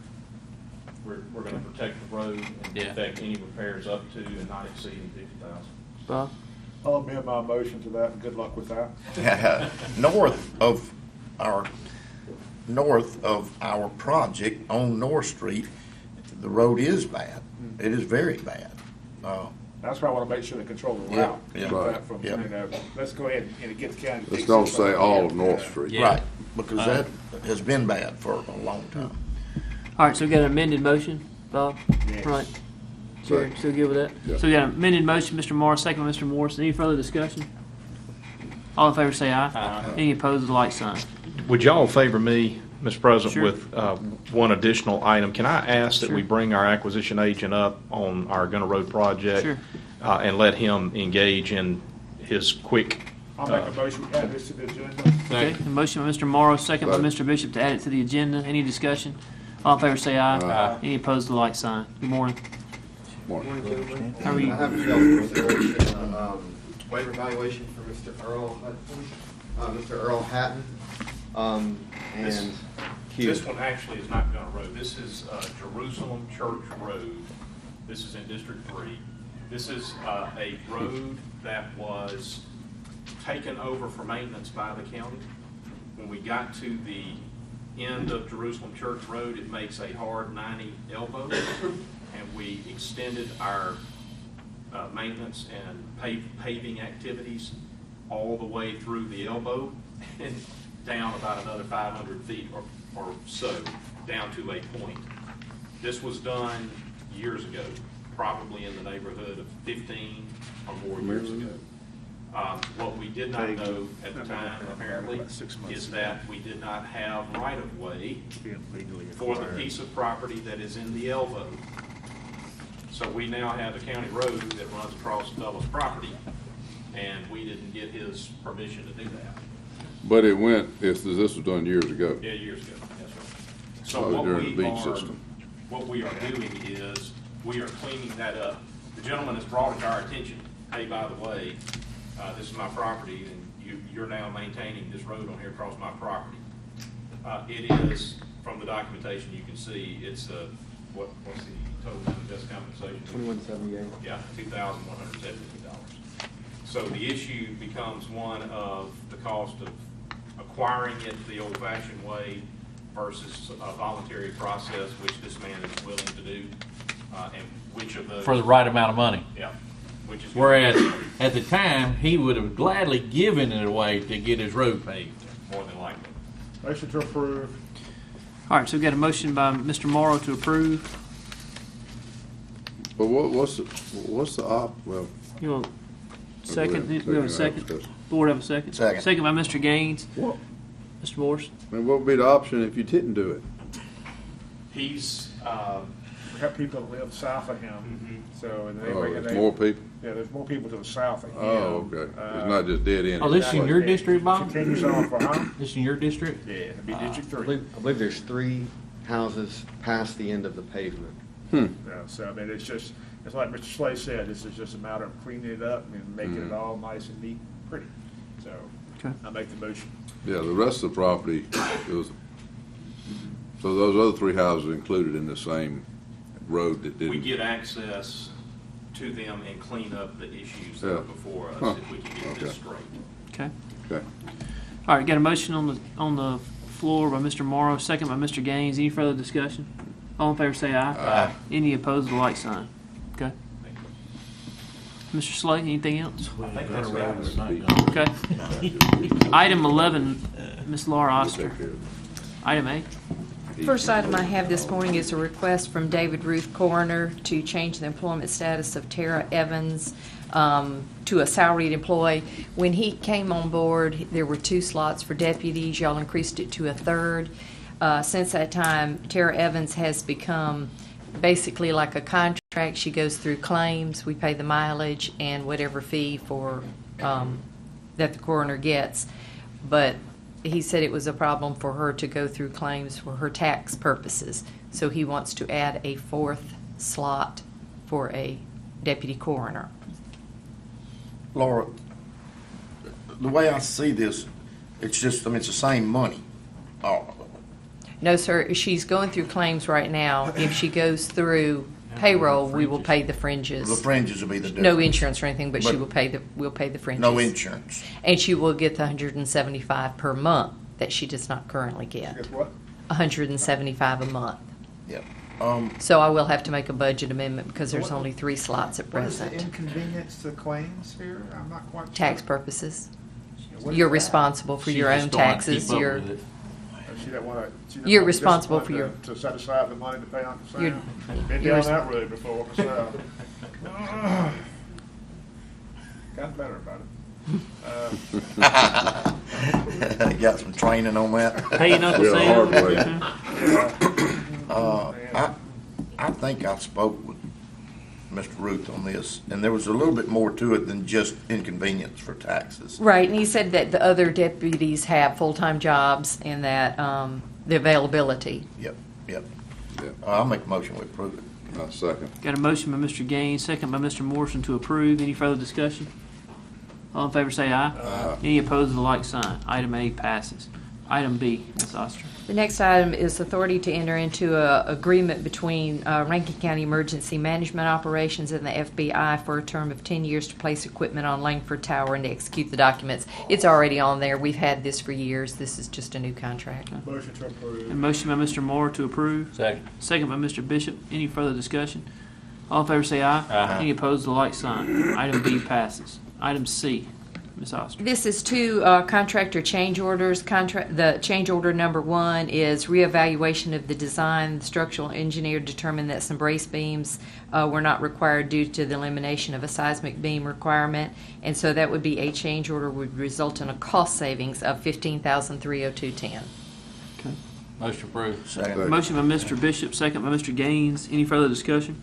S15: We're going to protect the road and
S9: Yeah.
S15: protect any repairs up to and not exceeding 50,000.
S3: Bob?
S10: I'll amend my motion to that, and good luck with that.
S6: North of our project on North Street, the road is bad. It is very bad.
S10: That's why I want to make sure they control the
S6: Yeah,
S10: route.
S6: yeah.
S10: Keep that from,
S6: Yeah.
S10: you know, let's go ahead and get the county. to
S2: Let's
S10: fix
S2: don't
S10: this
S2: say
S10: up.
S2: all of
S10: Yeah.
S2: North Street.
S9: Yeah.
S6: Right, because that has been bad for a long time.
S3: All right, so we got an amended motion, Bob?
S10: Yes.
S3: Right. Jerry,
S2: Second.
S3: still good with that?
S2: Yeah.
S3: So we got an amended motion, Mr. Morris, second by Mr. Morrison. Any further discussion? All in favor say aye.
S9: Aye.
S3: Any opposed, the like sign.
S15: Would y'all favor me, Mr. President,
S3: Sure.
S15: with one additional item? Can I ask that
S3: Sure.
S15: we bring our acquisition agent up on our Gunner Road project?
S3: Sure.
S15: And let him engage in his quick.
S10: I'll make a motion, we add this to the agenda.
S3: Okay, a motion by Mr. Morrow, second by Mr. Bishop to add it to the agenda. Any discussion? All in favor say aye.
S2: Aye.
S3: Any opposed, the like sign. Good morning.
S2: Morning.
S3: How are you?
S20: I have a consideration, waiver evaluation for
S21: Mr. Earl Hatton. And
S15: This one actually is not Gunner Road. This is Jerusalem Church Road. This is in District 3. This is a road that was taken over for maintenance by the county. When we got to the end of Jerusalem Church Road, it makes a hard 90 elbow, and we extended our maintenance and paving activities all the way through the elbow and down about another 500 feet or so, down to a point. This was done years ago, probably in the neighborhood of 15 or more years ago. What we did not know at the time, apparently, is that we did not have right-of-way for the piece of property that is in the elbow. So we now have a county road that runs across Dulles property, and we didn't get his permission to do that.
S2: But it went, this was done years ago.
S15: Yeah, years ago, that's right. So
S2: Oh, during the beach system.
S15: what we are doing is, we are cleaning that up. The gentleman has brought it to our attention, hey, by the way, this is my property, and you're now maintaining this road on here across my property. It is, from the documentation you can see, it's what's the total amount of just compensation?
S21: $21.78.
S15: Yeah, $2,172. So the issue becomes one of the cost of acquiring it the old-fashioned way versus a voluntary process, which this man is willing to do, and which of those...
S9: For the right amount of money.
S15: Yeah. Which is
S9: Whereas, at the time, he would have gladly given it away to get his road paved.
S15: more than likely.
S10: Motion to approve.
S3: All right, so we've got a motion by Mr. Morrow to approve.
S2: But what's the well?
S3: You want second?
S2: ahead.
S3: We have a
S2: Second,
S3: second.
S2: discussion.
S3: Board have a second?
S6: Second.
S3: Second by Mr. Gaines.
S2: What?
S3: Mr. Morris?
S2: And what would be the option if you didn't do it?
S15: He's,
S10: We have people that live south of him, so. And they-
S2: Oh,
S10: and
S2: there's
S10: they-
S2: more people?
S10: Yeah, there's more people to the south of him.
S2: Oh, okay. It's not just dead end.
S9: Oh, this is in your district, Bob?
S10: Continues on for, huh?
S9: This is in your district?
S10: Yeah, it'd be District
S21: I
S10: 3.
S21: believe there's 3 houses past the end of the pavement.
S10: Yeah, so, I mean, it's just, it's like Mr. Slay said, this is just a matter of cleaning it up and making it all nice and neat, and pretty. So, I make the motion.
S2: Yeah, the rest of the property, it was, so those other 3 houses are included in the same road that didn't.
S15: we get access to them and clean up the issues that are before us if we can get this straight.
S3: Okay.
S2: Okay.
S3: All right, got a motion on the floor by Mr. Morrow, second by Mr. Gaines. Any further discussion? All in favor say aye.
S2: Aye.
S3: Any opposed, the like sign. Okay. Mr. Slay, anything else? Okay. Item 11, Ms. Laura Oster. Item A.
S17: First item I have this morning is a request from David Ruth Coroner to change the employment status of Tara Evans to a salaried employee. When he came on board, there were 2 slots for deputies. Y'all increased it to a third. Since that time, Tara Evans has become basically like a contract. She goes through claims. We pay the mileage and whatever fee for that the coroner gets. But he said it was a problem for her to go through claims for her tax purposes. So he wants to add a 4th slot for a deputy coroner.
S6: Laura, the way I see this, it's just, I mean, it's the same money. Oh,
S17: No, sir, she's going through claims right now. If she goes through payroll, we will pay the fringes.
S6: the fringes will be the difference.
S17: No insurance or anything, but she
S6: But-
S17: we'll pay the fringes.
S6: No insurance.
S17: And she will get the $175 per month that she does not currently get.
S10: Guess what?
S17: $175 a month.
S6: Yeah.
S17: So I will have to make a budget amendment because there's only 3 slots at
S10: What is the
S17: present.
S10: inconvenience to claims here? I'm not quite sure.
S17: Tax purposes.
S10: What is
S17: You're
S10: that?
S17: responsible for
S9: She
S17: your
S9: just
S17: own
S9: don't have to
S17: taxes.
S9: keep up
S17: You're,
S9: with it.
S10: She don't wanna- she don't
S17: You're
S10: have
S17: responsible for
S10: discipline to set aside the money to pay Uncle Sam.
S17: You're-
S10: Been
S17: you're
S10: down
S17: res-
S10: that road before myself. Got better about it.
S6: Got some training on that.
S3: Paying Uncle
S2: Yeah,
S3: Sam.
S2: hard way.
S6: I think I spoke with Mr. Ruth on this, and there was a little bit more to it than just inconvenience for taxes.
S17: right, and he said that the other deputies have full-time jobs and that the availability.
S6: Yep.
S2: Yeah.
S6: I'll make a motion, we approve it.
S2: Second.
S3: Got a motion by Mr. Gaines, second by Mr. Morrison to approve. Any further discussion? All in favor say aye. Any opposed, the like sign. Item A passes. Item B, Ms. Oster.
S17: The next item is authority to enter into an agreement between Rankin County Emergency Management Operations and the FBI for a term of 10 years to place equipment on Langford Tower and to execute the documents. It's already on there. We've had this for years. This is just a new contract.
S10: Motion to approve.
S3: A motion by Mr. Moore to approve.
S9: Second.
S3: Second by Mr. Bishop. Any further discussion? All in favor say aye.
S9: Aye.
S3: Any opposed, the like sign. Item B passes. Item C, Ms. Oster.
S17: This is two contractor change orders. The change order number 1 is reevaluation of the design. The structural engineer determined that some brace beams were not required due to the elimination of a seismic beam requirement, and so that would be a change order would result in a cost savings of $15,302.10.
S3: Okay.
S9: Motion approved.
S6: Second.
S3: Motion by Mr. Bishop, second by Mr. Gaines. Any further discussion?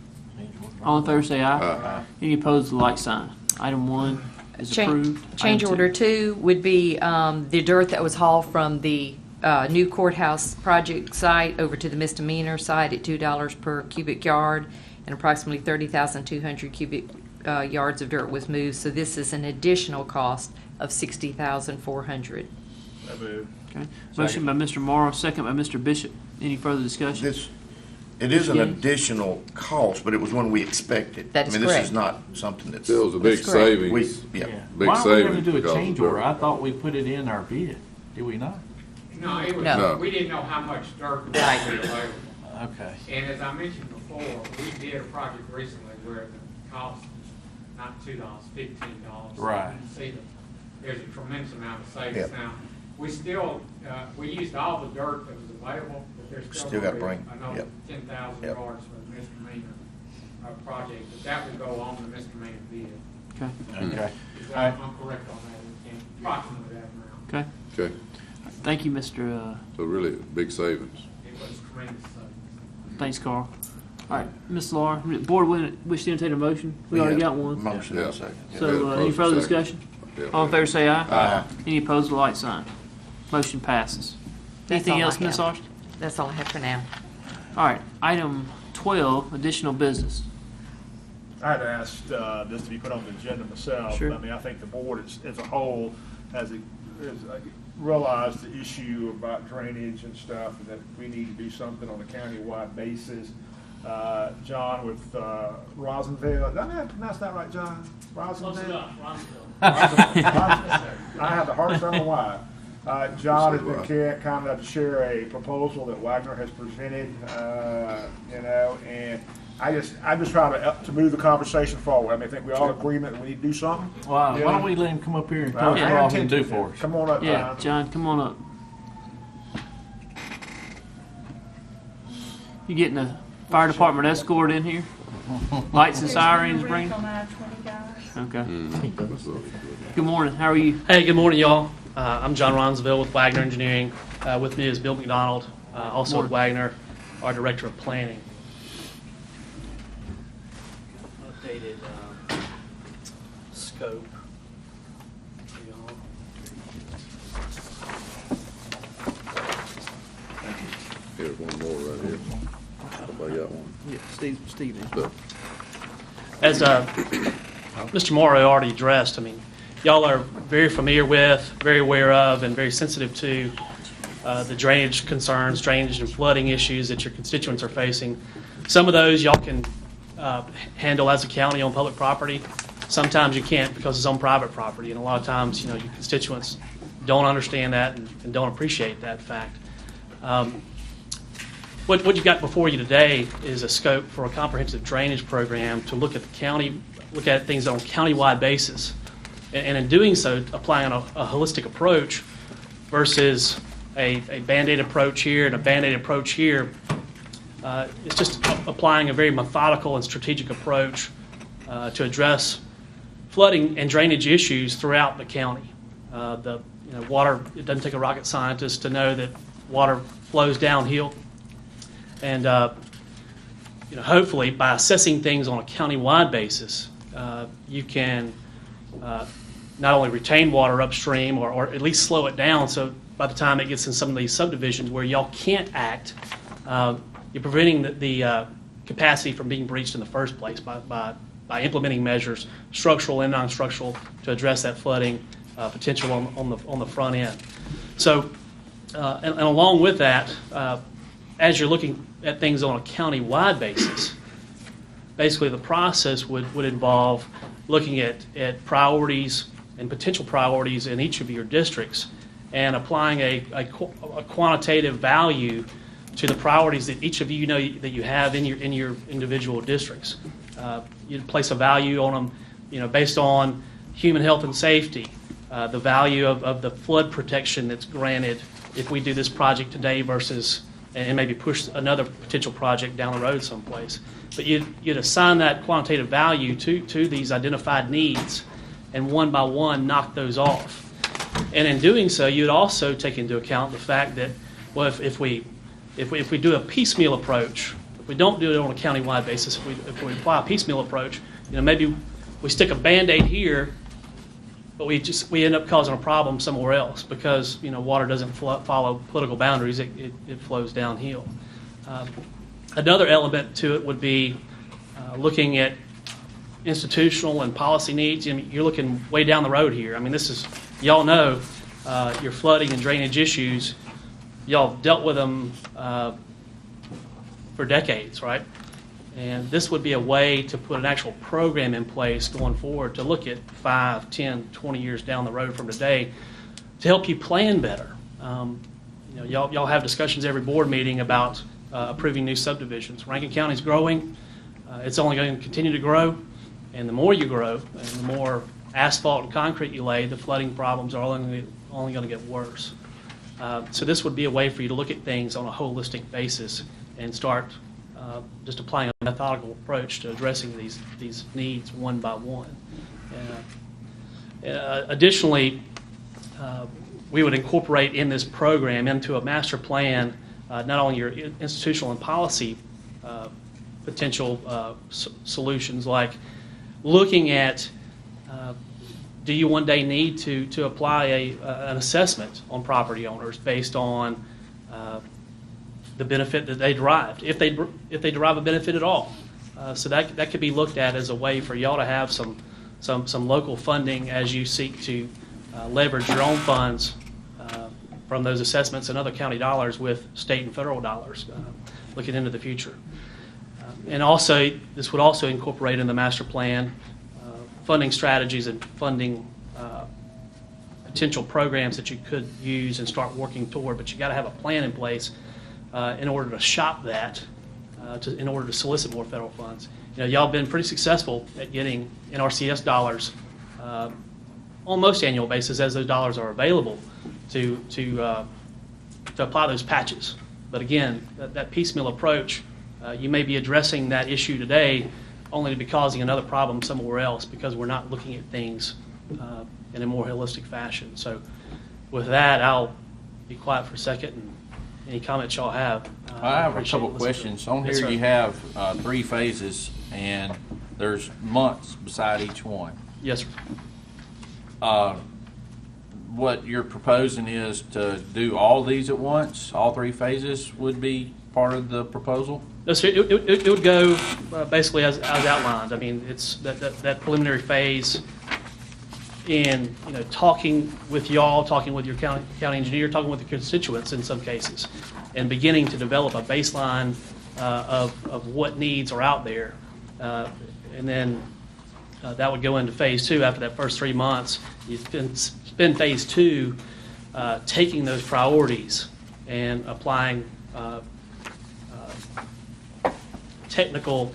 S3: All in favor say aye.
S2: Aye.
S3: Any opposed, the like sign. Item 1 is approved.
S17: Change
S3: Item
S17: order 2 would be the dirt that was hauled from the new courthouse project site over to the misdemeanor site at $2 per cubic yard, and approximately 30,200 cubic yards of dirt was moved. So this is an additional cost of $60,400.
S10: I move.
S3: Okay. Motion by Mr. Morrow, second by Mr. Bishop. Any further discussion?
S6: It is an
S3: Yeah.
S6: additional cost, but it was one we expected.
S17: That is
S6: I mean, this
S17: correct.
S6: is not something that's.
S2: It was a big
S17: That's correct.
S2: savings.
S6: Yeah.
S2: Big
S9: Why don't we have
S2: savings
S9: to do a
S2: because of
S9: change
S2: dirt.
S9: order? I thought we put it in our bid. Did we not?
S7: No, it was,
S17: No.
S7: we didn't know how much dirt was
S17: Right.
S7: available.
S9: Okay.
S7: And as I mentioned before, we did a project recently where the cost was not $2, $15.
S9: Right.
S7: You can see that there's a tremendous amount of savings.
S6: Yeah.
S7: Now, we still, we used all the dirt that was available, but there's
S6: Still
S7: still
S6: gotta
S7: going to be
S6: bring-
S7: another
S6: yep.
S7: 10,000
S6: Yep.
S7: yards for the misdemeanor project, but that will go on the misdemeanor bid.
S3: Okay.
S9: Okay.
S7: Is
S9: All right.
S7: I'm correct on that, and approximately that amount.
S3: Okay.
S2: Okay,
S3: Thank you, Mr.
S2: so really, big savings.
S7: It was tremendous savings.
S3: Thanks, Carl. All right, Ms. Laura, board wish to entertain a motion? We already got one.
S6: Motion
S2: Yeah.
S6: and a second. Yeah.
S3: So,
S2: Yeah,
S3: any
S2: motion
S3: further
S2: second.
S3: discussion?
S2: Yeah.
S3: All in favor say aye.
S6: Aye.
S3: Any opposed, the like sign. Motion passes.
S17: That's
S3: Anything
S17: all I
S3: else, Ms.
S17: have.
S3: Oster?
S17: That's all I have for now.
S3: All right, item 12, additional business.
S10: I had asked this to be put on the agenda myself.
S3: Sure.
S10: I mean, I think the board as a whole has realized the issue about drainage and stuff, and that we need to do something on a countywide basis. John with Rosenville, did I pronounce that right, John? Rosenville? I have the hardest, I don't know why. John has been kind enough to share a proposal that Wagner has presented, and I'm just trying to move the conversation forward. I mean, I think we all agree that we need to do something.
S9: Well,
S10: Yeah.
S9: why don't we let him come up here and tell us
S10: I
S9: what all he
S10: intend
S9: can do
S10: to.
S9: for us?
S10: Come on up,
S3: Yeah,
S10: John.
S3: John, come on up. You getting a fire department escort in here? Lights and sirens ring? Okay. Good morning, how are you?
S5: Hey, good morning, y'all. I'm John Ronsville with Wagner Engineering. With me is Bill McDonald, also with Wagner, our Director of Planning. Updated scope. for y'all.
S2: Here's one more right here. Somebody got one?
S3: Yeah, Steve.
S2: Look.
S5: As Mr. Morrow already addressed, I mean, y'all are very familiar with, very aware of, and very sensitive to the drainage concerns, drainage and flooding issues that your constituents are facing. Some of those y'all can handle as a county on public property. Sometimes you can't because it's on private property, and a lot of times, your constituents don't understand that and don't appreciate that fact. What you've got before you today is a scope for a comprehensive drainage program to look at the county, look at things on a countywide basis, and in doing so, applying a holistic approach versus a Band-Aid approach here and a Band-Aid approach here. It's just applying a very methodical and strategic approach to address flooding and drainage issues throughout the county. Water, it doesn't take a rocket scientist to know that water flows downhill. And hopefully, by assessing things on a county-wide basis, you can not only retain water upstream or at least slow it down. So by the time it gets in some of these subdivisions where y'all can't act, you're preventing the capacity from being breached in the first place by by implementing measures, structural and non-structural, to address that flooding potential on the front end. So, and along with that, as you're looking at things on a county-wide basis, basically the process would involve looking at priorities and potential priorities in each of your districts and applying a quantitative value to the priorities that each of you know that you have in your individual districts. You'd place a value on them, based on human health and safety, the value of the flood protection that's granted if we do this project today versus, and maybe push another potential project down the road someplace. But you'd assign that quantitative value to these identified needs, and one by one knock those off. And in doing so, you'd also take into account the fact that, well, if we do a piecemeal approach, if we don't do it on a county-wide basis, if we apply a piecemeal approach, maybe we stick a Band-Aid here, but we end up causing a problem somewhere else because water doesn't follow political boundaries; it flows downhill. Another element to it would be looking at institutional and policy needs. You're looking way down the road here. I mean, this is, y'all know your flooding and drainage issues. Y'all dealt with them for decades, right? And this would be a way to put an actual program in place going forward to look at 5, 10, 20 years down the road from today to help you plan better. Y'all have discussions every board meeting about approving new subdivisions. Rankin County is growing. It's only going to continue to grow. And the more you grow and the more asphalt and concrete you lay, the flooding problems are only going to get worse. So this would be a way for you to look at things on a holistic basis and start just applying a methodical approach to addressing these needs one by one. Additionally, we would incorporate in this program into a master plan not only your institutional and policy potential solutions, like looking at do you one day need to apply an assessment on property owners based on the benefit that they derived, if they derive a benefit at all. So that could be looked at as a way for y'all to have some local funding as you seek to leverage your own funds from those assessments and other county dollars with state and federal dollars looking into the future. And also, this would also incorporate in the master plan funding strategies and funding potential programs that you could use and start working toward, but you got to have a plan in place in order to shop that, in order to solicit more federal funds. Y'all been pretty successful at getting NRCS dollars on most annual basis as those dollars are available to apply those patches. But again, that piecemeal approach, you may be addressing that issue today only to be causing another problem somewhere else because we're not looking at things in a more holistic fashion. So with that, I'll be quiet for a second, and any comments y'all have.
S9: I have a couple questions. On
S5: Yes,
S9: here
S5: sir.
S9: you have 3 phases, and there's months beside each one.
S5: Yes, sir.
S9: What you're proposing is to do all these at once? All 3 phases would be part of the proposal?
S5: No, sir, it would go basically as outlined. I mean, it's that preliminary phase in talking with y'all, talking with your county engineer, talking with the constituents in some cases, and beginning to develop a baseline of what needs are out there, and then that would go into phase 2 after that first 3 months. You spend phase 2 taking those priorities and applying a technical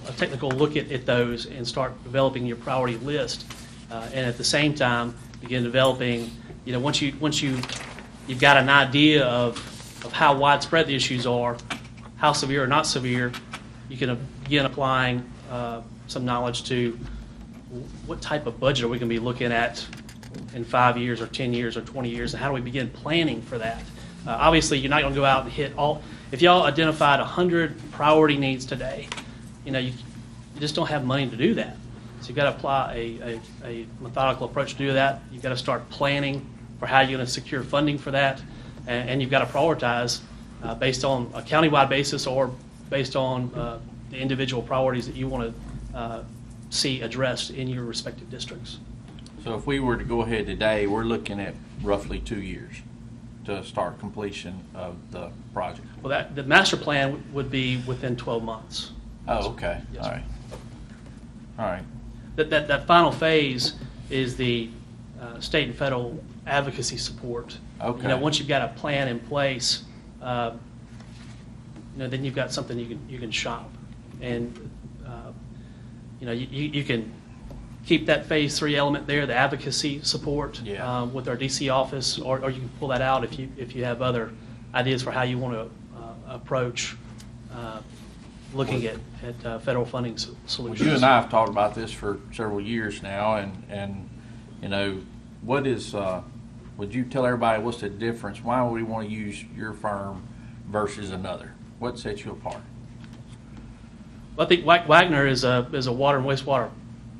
S5: look at those and start developing your priority list, and at the same time begin developing. Once you've got an idea of how widespread the issues are, how severe or not severe, you can begin applying some knowledge to what type of budget are we going to be looking at in 5 years or 10 years or 20 years, and how do we begin planning for that? Obviously, you're not going to go out and hit all. If y'all identified 100 priority needs today, you just don't have money to do that. So you've got to apply a methodical approach to do that. You've got to start planning for how you're going to secure funding for that, and you've got to prioritize based on a countywide basis or based on the individual priorities that you want to see addressed in your respective districts.
S9: So if we were to go ahead today, we're looking at roughly 2 years to start completion of the project.
S5: Well, the master plan would be within 12 months.
S9: Oh, okay.
S5: Yes,
S9: All
S5: sir.
S9: right. All right.
S5: That final phase is the state and federal advocacy support.
S9: Okay.
S5: You know, once you've got a plan in place, you know, then you've got something you can shop, and you know, you can keep that phase 3 element there, the advocacy support,
S9: Yeah.
S5: with our DC office, or you can pull that out if you have other ideas for how you want to approach looking at federal funding
S9: Well,
S5: solutions.
S9: you and I have talked about this for several years now, and you know, what is, would you tell everybody what's the difference? Why would we want to use your firm versus another? What sets you apart?
S5: Well, I think Wagner is a water and wastewater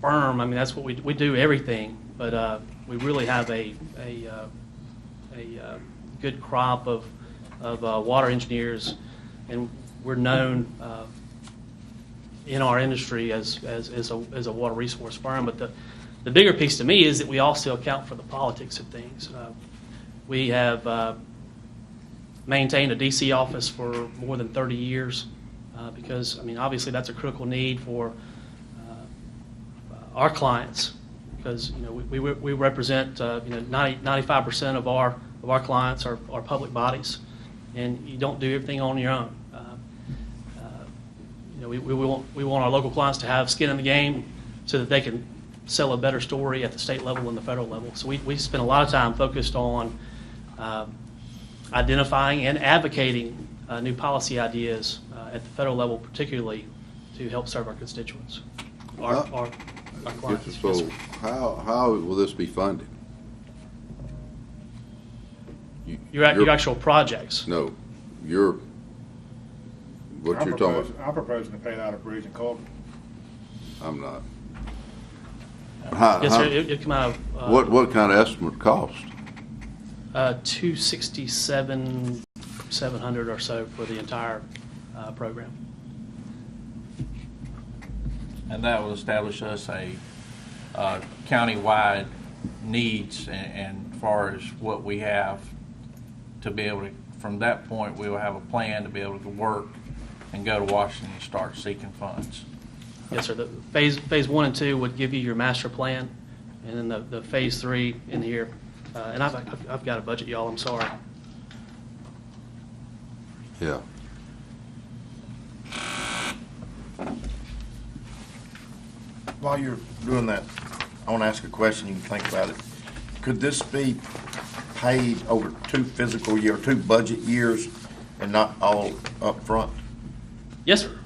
S5: firm. I mean, that's what we do everything, but we really have a good crop of water engineers, and we're known in our industry as a water resource firm. But the bigger piece to me is that we also account for the politics of things. We have maintained a DC office for more than 30 years because, I mean, obviously that's a critical need for our clients, because, you know, we represent, you know, 95% of our clients are public bodies, and you don't do everything on your own. You know, we want our local clients to have skin in the game so that they can sell a better story at the state level and the federal level. So we spend a lot of time focused on identifying and advocating new policy ideas at the federal level, particularly to help serve our constituents, our clients.
S2: So how will this be funded?
S5: Your actual projects.
S2: No, what you're talking about.
S10: I'm proposing to pay it out of bridge and culvert.
S2: I'm not.
S5: Yes, sir. It come out of.
S2: What kind of estimate cost?
S5: $267,700 or so for the entire program.
S9: And that will establish us a countywide needs and far as what we have to be able to, from that point, we will have a plan to be able to work and go to Washington and start seeking funds.
S5: Yes, sir. The phase 1 and 2 would give you your master plan, and then the phase 3 in here. And I've got a budget, y'all. I'm sorry.
S2: Yeah.
S6: While you're doing that, I want to ask a question. You can think about it. Could this be paid over 2 budget years, and not all up front?
S5: Yes, sir.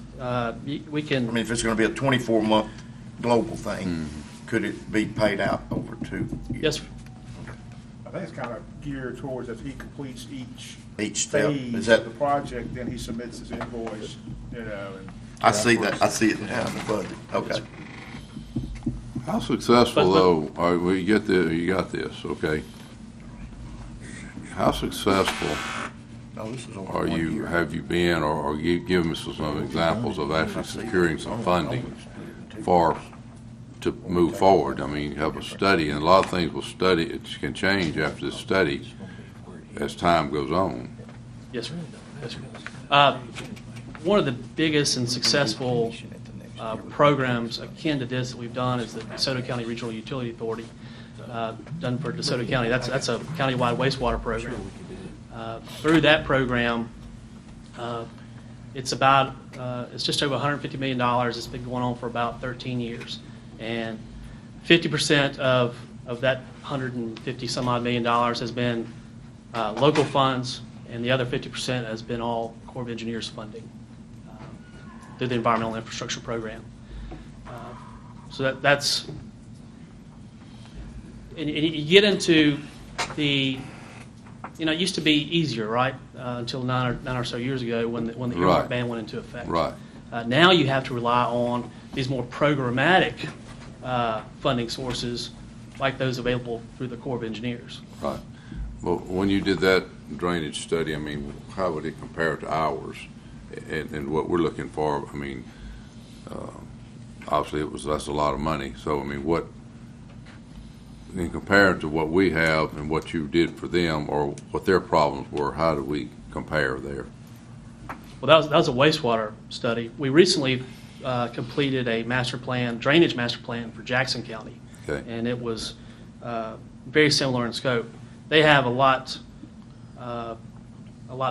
S5: We can.
S6: I mean, if it's going to be a 24-month global thing, could it be paid out over 2 years?
S5: Yes, sir.
S10: I think it's kind of geared towards if he completes each
S6: step.
S10: phase
S6: Is that
S10: of the project, then he submits his invoice, you know. And
S6: I see that. I see it now in the budget. Okay.
S2: How successful though? All right, well, you got this, okay? How successful are you? Have you been, or give me some examples of actually securing some funding to move forward? I mean, you have a study, and a lot of things will study. It can change after the study as time goes on.
S5: Yes, sir. Yes, sir. One of the biggest and successful programs akin to this that we've done is the DeSoto County Regional Utility Authority, done for DeSoto County. That's a countywide wastewater program. Through that program, it's just over $150 million. It's been going on for about 13 years, and 50% of that 150 some odd million dollars has been local funds, and the other 50% has been all Corps of Engineers funding through the Environmental Infrastructure Program. So that's, and you get into the, you know, it used to be easier, right? Until nine or so years ago when the earmark ban went into effect.
S2: Right.
S5: Now you have to rely on these more programmatic funding sources like those available through the Corps of Engineers.
S2: Right. Well, when you did that drainage study, I mean, how would it compare to ours and what we're looking for? I mean, obviously that's a lot of money. So, I mean, what, in comparison to what we have and what you did for them, or what their problems were, how do we compare there?
S5: Well, that was a wastewater study. We recently completed a drainage master plan for Jackson County.
S2: Okay.
S5: And it was very similar in scope. They have a lot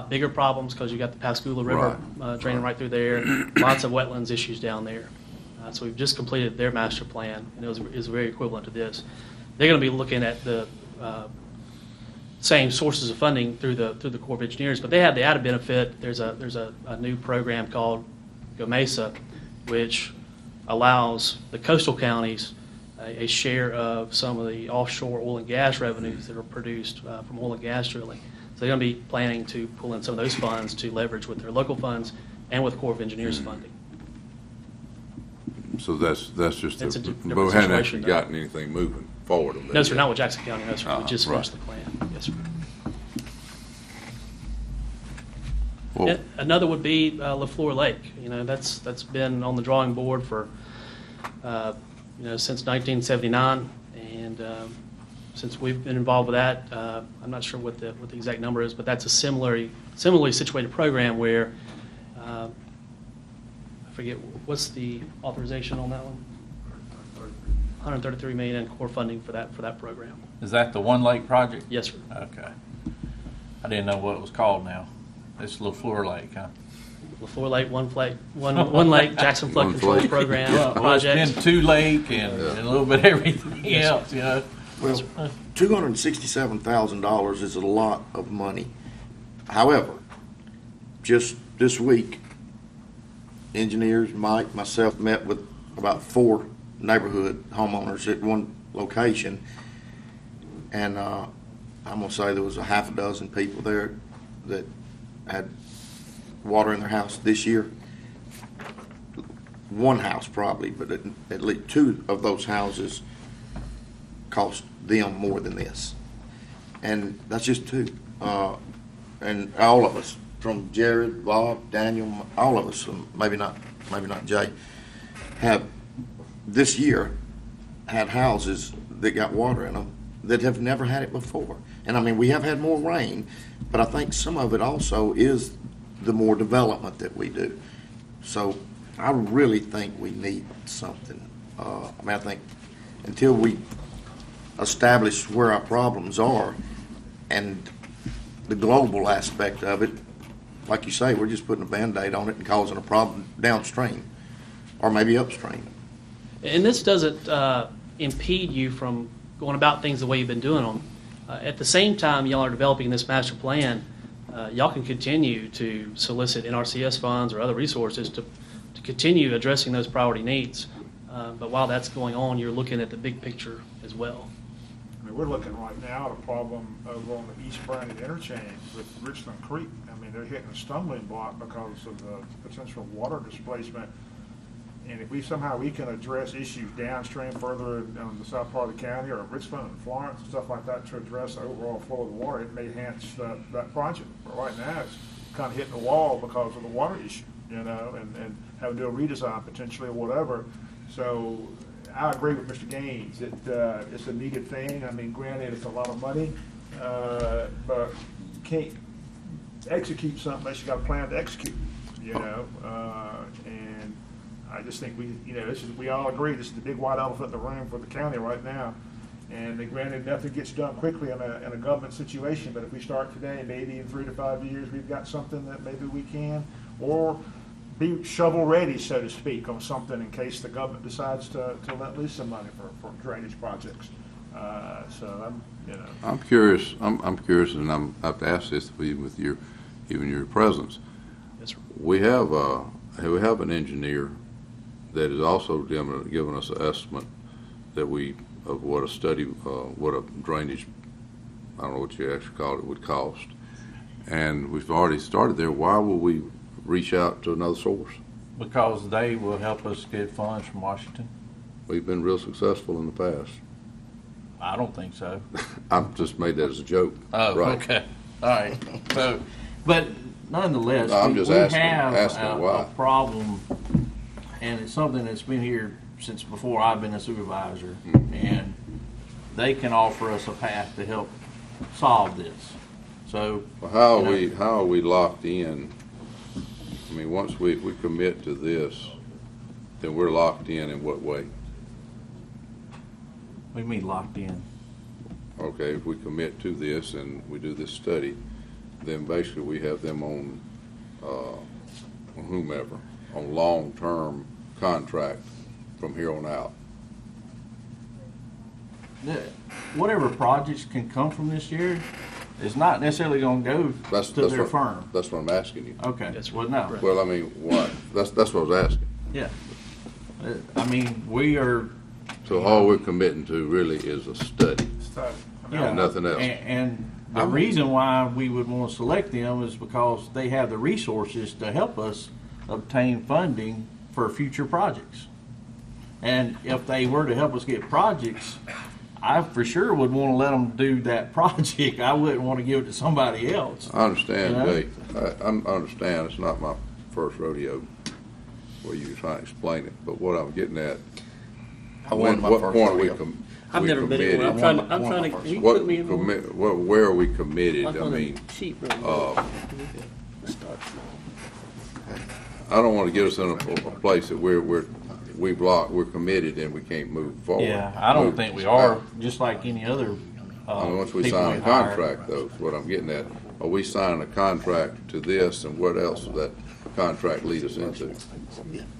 S5: bigger problems because you got the Pascagoula River draining right through there. Lots of wetlands issues down there. So we've just completed their master plan, and it was very equivalent to this. They're going to be looking at the same sources of funding through the Corps of Engineers, but they have the added benefit. There's a new program called Go Mesa, which allows the coastal counties a share of some of the offshore oil and gas revenues that are produced from oil and gas drilling. So they're going to be planning to pull in some of those funds to leverage with their local funds and with Corps of Engineers funding.
S2: So that's just,
S5: It's a
S2: but
S5: different
S2: we haven't actually
S5: situation, though.
S2: gotten anything moving forward on that.
S5: No, sir,
S2: yet.
S5: not with Jackson County. No, sir. We just
S2: right.
S5: finished the plan. Yes, sir.
S2: Well,
S5: And another would be LaFleur Lake. You know, that's been on the drawing board for since 1979, and since we've been involved with that, I'm not sure what the exact number is, but that's a similarly situated program where I forget what's the authorization on that one. $133 million in core funding for that program.
S9: Is that the One Lake project?
S5: Yes, sir.
S9: Okay. I didn't know what it was called now. It's LaFleur Lake, huh?
S5: LaFleur Lake, One Lake Jackson Flood Control Program project.
S9: It's been two lake and a little bit everything else, you know.
S6: Well, $267,000 is a lot of money. However, just this week, engineers, Mike, myself met with about 4 neighborhood homeowners at one location, and I'm gonna say there was a half a dozen people there that had water in their house this year. One house probably, but at least 2 of those houses cost them more than this, and that's just 2. And all of us, from Jared, Bob, Daniel, all of us, maybe not Jay, have this year had houses that got water in them that have never had it before. And I mean, we have had more rain, but I think some of it also is the more development that we do. So I really think we need something. I think until we establish where our problems are and the global aspect of it, like you say, we're just putting a Band-Aid on it and causing a problem downstream or maybe upstream.
S5: And this doesn't impede you from going about things the way you've been doing them. At the same time y'all are developing this master plan, y'all can continue to solicit NRCS funds or other resources to continue addressing those priority needs. But while that's going on, you're looking at the big picture as well.
S10: I mean, we're looking right now at a problem over on the East Brandon interchange with Richland Creek. I mean, they're hitting a stumbling block because of the potential water displacement. And if we can address issues downstream further in the south part of the county or Richmond and Florence and stuff like that to address the overall flow of the water, it may enhance that project. But right now, it's kind of hitting the wall because of the water issue, and having to do a redesign potentially or whatever. So I agree with Mr. Gaines that it's a needed thing. I mean, granted, it's a lot of money, but you can't execute something unless you got a plan to execute, and I just think we all agree this is the big white elephant in the room for the county right now. And granted, nothing gets done quickly in a government situation, but if we start today, maybe in 3 to 5 years, we've got something that maybe we can, or be shovel ready, so to speak, on something in case the government decides to let loose some money for drainage projects. So
S2: I'm curious. I'm curious, and I have to ask this with your presence.
S5: Yes, sir.
S2: We have an engineer that is also giving us an estimate of what a study, what a drainage, I don't know what you actually call it, would cost. And we've already started there. Why will we reach out to another source?
S9: Because they will help us get funds from Washington.
S2: We've been real successful in the past.
S9: I don't think so.
S2: I've just made that as a joke.
S9: Oh, right. Okay. All right. But nonetheless,
S2: I'm just
S9: we
S2: asking
S9: have
S2: why.
S9: a problem and it's something that's been here since before I've been a supervisor, and they can offer us a path to help solve this. So,
S2: Well, how are we locked in? I mean, once we commit to this, then we're locked in what way?
S9: what do you mean locked in?
S2: Okay, if we commit to this and we do this study, then basically we have them on whomever, on long-term contract from here on out.
S9: Whatever projects can come from this year is not necessarily going to go to their firm.
S2: That's what I'm asking you.
S9: Okay. Well, no.
S2: Well, I mean, what? That's what I was asking.
S9: Yeah. I mean, we are.
S2: So all we're committing to really is a study.
S9: Yeah.
S2: And nothing else.
S9: And the reason why we would want to select them is because they have the resources to help us obtain funding for future projects. And if they were to help us get projects, I for sure would want to let them do that project. I wouldn't want to give it to somebody else.
S2: I understand,
S9: You know?
S2: Jay. I understand. It's not my first rodeo where you're trying to explain it. But what I'm getting at, what point we
S3: I've never been in one. I'm trying to. Can you put me in one?
S2: Where are we committed? I mean, I don't want to get us in a place that we're committed and we can't move forward.
S9: Yeah, I don't think we are. Just like any other.
S2: Once we
S9: people
S2: sign a
S9: hire.
S2: contract, though, is what I'm getting at. Are we signing a contract to this, and what else does that contract lead us into?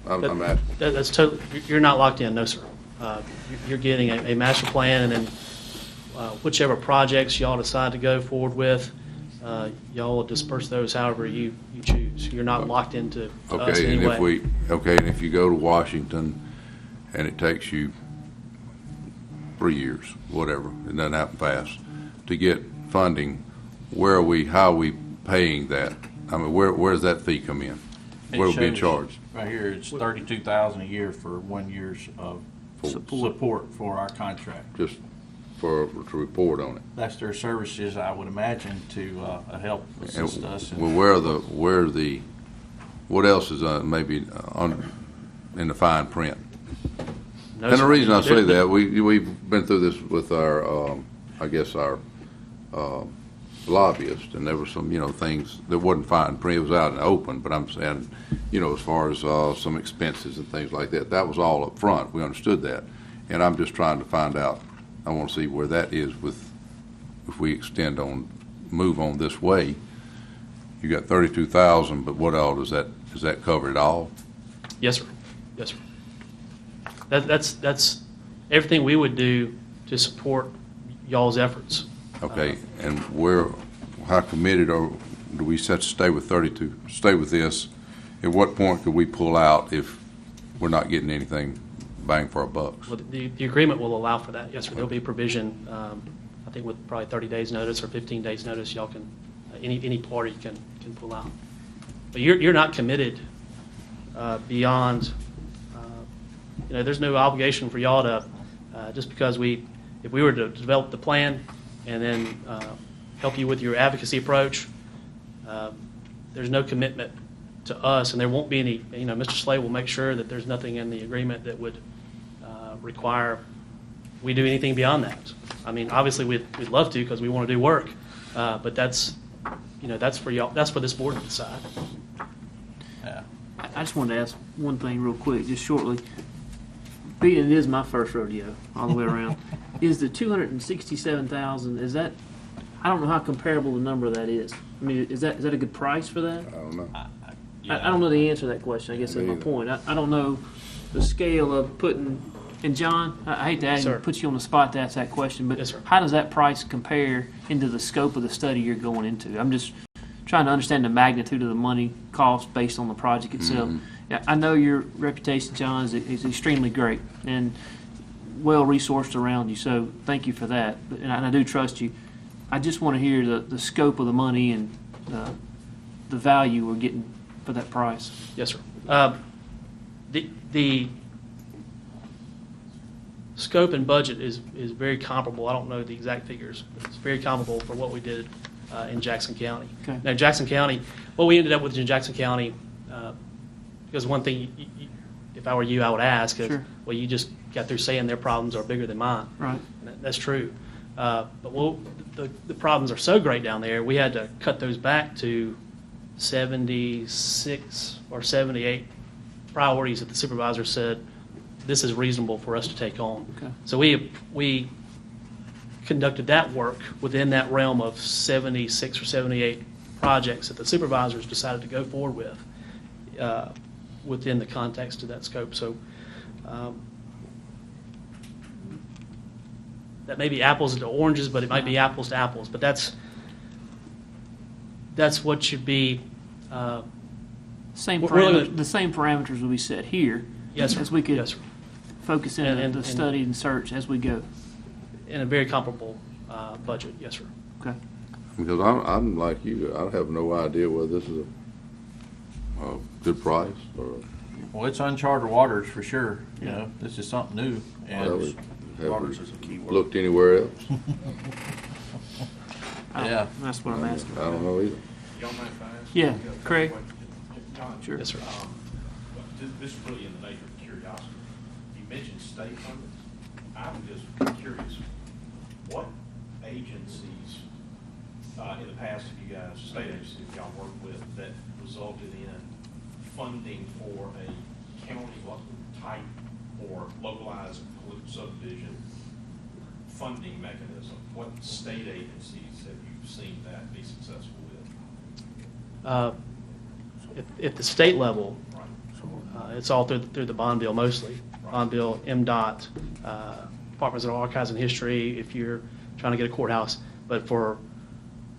S2: I'm asking.
S5: That's totally, you're not locked in, no, sir. You're getting a master plan, and then whichever projects y'all decide to go forward with, y'all will disperse those however you choose. You're not locked into us in any way.
S2: And if you go to Washington and it takes you 3 years, whatever, it doesn't happen fast, to get funding, how are we paying that? I mean, where does that fee come in? Where are we being charged?
S9: Right here, it's $32,000 a year for 1 year's of support for our contract.
S2: Just to report on it.
S9: That's their services, I would imagine, to help assist us.
S2: And what else is maybe in the fine print?
S5: No,
S2: And the
S5: sir.
S2: reason I say that, we've been through this with our, I guess our lobbyists, and there were some, things that wasn't fine print. It was out in the open, but I'm saying, as far as some expenses and things like that, that was all up front. We understood that, and I'm just trying to find out. I want to see where that is if we move on this way. You got 32,000, but what all does that cover it all?
S5: Yes, sir. Yes, sir. That's everything we would do to support y'all's efforts.
S2: Okay, and how committed do we set to stay with 32, stay with this? At what point could we pull out if we're not getting anything bang for our bucks?
S5: Well, the agreement will allow for that. Yes, sir. There'll be provision, I think with probably 30 days notice or 15 days notice, y'all can, any party can pull out. But you're not committed beyond, there's no obligation for y'all to, just because if we were to develop the plan and then help you with your advocacy approach, there's no commitment to us, and there won't be any, Mr. Slade will make sure that there's nothing in the agreement that would require we do anything beyond that. I mean, obviously we'd love to because we want to do work, but that's for y'all, that's for this board to decide.
S9: Yeah.
S3: I just wanted to ask one thing real quick, just shortly. Being it is my first rodeo all the way around, is the 267,000? Is that? I don't know how comparable the number of that is. I mean, is that a good price for that?
S2: I don't know.
S3: I don't know the answer to that question. I guess that's my point. I don't know the scale of putting. And John, I hate to ask you, put you on the spot to ask that question, but how does that price compare into the scope of the study you're going into? I'm just trying to understand the magnitude of the money cost based on the project itself.
S2: Mm-hmm.
S3: Yeah, I know your reputation, John, is extremely great and well resourced around you. So thank you for that. And I do trust you. I just want to hear the scope of the money and the value we're getting for that price.
S5: Yes, sir. The scope and budget is very comparable. I don't know the exact figures, but it's very comparable for what we did in Jackson County.
S3: Okay.
S5: Now, Jackson County, what we ended up with in Jackson County, because one thing if I were you, I would ask,
S3: Sure.
S5: well, you just got through saying their problems are bigger than mine.
S3: Right.
S5: That's true. But the problems are so great down there, we had to cut those back to 76 or 78 priorities that the supervisor said this is reasonable for us to take on.
S3: Okay.
S5: So we conducted that work within that realm of 76 or 78 projects that the supervisors decided to go forward with within the context of that scope. So that may be apples to oranges, but it might be apples to apples. But that's what should be.
S3: The same parameters will be set here.
S5: Yes, sir.
S3: As we could
S5: Yes, sir.
S3: focus in the study and search as we go.
S5: In a very comparable budget, yes, sir.
S3: Okay.
S2: Because I'm like you, I have no idea whether this is a good price or.
S9: Well, it's uncharted waters for sure. You know, this is something new. And
S2: Waters is a key word. Looked anywhere else?
S9: Yeah.
S3: That's what I'm asking.
S2: I don't know either.
S4: Y'all mind if I ask?
S3: Yeah, Craig?
S4: John?
S3: Sure.
S5: Yes, sir.
S4: This is really in the nature of curiosity. You mentioned state funding. I'm just curious, what agencies in the past have you guys, state agencies y'all worked with that resulted in funding for a county type or localized subdivision funding mechanism? What state agencies have you seen that be successful with?
S5: At the state level, it's all through the bond bill mostly. Bond bill, MDOT, Departments of Archives and History, if you're trying to get a courthouse. But for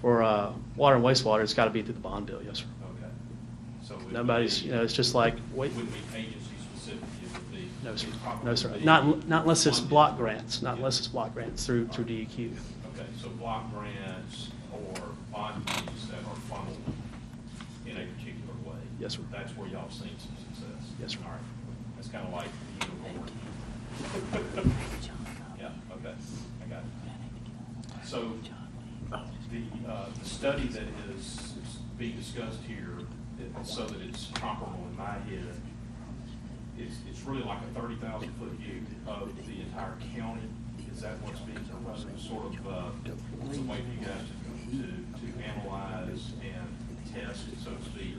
S5: water and wastewater, it's got to be through the bond bill, yes, sir.
S4: Okay. So
S5: Nobody's, it's just like, wait.
S4: Wouldn't be agency specific, it would be.
S5: No, sir.
S4: probably
S5: No, sir.
S4: be
S5: Not unless it's
S4: funded.
S5: block grants, not unless it's block grants through DEQ.
S4: Okay, so block grants or bond monies that are funneled in a particular way.
S5: Yes, sir.
S4: That's where y'all have seen some success.
S5: Yes, sir.
S4: All right. That's kind of like the unicorn. Yeah, okay, I got it. So the study that is being discussed here, so that it's comparable in my head, it's really like a 30,000-foot view of the entire county. Is that what's being proposed? Sort of it's a way for you guys to analyze and test, so to speak,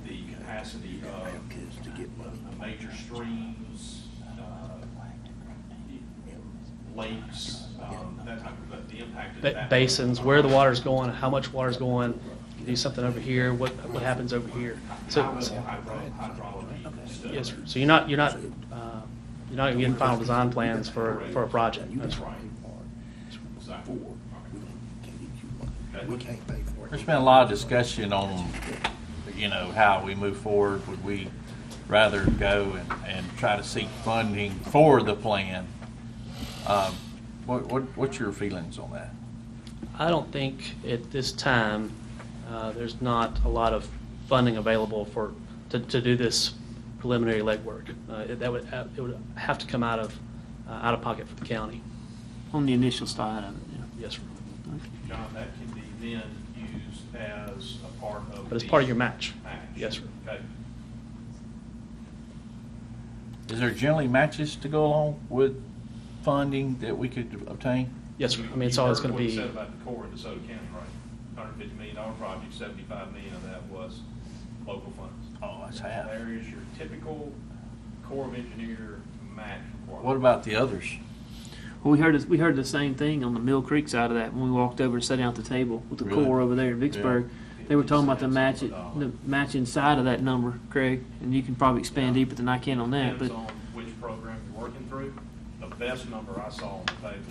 S4: the capacity of major streams, lakes, that type of the impact of that.
S5: Basins, where the water's going, how much water's going, do something over here, what happens over here. So,
S4: hydrology study.
S5: yes, sir. So you're not getting final design plans for a project.
S4: That's right. Exactly. Okay.
S9: There's been a lot of discussion on, how we move forward. Would we rather go and try to seek funding for the plan? What's your feelings on that?
S5: I don't think at this time there's not a lot of funding available to do this preliminary legwork. It would have to come out of pocket for the county.
S3: On the initial side of it, yeah.
S5: Yes, sir.
S4: John, that can be then used as a part of.
S5: But it's part of your match.
S4: Match.
S5: Yes, sir.
S4: Okay.
S9: Is there generally matches to go along with funding that we could obtain?
S5: Yes, sir. I mean, it's always going to be.
S4: You heard what he said about the core of DeSoto County, right? $150 million project, $75 million of that was local funds.
S9: Oh, that's half.
S4: There is your typical Corps of Engineer match requirement.
S9: What about the others?
S3: Well, we heard the same thing on the Mill Creek side of that when we walked over and sat down at the table with the
S9: Really?
S3: Corps over there in Vicksburg. They were talking about the match inside of that number, Craig, and you can probably expand deeper than I can on that.
S4: Depends
S3: But
S4: on which program you're working through. The best number I saw on the table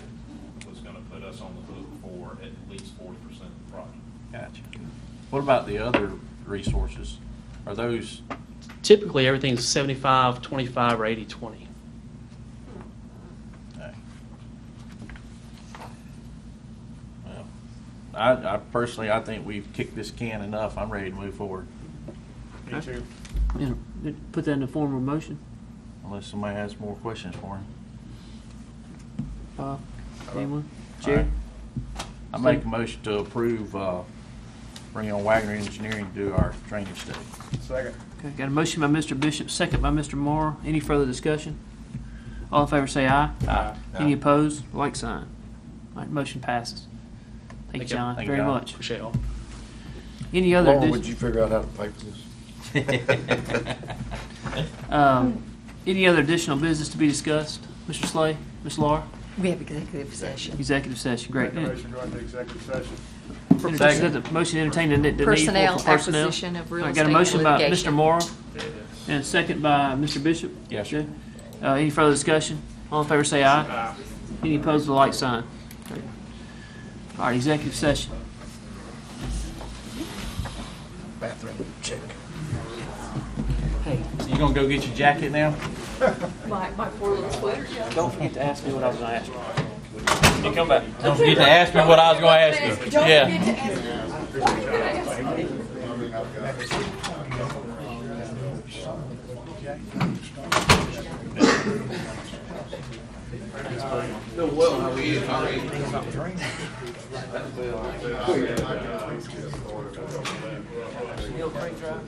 S4: was going to put us on the hook for at least 40% of the project.
S9: Gotcha. What about the other resources? Are those?
S5: Typically, everything's 75, 25, or 80, 20.
S9: Okay. Well, I personally, I think we've kicked this can enough. I'm ready to move forward.
S10: Me too.
S3: put that in the form of a motion.
S9: Unless somebody has more questions for him.
S3: Anyone? Jerry?
S9: I make a motion to approve bring on Wagner Engineering to do our drainage study.
S10: Second.
S3: Okay, got a motion by Mr. Bishop, second by Mr. Morrow. Any further discussion? All in favor say aye.
S9: Aye.
S3: Any opposed? Like sign. All right, motion passes. Thank you, John,
S9: Thank you,
S3: very
S9: John.
S3: much.
S5: Appreciate it all.
S3: Any other?
S6: Laura, would you figure out how to pay for this?
S3: Any other additional business to be discussed? Mr. Slay, Ms. Laura?
S17: We have executive session.
S3: Executive session, great.
S10: Make a motion to go into executive session.
S3: Motion entertained the need for
S17: Personnel,
S3: personnel.
S17: acquisition of real
S3: All right, got a
S17: estate
S3: motion
S17: and
S3: by
S17: litigation.
S3: Mr. Morrow and a second by Mr. Bishop.
S9: Yes,
S3: Okay. Any further discussion? All in favor say aye. Any opposed with a like sign. All right, executive session.
S6: Bathroom check.
S3: Hey,
S9: You gonna go get your jacket now?
S17: My poor little sweater.
S3: don't forget to ask me what I was going to ask you. You come back.
S9: Don't forget to ask me what I was gonna ask you. Yeah.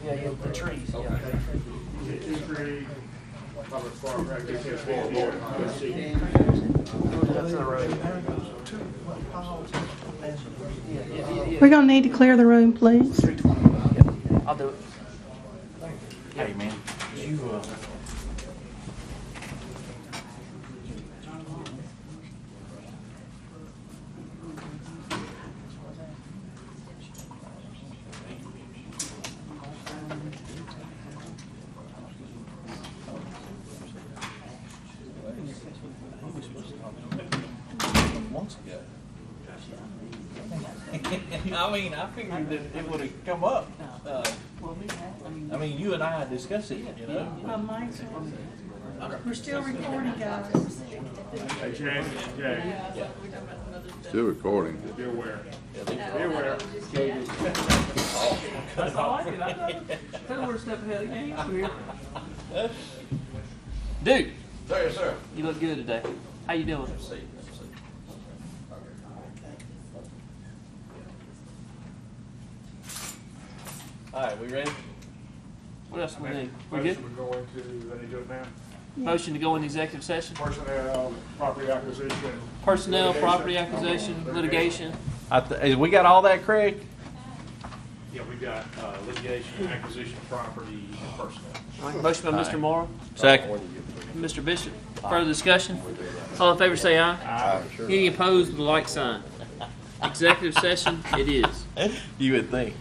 S3: Yeah, the trees.
S11: We're gonna need to clear the room, please.
S3: I'll do it.
S9: Hey, man, you, months ago. I mean, I figured that it would have come up. I mean, you and I discussed it, you know?
S11: We're still recording, guys.
S10: Hey, Jay, Jay,
S2: Still recording.
S10: be aware. Be aware.
S3: That's all I did. I know we're a step ahead of the game over here. Dude,
S6: Yes, sir.
S3: you look good today. How you doing?
S9: All right, we ready?
S3: What else do we need? We good?
S10: Motion to go into, let me do it now.
S3: Motion to go into executive session?
S10: Personnel, property acquisition.
S3: Personnel,
S10: litigation.
S3: property acquisition, litigation.
S9: We got all that, Craig?
S4: Yeah, we've got litigation, acquisition, property, and personnel.
S3: All right, motion by Mr. Morrow,
S9: Second.
S3: Mr. Bishop. Further discussion? All in favor say aye.
S6: Aye.
S3: Any opposed with a like sign. Executive session, it is.
S9: You would think.